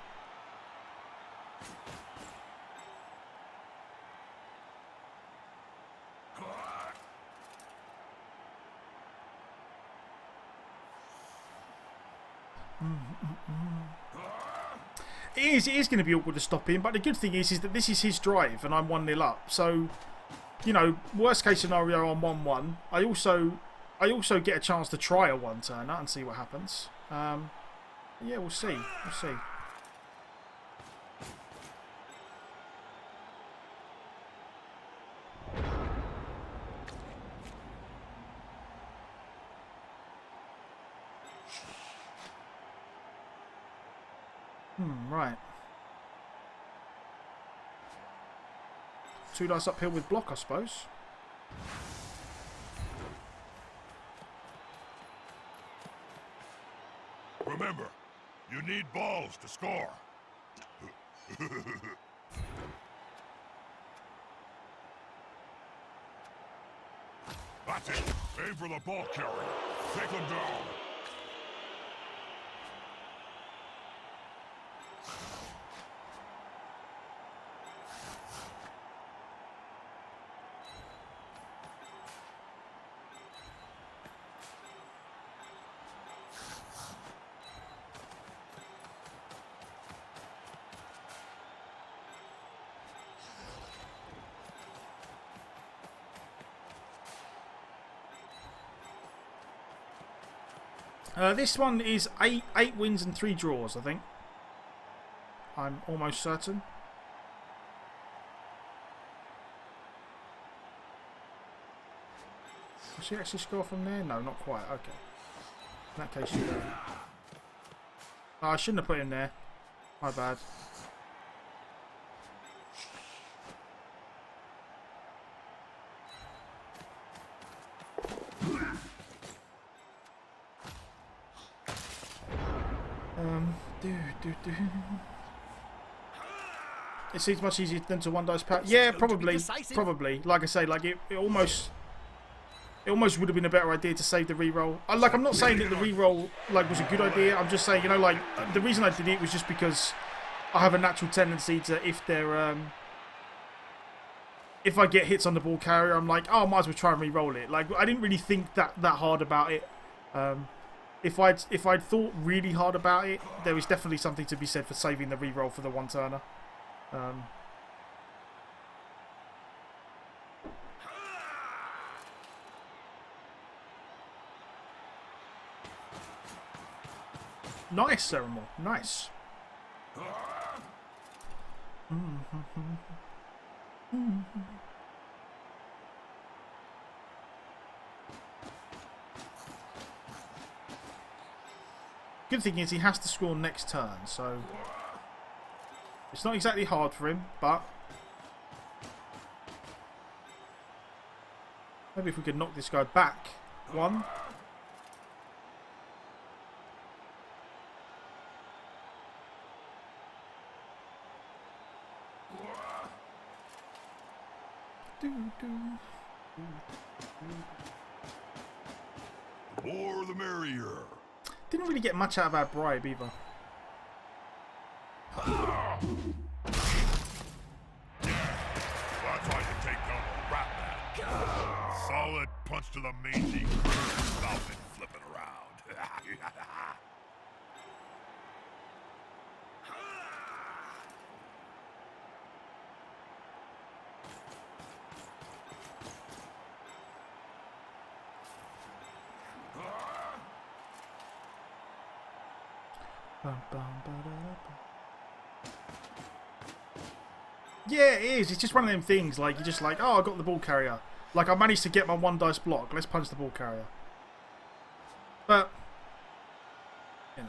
A: It is going to be awkward to stop him, but the good thing is that this is his drive and I'm 1-0 up. So, you know, worst case scenario I'm 1-1. I also get a chance to try a one-turner and see what happens. Yeah, we'll see. We'll see. Right. 2 dice uphill with block, I suppose.
B: Remember, you need balls to score. That's it. Aim for the ball carrier. Take him down.
A: This one is 8 wins and 3 draws, I think. I'm almost certain. Does he actually score from there? No, not quite. Okay. In that case, you go. Oh, I shouldn't have put him there. My bad. It seems much easier than to 1 dice pack. Yeah, probably. Probably. Like I say, like it almost would have been a better idea to save the reroll. Like, I'm not saying that the reroll like was a good idea. I'm just saying, you know, like the reason I did it was just because I have a natural tendency to, if I get hits on the ball carrier, I'm like, oh, I might as well try and re-roll it. Like, I didn't really think that hard about it. If I'd thought really hard about it, there is definitely something to be said for saving the re-roll for the one-turner. Nice, Ceremony. Nice. Good thing is he has to score next turn, so it's not exactly hard for him, but maybe if we could knock this guy back 1.
B: The more the merrier.
A: Didn't really get much out of our bribe either.
B: That's how you take down a rat man. Solid punch to the mangy critter, mouth and flipping around.
A: Yeah, it is. It's just one of them things. Like, you're just like, oh, I got the ball carrier. Like, I managed to get my 1 dice block. Let's punch the ball carrier. But, you know.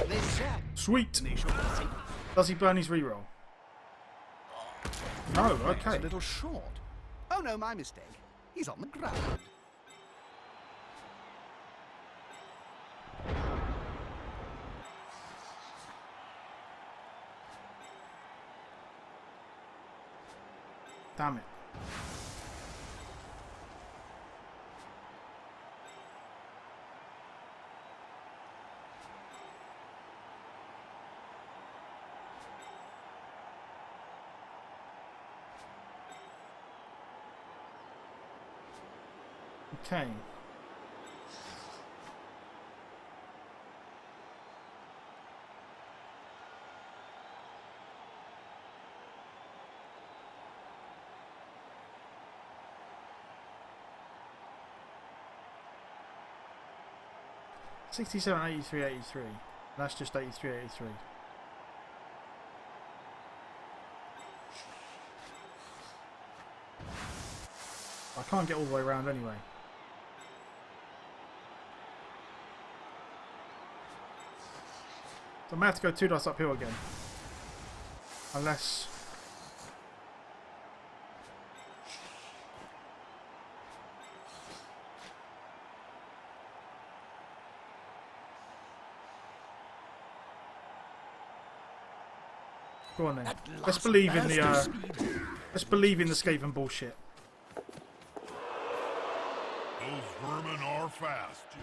C: This
A: Sweet.
C: initial thing.
A: Does he burn his reroll? No,
C: It's
A: okay.
C: a little short. Oh no, my mistake. He's on the ground.
A: Damn it. Okay. $67, $83, $83. That's just $83, $83. I can't get all the way around anyway. So I may have to go 2 dice uphill again. Unless... Go on then. Let's believe in the let's believe in the Skaven bullshit.
B: Those vermin are fast, Joe.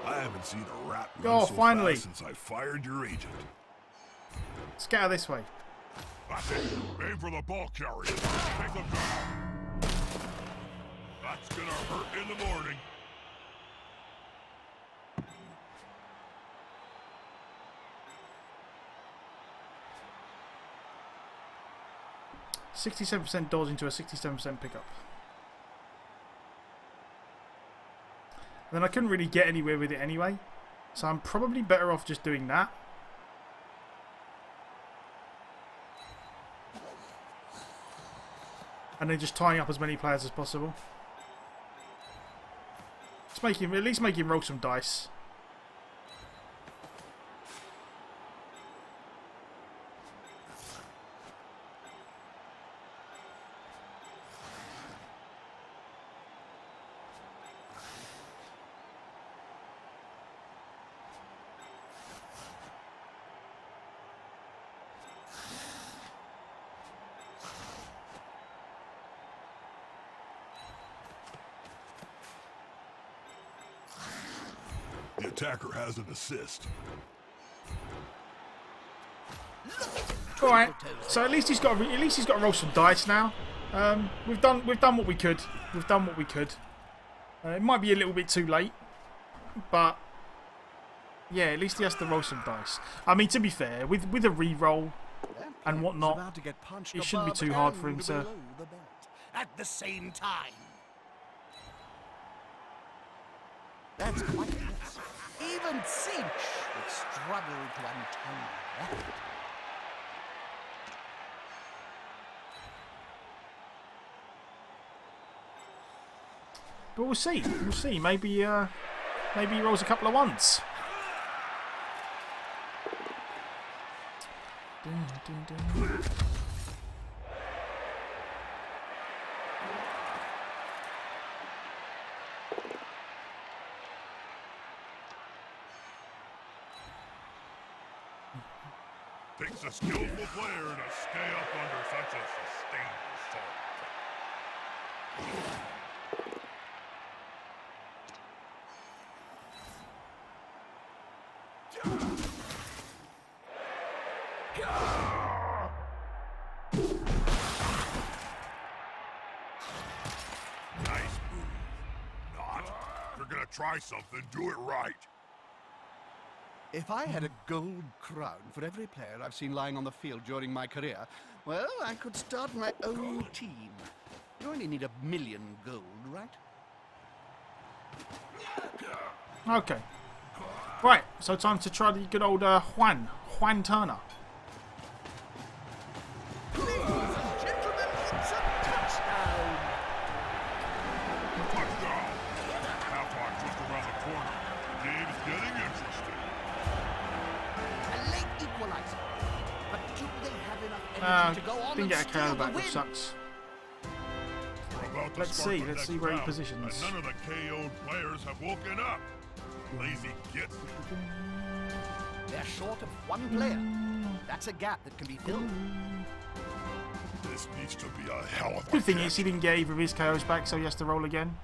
B: I haven't seen a rat run
A: Oh,
B: so
A: finally.
B: fast since I fired your agent.
A: Let's get out this way.
B: That's it. Aim for the ball carrier. Take them down. That's gonna hurt in the morning.
A: %67 dodge into a 67% pickup. And then I couldn't really get anywhere with it anyway, so I'm probably better off just doing that. And then just tying up as many players as possible. Let's at least make him roll some dice.
B: The attacker has an assist.
A: All right. So at least he's got to roll some dice now. We've done what we could. We've done what we could. It might be a little bit too late, but yeah, at least he has to roll some dice. I mean, to be fair, with a re-roll and whatnot, it shouldn't be too hard for him to.
C: At the same time. That's quite a mess. Even Cinch would struggle to untangle that.
A: But we'll see. We'll see. Maybe he rolls a couple of ones. Dun, dun, dun.
B: Takes a skillful player to stay up under such a sustained assault. Nice move. Not. If you're gonna try something, do it right.
C: If I had a gold crown for every player I've seen lying on the field during my career, well, I could start my own team. You only need 1,000,000 gold, right?
A: Okay. Right. So time to try the good old Juan Turner.
C: Ladies and gentlemen, it's a touchdown! opportunity to go on
A: Didn't
C: and
A: get a
C: steal
A: KO
C: the
A: back, which
C: win.
A: sucks.
B: We're about to
A: Let's
B: start
A: see,
B: the
A: let's
B: next
A: see where he
B: round,
A: positions.
B: And none of the KO'd players have woken up. Lazy gits.
C: They're short of one player. That's a gap that can be filled.
B: This needs to be a hell of a
A: Good thing
B: catch.
A: is he didn't get either of his KOs back, so he has to roll again.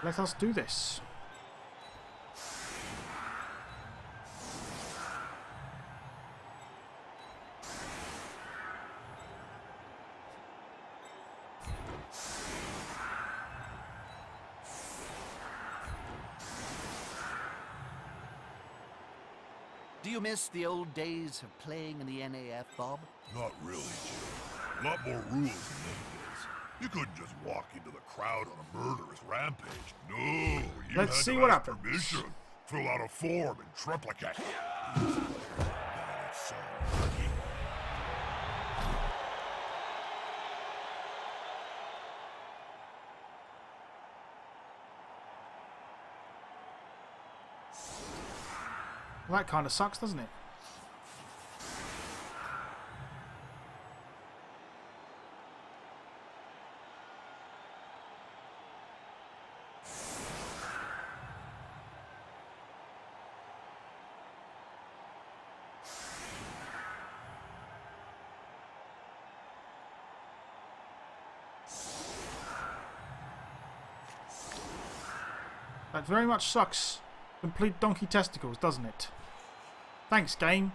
A: Let us do this.
C: Do you miss the old days of playing in the NAF, Bob?
B: Not really, Jim. A lot more rules in those days. You couldn't just walk into the crowd on a murderous rampage. No, you
A: Let's
B: had
A: see
B: to
A: what
B: ask
A: happens.
B: permission, fill out a form, and triplicate. That's so lucky.
A: Well, that kind of sucks, doesn't it? That very much sucks. Complete donkey testicles, doesn't it? Thanks, game.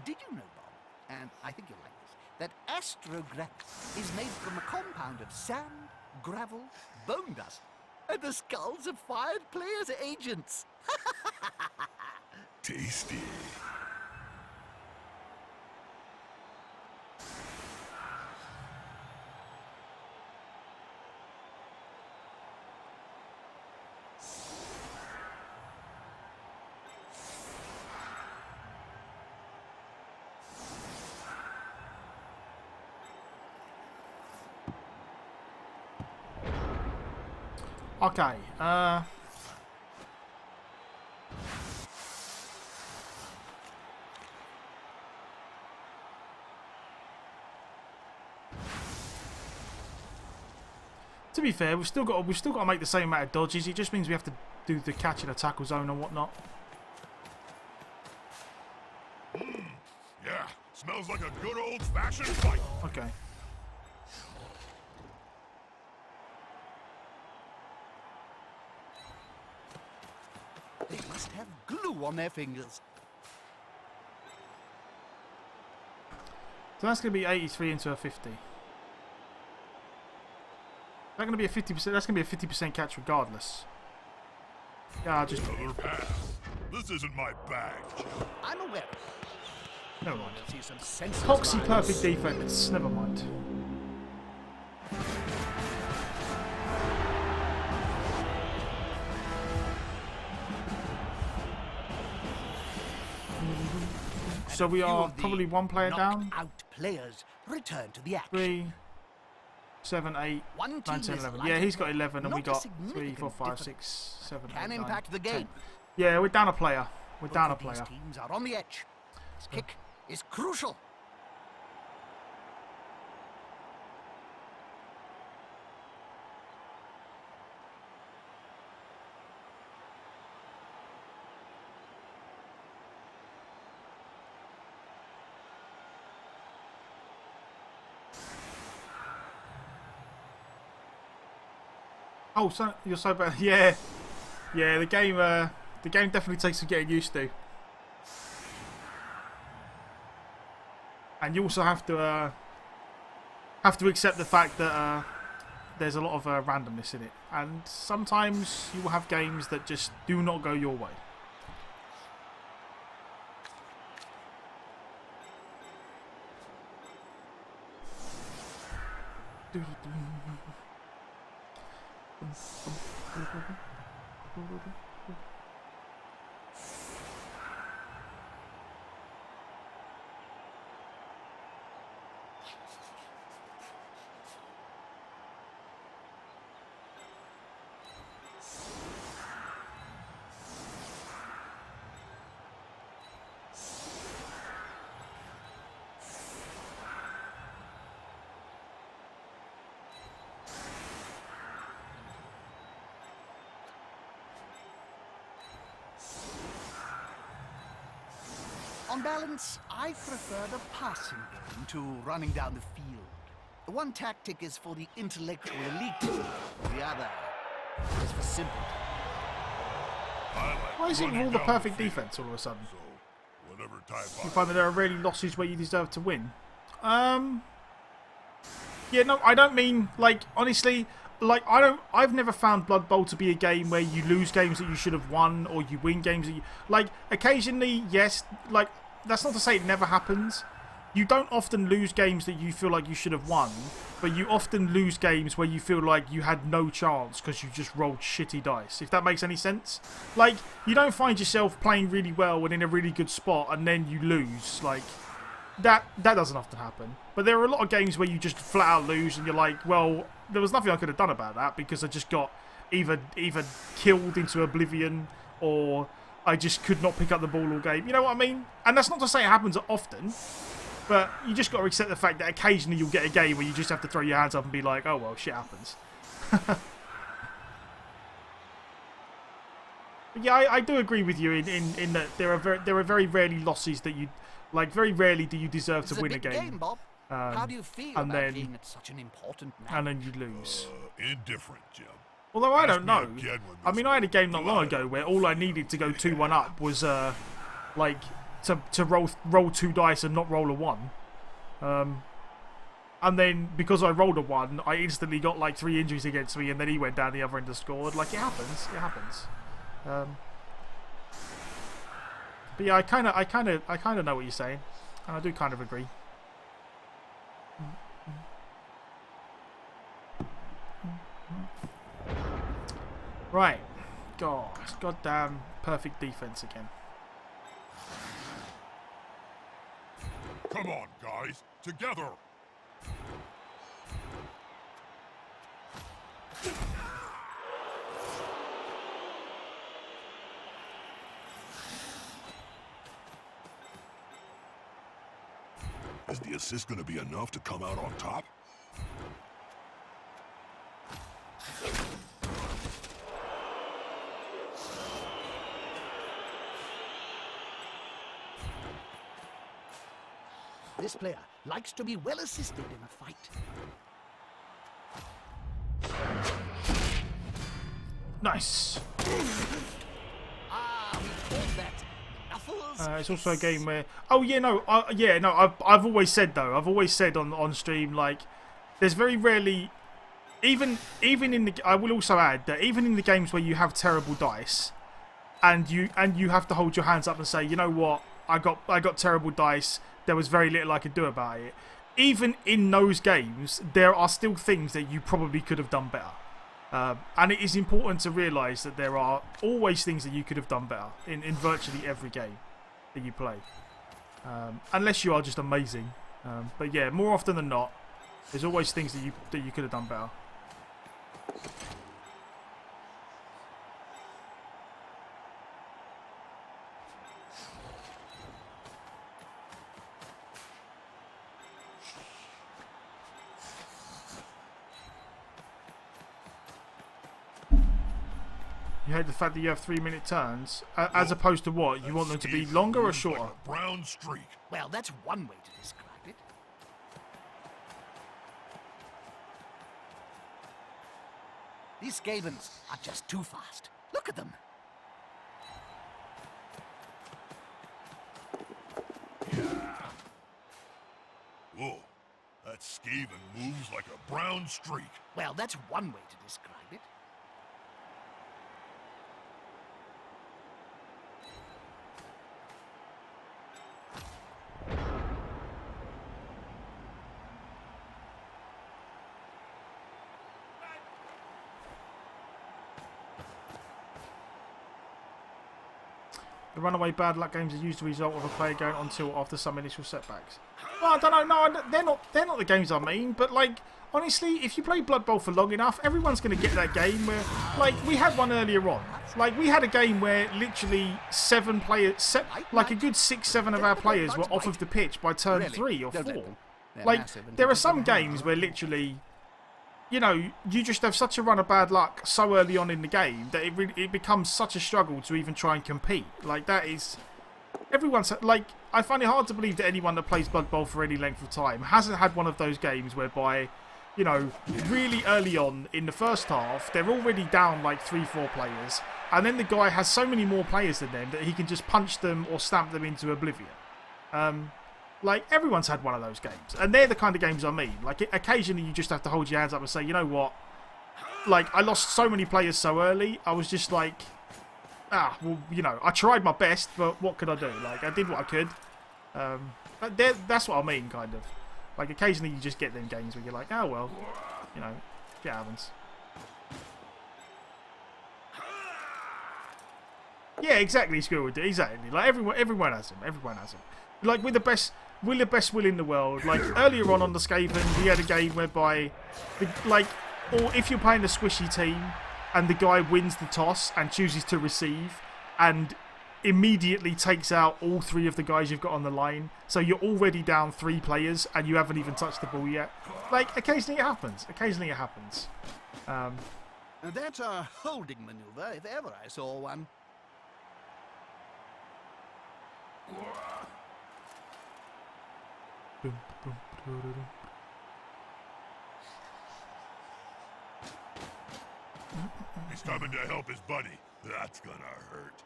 C: Did you know, Bob, and I think you'll like this, that astrogranite is made from a compound of sand, gravel, bone dust, and the skulls of fired players' agents?
B: Tasty.
A: Okay, to be fair, we've still got to make the same amount of dodges. It just means we have to do the catch in a tackle zone and whatnot.
B: Yeah, smells like a good old-fashioned fight.
A: Okay.
C: They must have glue on their fingers.
A: So that's going to be 83 into a 50. That's going to be a 50%. That's going to be a 50% catch regardless. Yeah, just
B: Another pass. This isn't my bag, Jim.
C: I'm aware.
A: never mind.
C: See some senseless
A: Coxy
C: violence.
A: perfect defense. Never mind. So we
C: Few
A: are
C: of the
A: probably one player down.
C: knocked out players return to the action.
A: 3, 7, 8,
C: One
A: 9,
C: team
A: 10,
C: is
A: 11.
C: light
A: Yeah, he's
C: and
A: got 11, and we
C: not a
A: got 3, 4,
C: significant
A: 5,
C: difference.
A: 6, 7, 8,
C: Can
A: 9,
C: impact the
A: 10.
C: game.
A: Yeah, we're down a player. We're down a
C: Both of
A: player.
C: these teams are on the edge. This kick is crucial.
A: Oh, so you're so bad. Yeah, yeah. The game definitely takes some getting used to, and you also have to accept the fact that there's a lot of randomness in it, and sometimes you will have games that just do not go your way.
C: On balance, I prefer the passing game to running down the field. One tactic is for the intellectual elite, the other is for simple.
A: Why is it all the perfect defense all of a sudden?
B: So, whatever type
A: You find that there are really losses where you deserve to win. Yeah, no, I don't mean, like, honestly, like, I've never found Blood Bowl to be a game where you lose games that you should have won, or you win games that you, like, occasionally, yes, like, that's not to say it never happens. You don't often lose games that you feel like you should have won, but you often lose games where you feel like you had no chance because you just rolled shitty dice, if that makes any sense. Like, you don't find yourself playing really well and in a really good spot and then you lose, like, that doesn't often happen. But there are a lot of games where you just flat out lose and you're like, well, there was nothing I could have done about that because I just got either killed into oblivion or I just could not pick up the ball all game. You know what I mean? And that's not to say it happens often, but you just got to accept the fact that occasionally you'll get a game where you just have to throw your hands up and be like, oh well, shit happens. But yeah, I do agree with you in that there are very rarely losses that you, like, very rarely do you deserve to win a game.
C: Bob. How do you feel
A: and
C: about
A: then-
C: being at such an important match?
A: And then you lose.
B: Indifferent, Jim.
A: Although I
B: Ask
A: don't
B: me
A: know.
B: again when
A: I
B: this
A: mean, I had a game not long
B: blood-
A: ago where all I needed to go 2-1 up was, like, to roll 2 dice and not roll a 1. And then, because I rolled a 1, I instantly got, like, 3 injuries against me, and then he went down the other end and scored. Like, it happens. It happens. But yeah, I kind of know what you're saying. And I do kind of agree. Right. God, it's goddamn perfect defense again.
B: Come on, guys. Together. Is the assist going to be enough to come out on top?
C: This player likes to be well assisted in a fight.
A: Nice.
C: Ah, we call that Knuckles.
A: It's also a game where, oh yeah, no, I've always said though, I've always said on stream, like, there's very rarely, even in the, I will also add that even in the games where you have terrible dice, and you have to hold your hands up and say, you know what, I got terrible dice. There was very little I could do about it. Even in those games, there are still things that you probably could have done better. And it is important to realise that there are always things that you could have done better in virtually every game that you play. Unless you are just amazing. But yeah, more often than not, There's always things that you could have done better. You hate the fact that you have 3-minute turns, as opposed to what? You want them to be longer or shorter?
B: Like a brown streak.
C: Well, that's one way to describe it. These Skavens are just too fast. Look at them.
B: Whoa, that Skaven moves like a brown streak.
C: Well, that's one way to describe it.
A: The runaway bad luck games are usually the result of a player going on tilt after some initial setbacks. Well, I don't know. No, they're not the games I mean. But like, honestly, if you play Blood Bowl for long enough, everyone's going to get that game where, like, we had one earlier on. Like, we had a game where literally 7 players, like a good 6-7 of our players were off of the pitch by turn 3 or 4. Like, there are some games where literally, you know, you just have such a run of bad luck so early on in the game that it becomes such a struggle to even try and compete. Like, that is... Everyone's... Like, I find it hard to believe that anyone that plays Blood Bowl for any length of time hasn't had one of those games whereby, you know, really early on in the first half, they're already down like 3-4 players, and then the guy has so many more players than them that he can just punch them or stamp them into oblivion. Like, everyone's had one of those games. And they're the kind of games I mean. Like, occasionally you just have to hold your hands up and say, you know what? Like, I lost so many players so early, I was just like, well, you know, I tried my best, but what could I do? Like, I did what I could. But that's what I mean, kind of. Like, occasionally you just get them games where you're like, oh, well, you know, it happens. Yeah, exactly, Scoundrels. Exactly. Like, everyone has them. Everyone has them. Like, with the best will in the world. Like, earlier on the Skaven, we had a game whereby, or if you're playing a squishy team and the guy wins the toss and chooses to receive and immediately takes out all 3 of the guys you've got on the line, so you're already down 3 players and you haven't even touched the ball yet. Like, occasionally it happens. Occasionally it happens.
C: That's a holding maneuver, if ever I saw one.
B: He's coming to help his buddy. That's gonna hurt.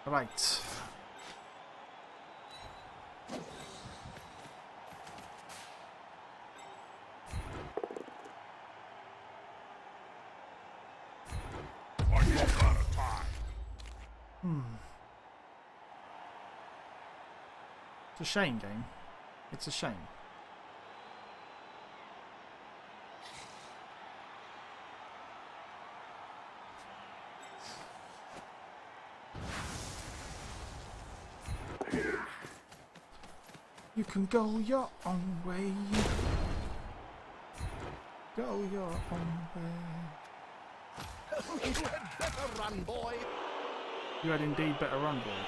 A: Right. It's a shame, game. It's a shame. You can go your own way. Go your own way.
C: You had better run, boy.
A: You had indeed better run, boy.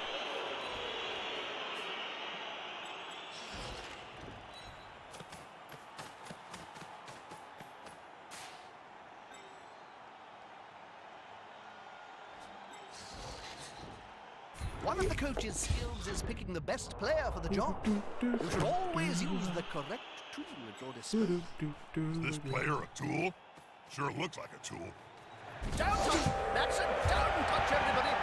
C: One of the coach's skills is picking the best player for the job. You should always use the correct tool at your disposal.
B: Is this player a tool? Sure looks like a tool.
C: Down touch! That's it! Down touch, everybody!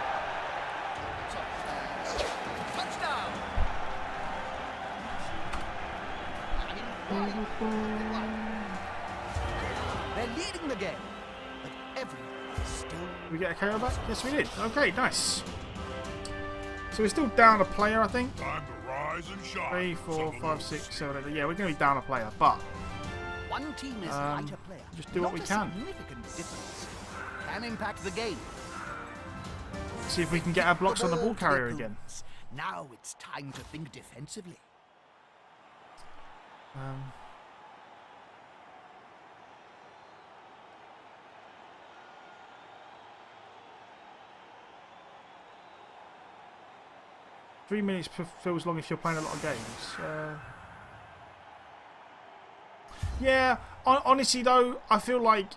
C: Touchdown! They're leading the game, but everyone is still...
A: Did we get a KO back? Yes, we did. Okay, nice. So we're still down a player, I think.
B: Time to rise and shine.
A: 3, 4, 5, 6, 7, 8. Yeah, we're going to be down a player, but
C: one team is lighter player.
A: just do what we can.
C: Significant difference can impact the game.
A: See if we can get our blocks on the ball carrier again.
C: Now it's time to think defensively.
A: 3 minutes feels long if you're playing a lot of games. Yeah, honestly though, I feel like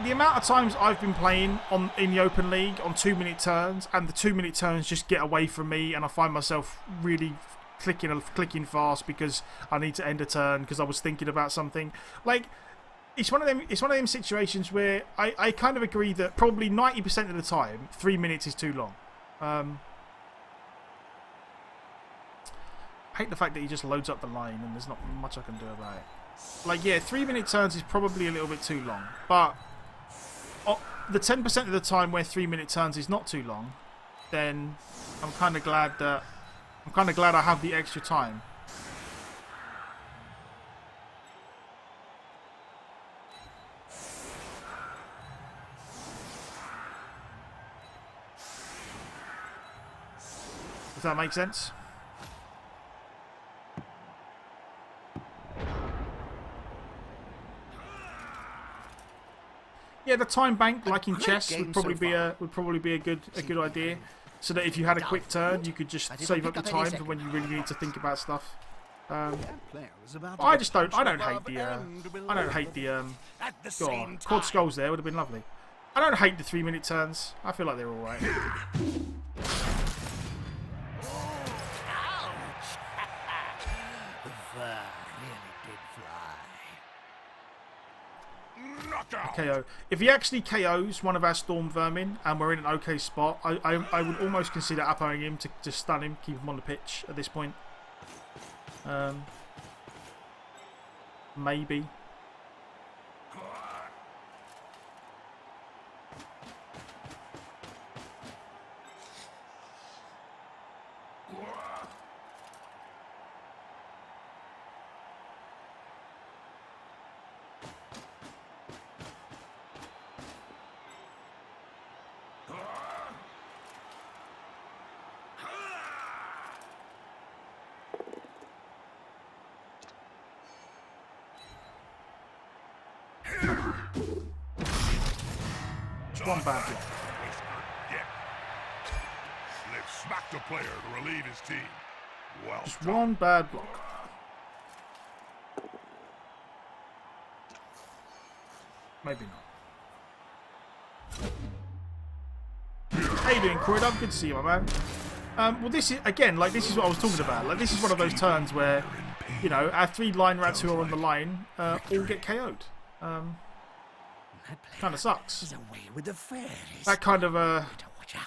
A: the amount of times I've been playing in the Open League on 2-minute turns, and the 2-minute turns just get away from me, and I find myself really clicking fast because I need to end a turn because I was thinking about something. Like, it's one of them situations where I kind of agree that probably 90% of the time 3 minutes is too long. I hate the fact that he just loads up the line and there's not much I can do about it. Like, yeah, 3-minute turns is probably a little bit too long, but the 10% of the time where 3-minute turns is not too long, then I'm kind of glad I have the extra time. If that makes sense. Yeah, the time bank, like in chess, would probably be a good idea, so that if you had a quick turn, you could just save up your time for when you really need to think about stuff. I don't hate the Quad Skulls there would have been lovely. I don't hate the 3-minute turns. I feel like they're all right. KO. If he actually KOs one of our Storm Vermin and we're in an okay spot, I would almost consider uppoing him to stun him, keep him on the pitch at this point. Maybe. One bad block.
B: They've smacked a player to relieve his team. Well,
A: just one bad block. Maybe not. How you doing, Corridor? Good to see you, my man. Well, this is again, like, this is what I was talking about. Like, this is one of those turns where, you know, our 3 line rats who are on the line all get KO'd. Kind of sucks. That kind of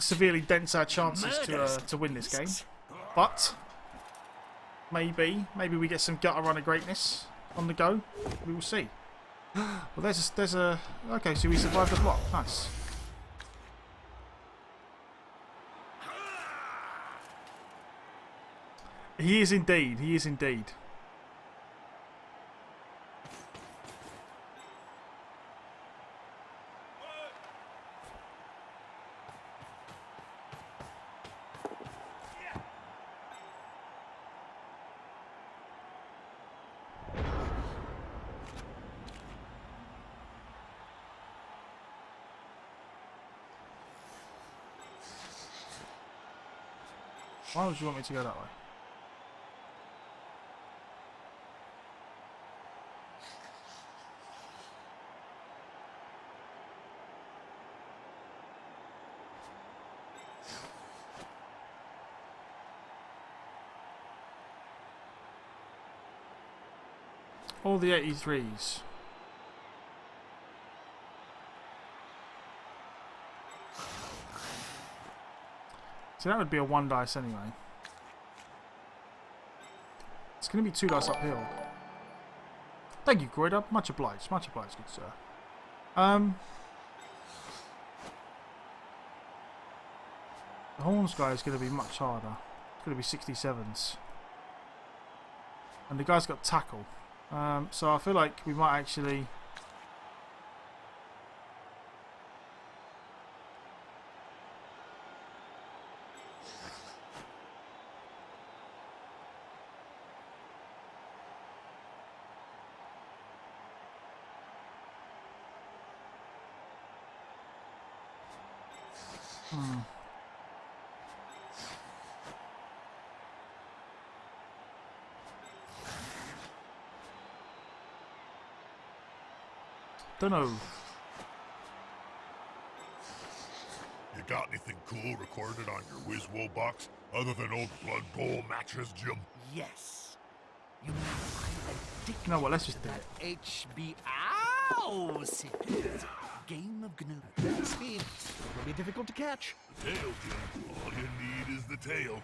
A: severely dents our chances to win this game. But maybe we get some gutter runner greatness on the go. We will see. Well, there's a okay. So we survived the block. Nice. He is indeed. He is indeed. Why would you want me to go that way? All the 83s. So that would be a 1 dice anyway. It's going to be 2 dice uphill. Thank you, Croydon. Much obliged, good sir. The Horns guy is going to be much harder. It's going to be 67s. And the guy's got tackle. So I feel like we might actually Don't know.
B: You got anything cool recorded on your WizWool box other than old Blood Bowl matches, Jim?
C: Yes. You know, I'm addicted
A: You know what, let's just
C: to
A: do
C: that
A: it.
C: HBO series. Game of Gnome. Speed. It will be difficult to catch.
B: The tail, Jim. All you need is the tail.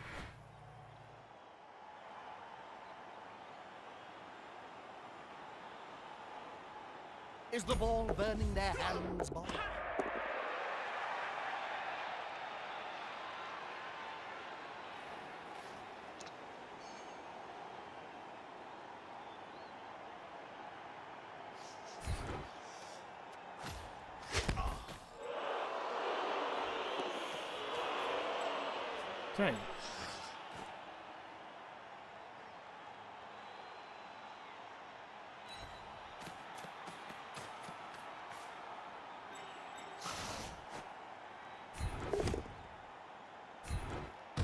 C: Is the ball burning their hands, Bob?
A: Okay.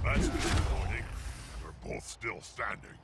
B: That's disappointing. They're both still standing.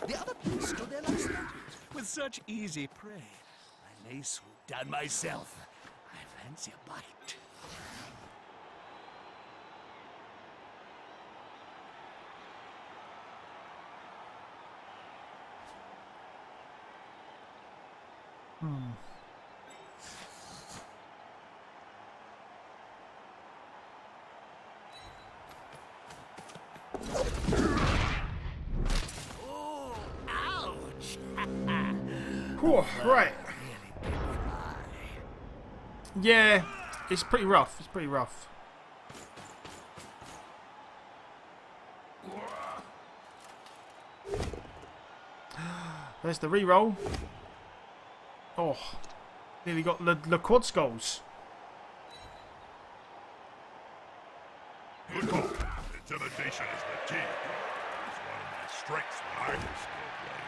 C: The other players stood there like statues, with such easy prey. I may swoop down myself. I fancy a bite. Oh, ouch!
A: Whew, right. Yeah, it's pretty rough. It's pretty rough. There's the re-roll. Oh, nearly got the quad skulls.
B: Good call. Intimidation is the key. It's one of my strengths when I was still playing.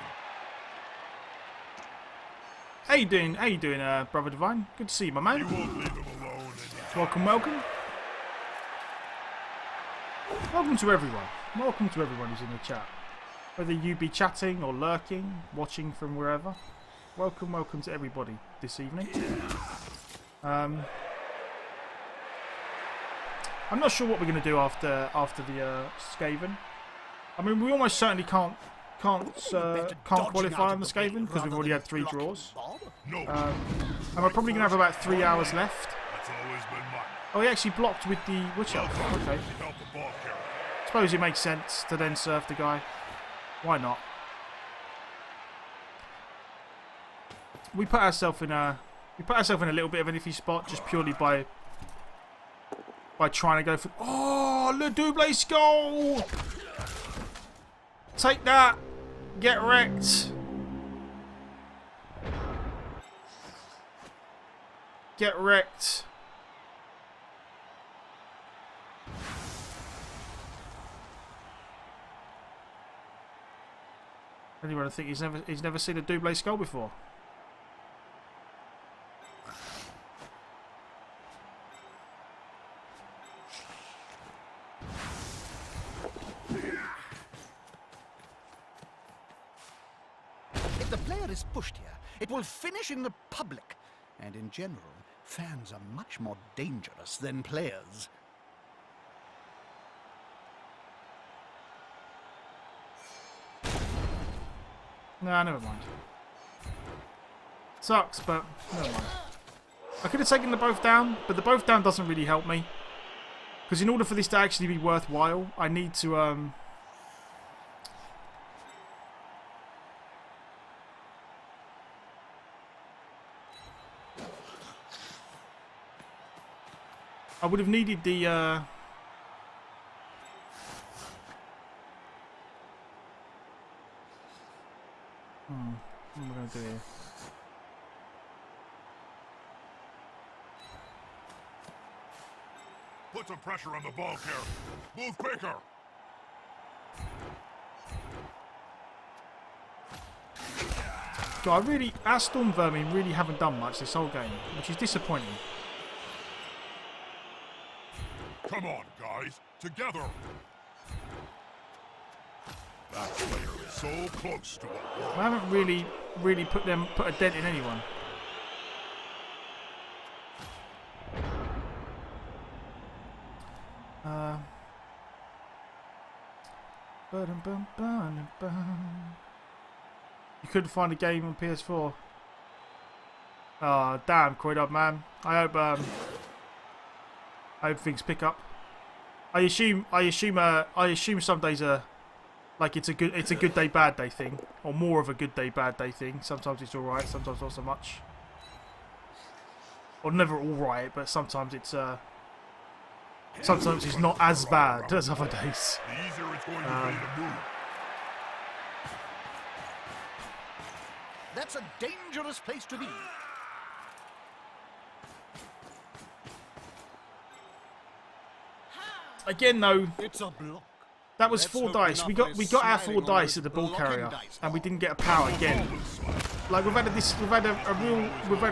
A: How you doing? How you doing, Brother Divine? Good to see you, my man.
B: You won't leave him alone anytime.
A: Welcome, welcome. Welcome to everyone. Welcome to everyone who's in the chat. Whether you be chatting or lurking, watching from wherever. Welcome, welcome to everybody this evening. I'm not sure what we're going to do after the Skaven. I mean, we almost certainly can't qualify on the Skaven because we've already had 3 draws.
B: No,
A: And we're probably going to have about 3 hours left.
B: that's always been mine.
A: Oh, he actually blocked with the Witch Elf. Okay.
B: Help the ball carrier.
A: Suppose it makes sense to then surf the guy. Why not? We put ourselves in a little bit of an iffy spot just purely by trying to go for. Oh, Le Double Skull! Take that! Get wrecked! Get wrecked! Anyone think he's never seen a Double Skull before?
C: If the player is pushed here, it will finish in the public. And in general, fans are much more dangerous than players.
A: Nah, never mind. Sucks, but never mind. I could have taken the both down, but the both down doesn't really help me. Because in order for this to actually be worthwhile, I need to I would have needed the... What am I going to do here?
B: Put some pressure on the ball carrier. Move quicker.
A: God, our Storm Vermin really haven't done much this whole game, which is disappointing.
B: Come on, guys. Together. That player is so close to a wall.
A: I haven't really put a dent in anyone. You couldn't find a game on PS4. Oh, damn, Quid Up, man. I hope things pick up. I assume some days are like it's a good day, bad day thing, or more of a good day, bad day thing. Sometimes it's all right, sometimes not so much. Or never all right, but sometimes it's not as bad as other days.
B: The easier it's going to be to move.
C: That's a dangerous place to be.
A: Again, though,
C: It's a block.
A: that was
C: Let's
A: 4
C: hope
A: dice. We got
C: Monopoly's
A: our 4
C: smiling on
A: dice
C: those
A: at the ball
C: blocking
A: carrier,
C: dice.
A: and we didn't get a power again. Like we've had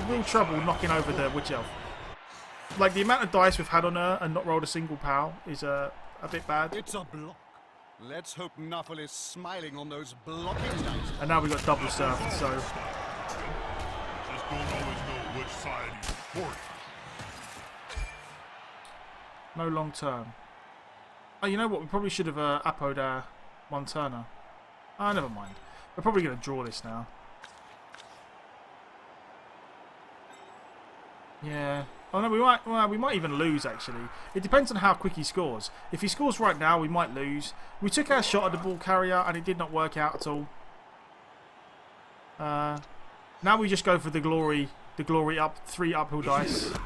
A: real trouble knocking over the witch elf. Like the amount of dice we've had on her and not rolled a single power is a bit bad.
C: It's a block. Let's hope Nuffle is smiling on those blocking dice.
A: And now we got double surfed, so
B: Just don't always know which side you support.
A: no long term. Oh, you know what? We probably should have uploaded our 1-turner. Ah, never mind. We're probably going to draw this now. Yeah. Oh no, we might even lose actually. It depends on how quick he scores. If he scores right now, we might lose. We took our shot at the ball carrier and it did not work out at all. Now we just go for the glory up 3 uphill dice.
B: The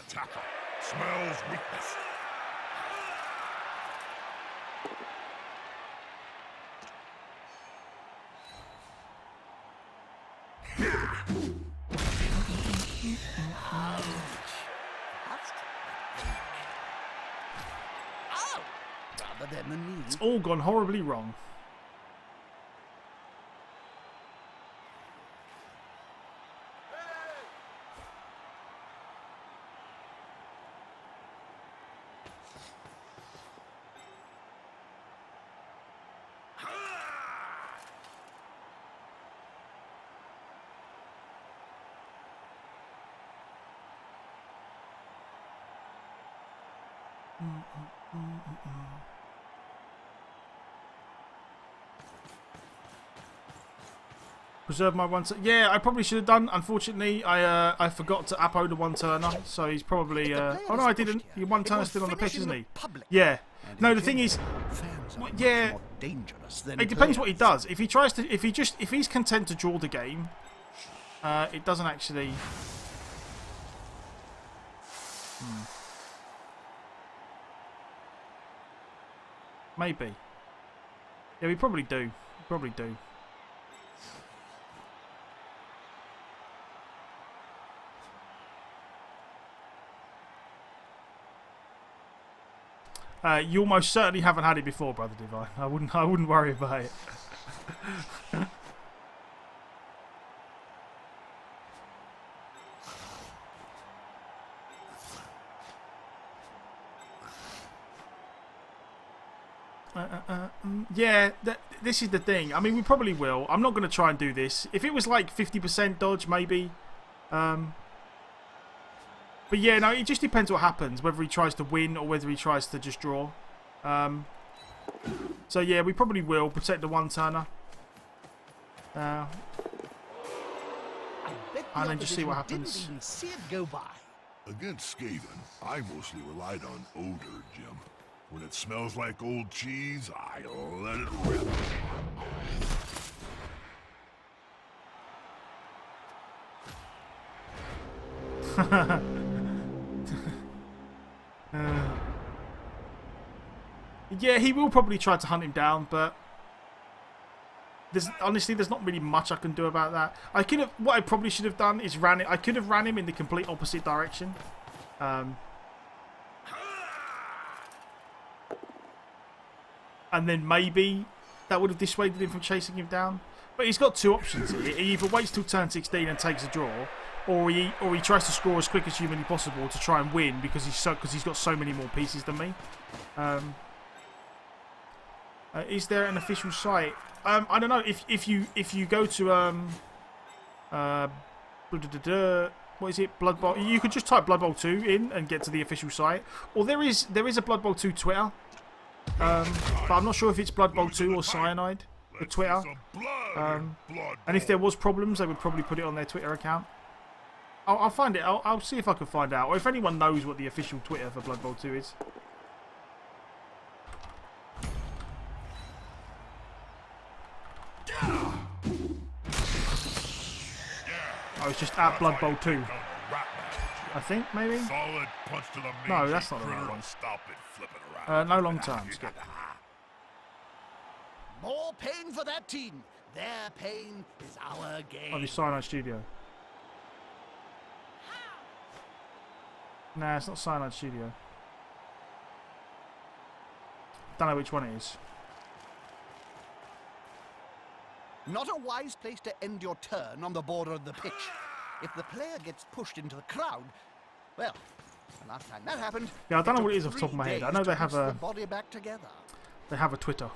B: attacker smells weakness.
C: Oh! Rather than the knee.
A: It's all gone horribly wrong. Preserve my 1-turner. Yeah, I probably should have done. Unfortunately, I forgot to upload a 1-turner, so he's probably. Oh no, I didn't. Your 1-turner's still on the pitch, isn't he? Yeah. No, the thing is, yeah. It depends what he does. If he tries to, if he's content to draw the game, it doesn't actually. Maybe. Yeah, we probably do. We probably do. You almost certainly haven't had it before, Brother Divine. I wouldn't worry about it. Yeah, this is the thing. I mean, we probably will. I'm not going to try and do this. If it was like 50% dodge, maybe. But yeah, no, it just depends what happens. Whether he tries to win or whether he tries to just draw. So yeah, we probably will protect the 1-turner. And then just see what happens.
C: Didn't even see it go by.
B: Against Skaven, I mostly relied on odor, Jim. When it smells like old cheese, I let it rip.
A: Yeah, he will probably try to hunt him down, but honestly, there's not really much I can do about that. What I probably should have done is I could have ran him in the complete opposite direction. And then maybe that would have dissuaded him from chasing him down. But he's got two options here. He either waits till turn 16 and takes a draw, or he tries to score as quick as humanly possible to try and win because he's got so many more pieces than me. Is there an official site? I don't know if you go to what is it? Blood Bowl. You could just type Blood Bowl 2 in and get to the official site. Or there is a Blood Bowl 2 Twitter. But I'm not sure if it's Blood Bowl 2 or Cyanide, the Twitter. And if there was problems, they would probably put it on their Twitter account. I'll find it. I'll see if I can find out. Or if anyone knows what the official Twitter for Blood Bowl 2 is. Oh, it's just at Blood Bowl 2. I think, maybe?
B: Solid punch to the
A: no, that's not the right one.
B: Stop it flipping around.
A: No long term. Skip.
C: More pain for that team. Their pain is our game.
A: Oh, the Cyanide Studio. Nah, it's not Cyanide Studio. Don't know which one it is.
C: Not a wise place to end your turn on the border of the pitch. If the player gets pushed into the crowd, well, the last time that happened,
A: yeah, I don't know what it is off the top of my head. I know they have a
C: body back together.
A: They have a Twitter.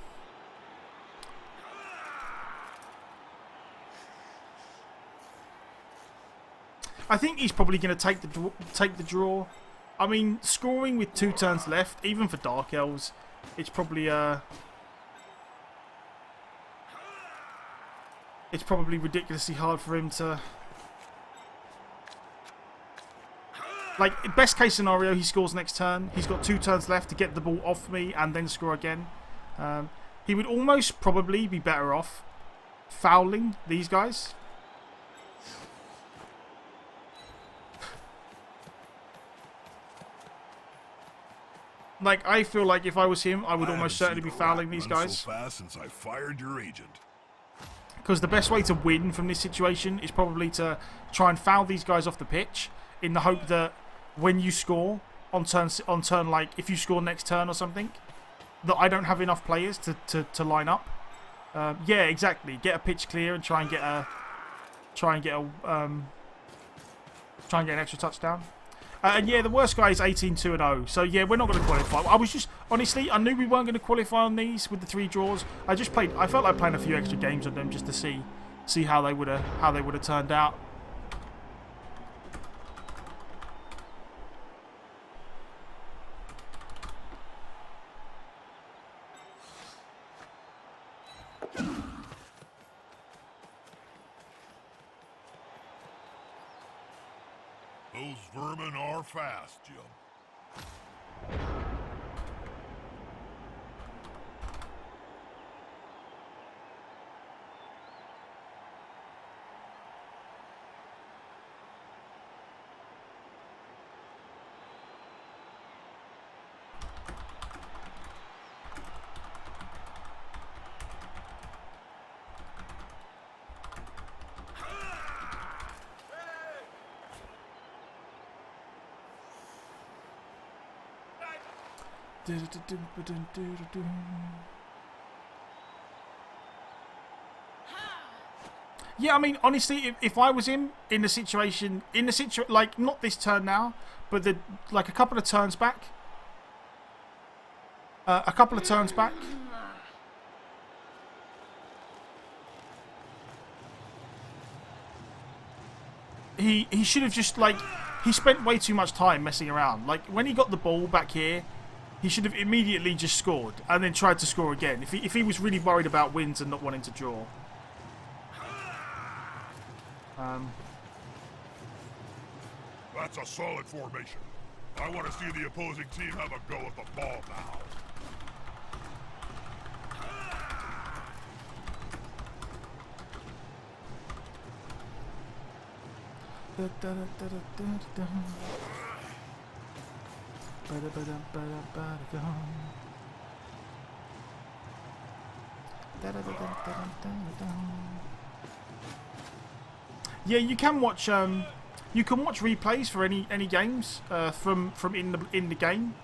A: I think he's probably going to take the draw. I mean, scoring with 2 turns left, even for Dark Elves, it's probably ridiculously hard for him to. Like, best case scenario, he scores next turn. He's got 2 turns left to get the ball off me and then score again. He would almost probably be better off fouling these guys. Like, I feel like if I was him, I would almost certainly be fouling these guys.
B: So fast since I fired your agent.
A: Because the best way to win from this situation is probably to try and foul these guys off the pitch in the hope that when you score on turn like if you score next turn or something, that I don't have enough players to line up. Yeah, exactly. Get a pitch clear and try and get an extra touchdown. And yeah, the worst guy is 18-2-0. So yeah, we're not going to qualify. Honestly, I knew we weren't going to qualify on these with the 3 draws. I felt like playing a few extra games on them just to see how they would have turned out.
B: Those vermin are fast, Jim.
A: Yeah, I mean, honestly, if I was him in the situation, like not this turn now, but like a couple of turns back, he should have just like he spent way too much time messing around. Like when he got the ball back here, he should have immediately just scored and then tried to score again. If he was really worried about wins and not wanting to draw.
B: That's a solid formation. I want to see the opposing team have a go at the ball now.
A: Yeah, you can watch replays for any games from in the game.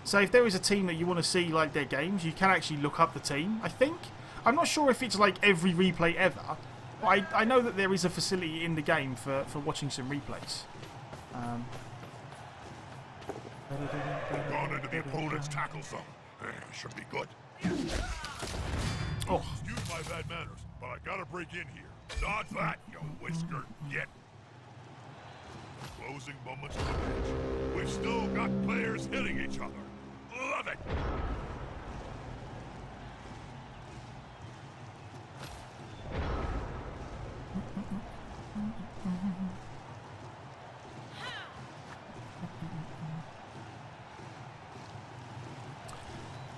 A: So if there is a team that you want to see like their games, you can actually look up the team. I think I'm not sure if it's like every replay ever. But I know that there is a facility in the game for watching some replays.
B: Gone into the opponent's tackle zone. Should be good.
A: Oh.
B: Excuse my bad manners, but I gotta break in here. Dodge that, you whisker. Get. Closing moments of the match. We've still got players hitting each other. Love it.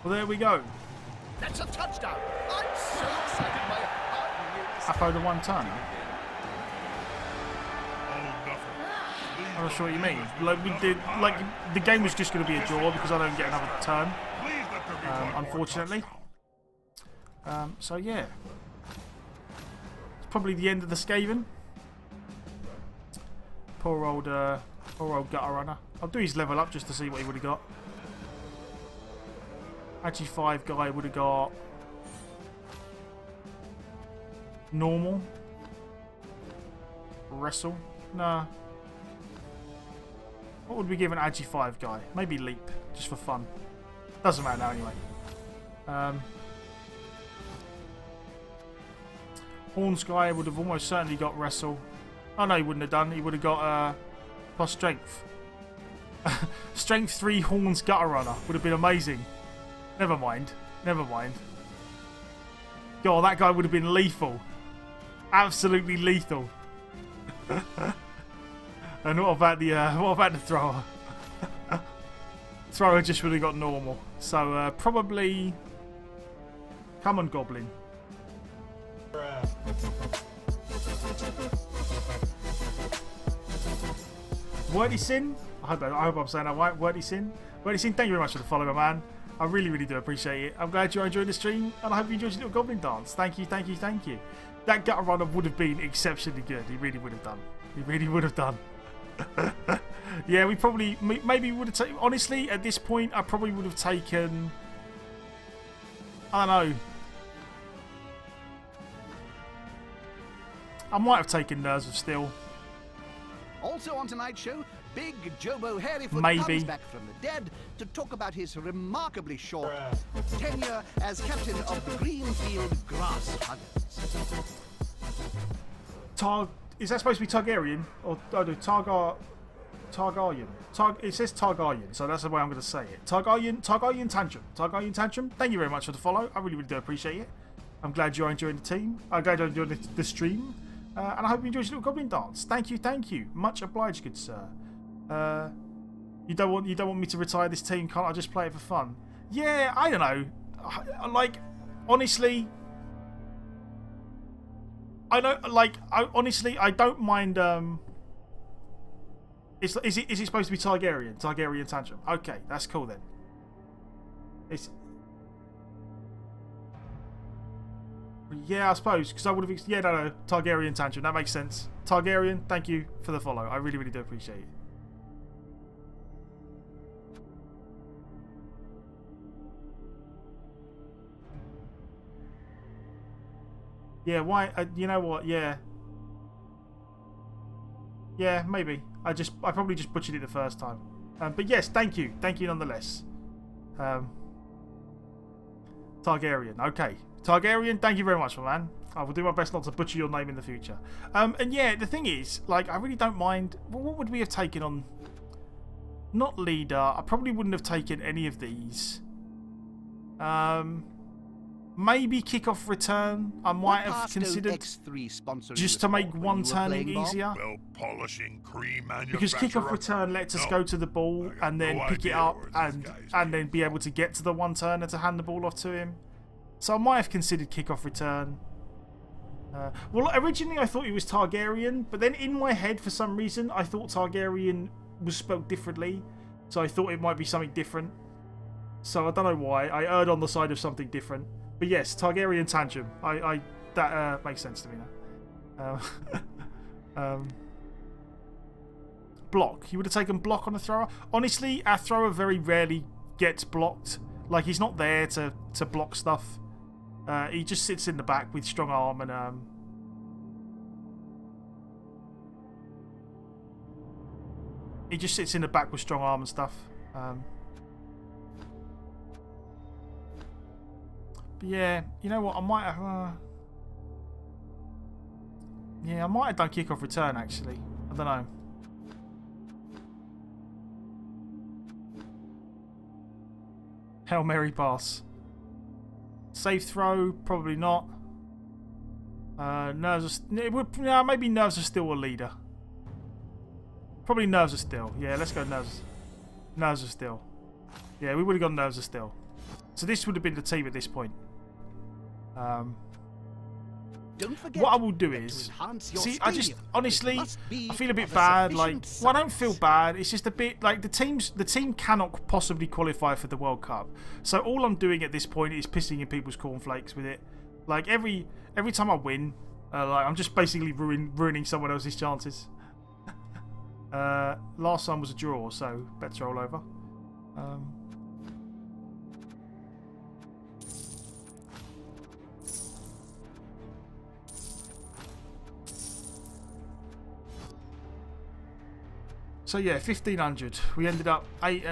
A: Well, there we go.
C: That's a touchdown. I'm so excited. My heart
A: Up over one ton.
B: Oh, nothing.
A: I'm not sure what you mean. Like we did, like the game was just going to be a draw because I don't get another turn,
B: Please let there be one more
A: unfortunately.
B: touchdown.
A: So yeah, it's probably the end of the Skaven. Poor old gutter runner. I'll do his level up just to see what he would have got. Actually, 5 guy would have got normal. Wrestle? Nah. What would we give an Agi 5 guy? Maybe leap, just for fun. Doesn't matter now anyway. Horns guy would have almost certainly got wrestle. Oh no, he wouldn't have done. He would have got plus strength. Strength 3 Horns gutter runner would have been amazing. Never mind. Never mind. God, that guy would have been lethal. Absolutely lethal. And what about the thrower? Thrower just would have got normal. So probably come on, Goblin. Wordy Sin. I hope I'm saying that right. Wordy Sin. Wordy Sin. Thank you very much for the follow, my man. I really, really do appreciate it. I'm glad you're enjoying the stream, and I hope you enjoyed your little goblin dance. Thank you, thank you, thank you. That gutter runner would have been exceptionally good. He really would have done. He really would have done. Yeah, we probably, maybe would have taken, honestly, at this point, I probably would have taken, I don't know. I might have taken Nerves of Steel.
C: Also on tonight's show, Big Jobo Hairyfoot
A: Maybe.
C: comes back from the dead to talk about his remarkably short tenure as captain of the Greenfield Grass Huggers.
A: Is that supposed to be Targaryen? Or Targaryen? It says Targaryen, so that's the way I'm going to say it. Targaryen Tantrum. Targaryen Tantrum, thank you very much for the follow. I really, really do appreciate it. I'm glad you're enjoying the team. I'm glad you're enjoying the stream. And I hope you enjoyed your little goblin dance. Thank you, thank you. Much obliged, good sir. You don't want me to retire this team? Can't I just play it for fun? Yeah, I don't know. Like, honestly, I don't like. Honestly, I don't mind. Is it supposed to be Targaryen? Targaryen Tantrum. Okay, that's cool then. It's. Yeah, I suppose, because I would have... Yeah, no, Targaryen Tantrum. That makes sense. Targaryen, thank you for the follow. I really, really do appreciate it. Yeah, why... you know what? Yeah. Yeah, maybe. I probably just butchered it the first time. But yes, thank you. Thank you nonetheless. Targaryen. Okay. Targaryen, thank you very much, my man. I will do my best not to butcher your name in the future. And yeah, the thing is, like, I really don't mind. What would we have taken on? Not leader. I probably wouldn't have taken any of these. Maybe kickoff return. I might have considered just to make one turning easier.
B: Well, polishing cream
A: Because kickoff return lets us go to the ball and then pick it up and then be able to get to the one turner to hand the ball off to him. So I might have considered kickoff return. Well, originally I thought it was Targaryen, but then in my head, for some reason, I thought Targaryen was spelled differently. So I thought it might be something different. So I don't know why. I erred on the side of something different. But yes, Targaryen Tantrum. That makes sense to me now. Block. You would have taken block on a thrower? Honestly, our thrower very rarely gets blocked. Like, he's not there to block stuff. He just sits in the back with strong arm and... he just sits in the back with strong arm and stuff. But yeah, you know what? I might have... yeah, I might have done kick-off return, actually. I don't know. Hail Mary pass. Safe throw, probably not. Nerves are... maybe nerves are still a leader. Probably nerves are still. Yeah, let's go nerves. Nerves are still. Yeah, we would have gone nerves are still. So this would have been the team at this point.
C: Don't forget
A: what I will do is... see, I just... honestly, I feel a bit bad. Like, well, I don't feel bad. It's just a bit... like, the team cannot possibly qualify for the World Cup. So all I'm doing at this point is pissing in people's cornflakes with it. Like, every time I win, like, I'm just basically ruining someone else's chances. Last time was a draw, so better roll over. So yeah, 1500. We ended up 8.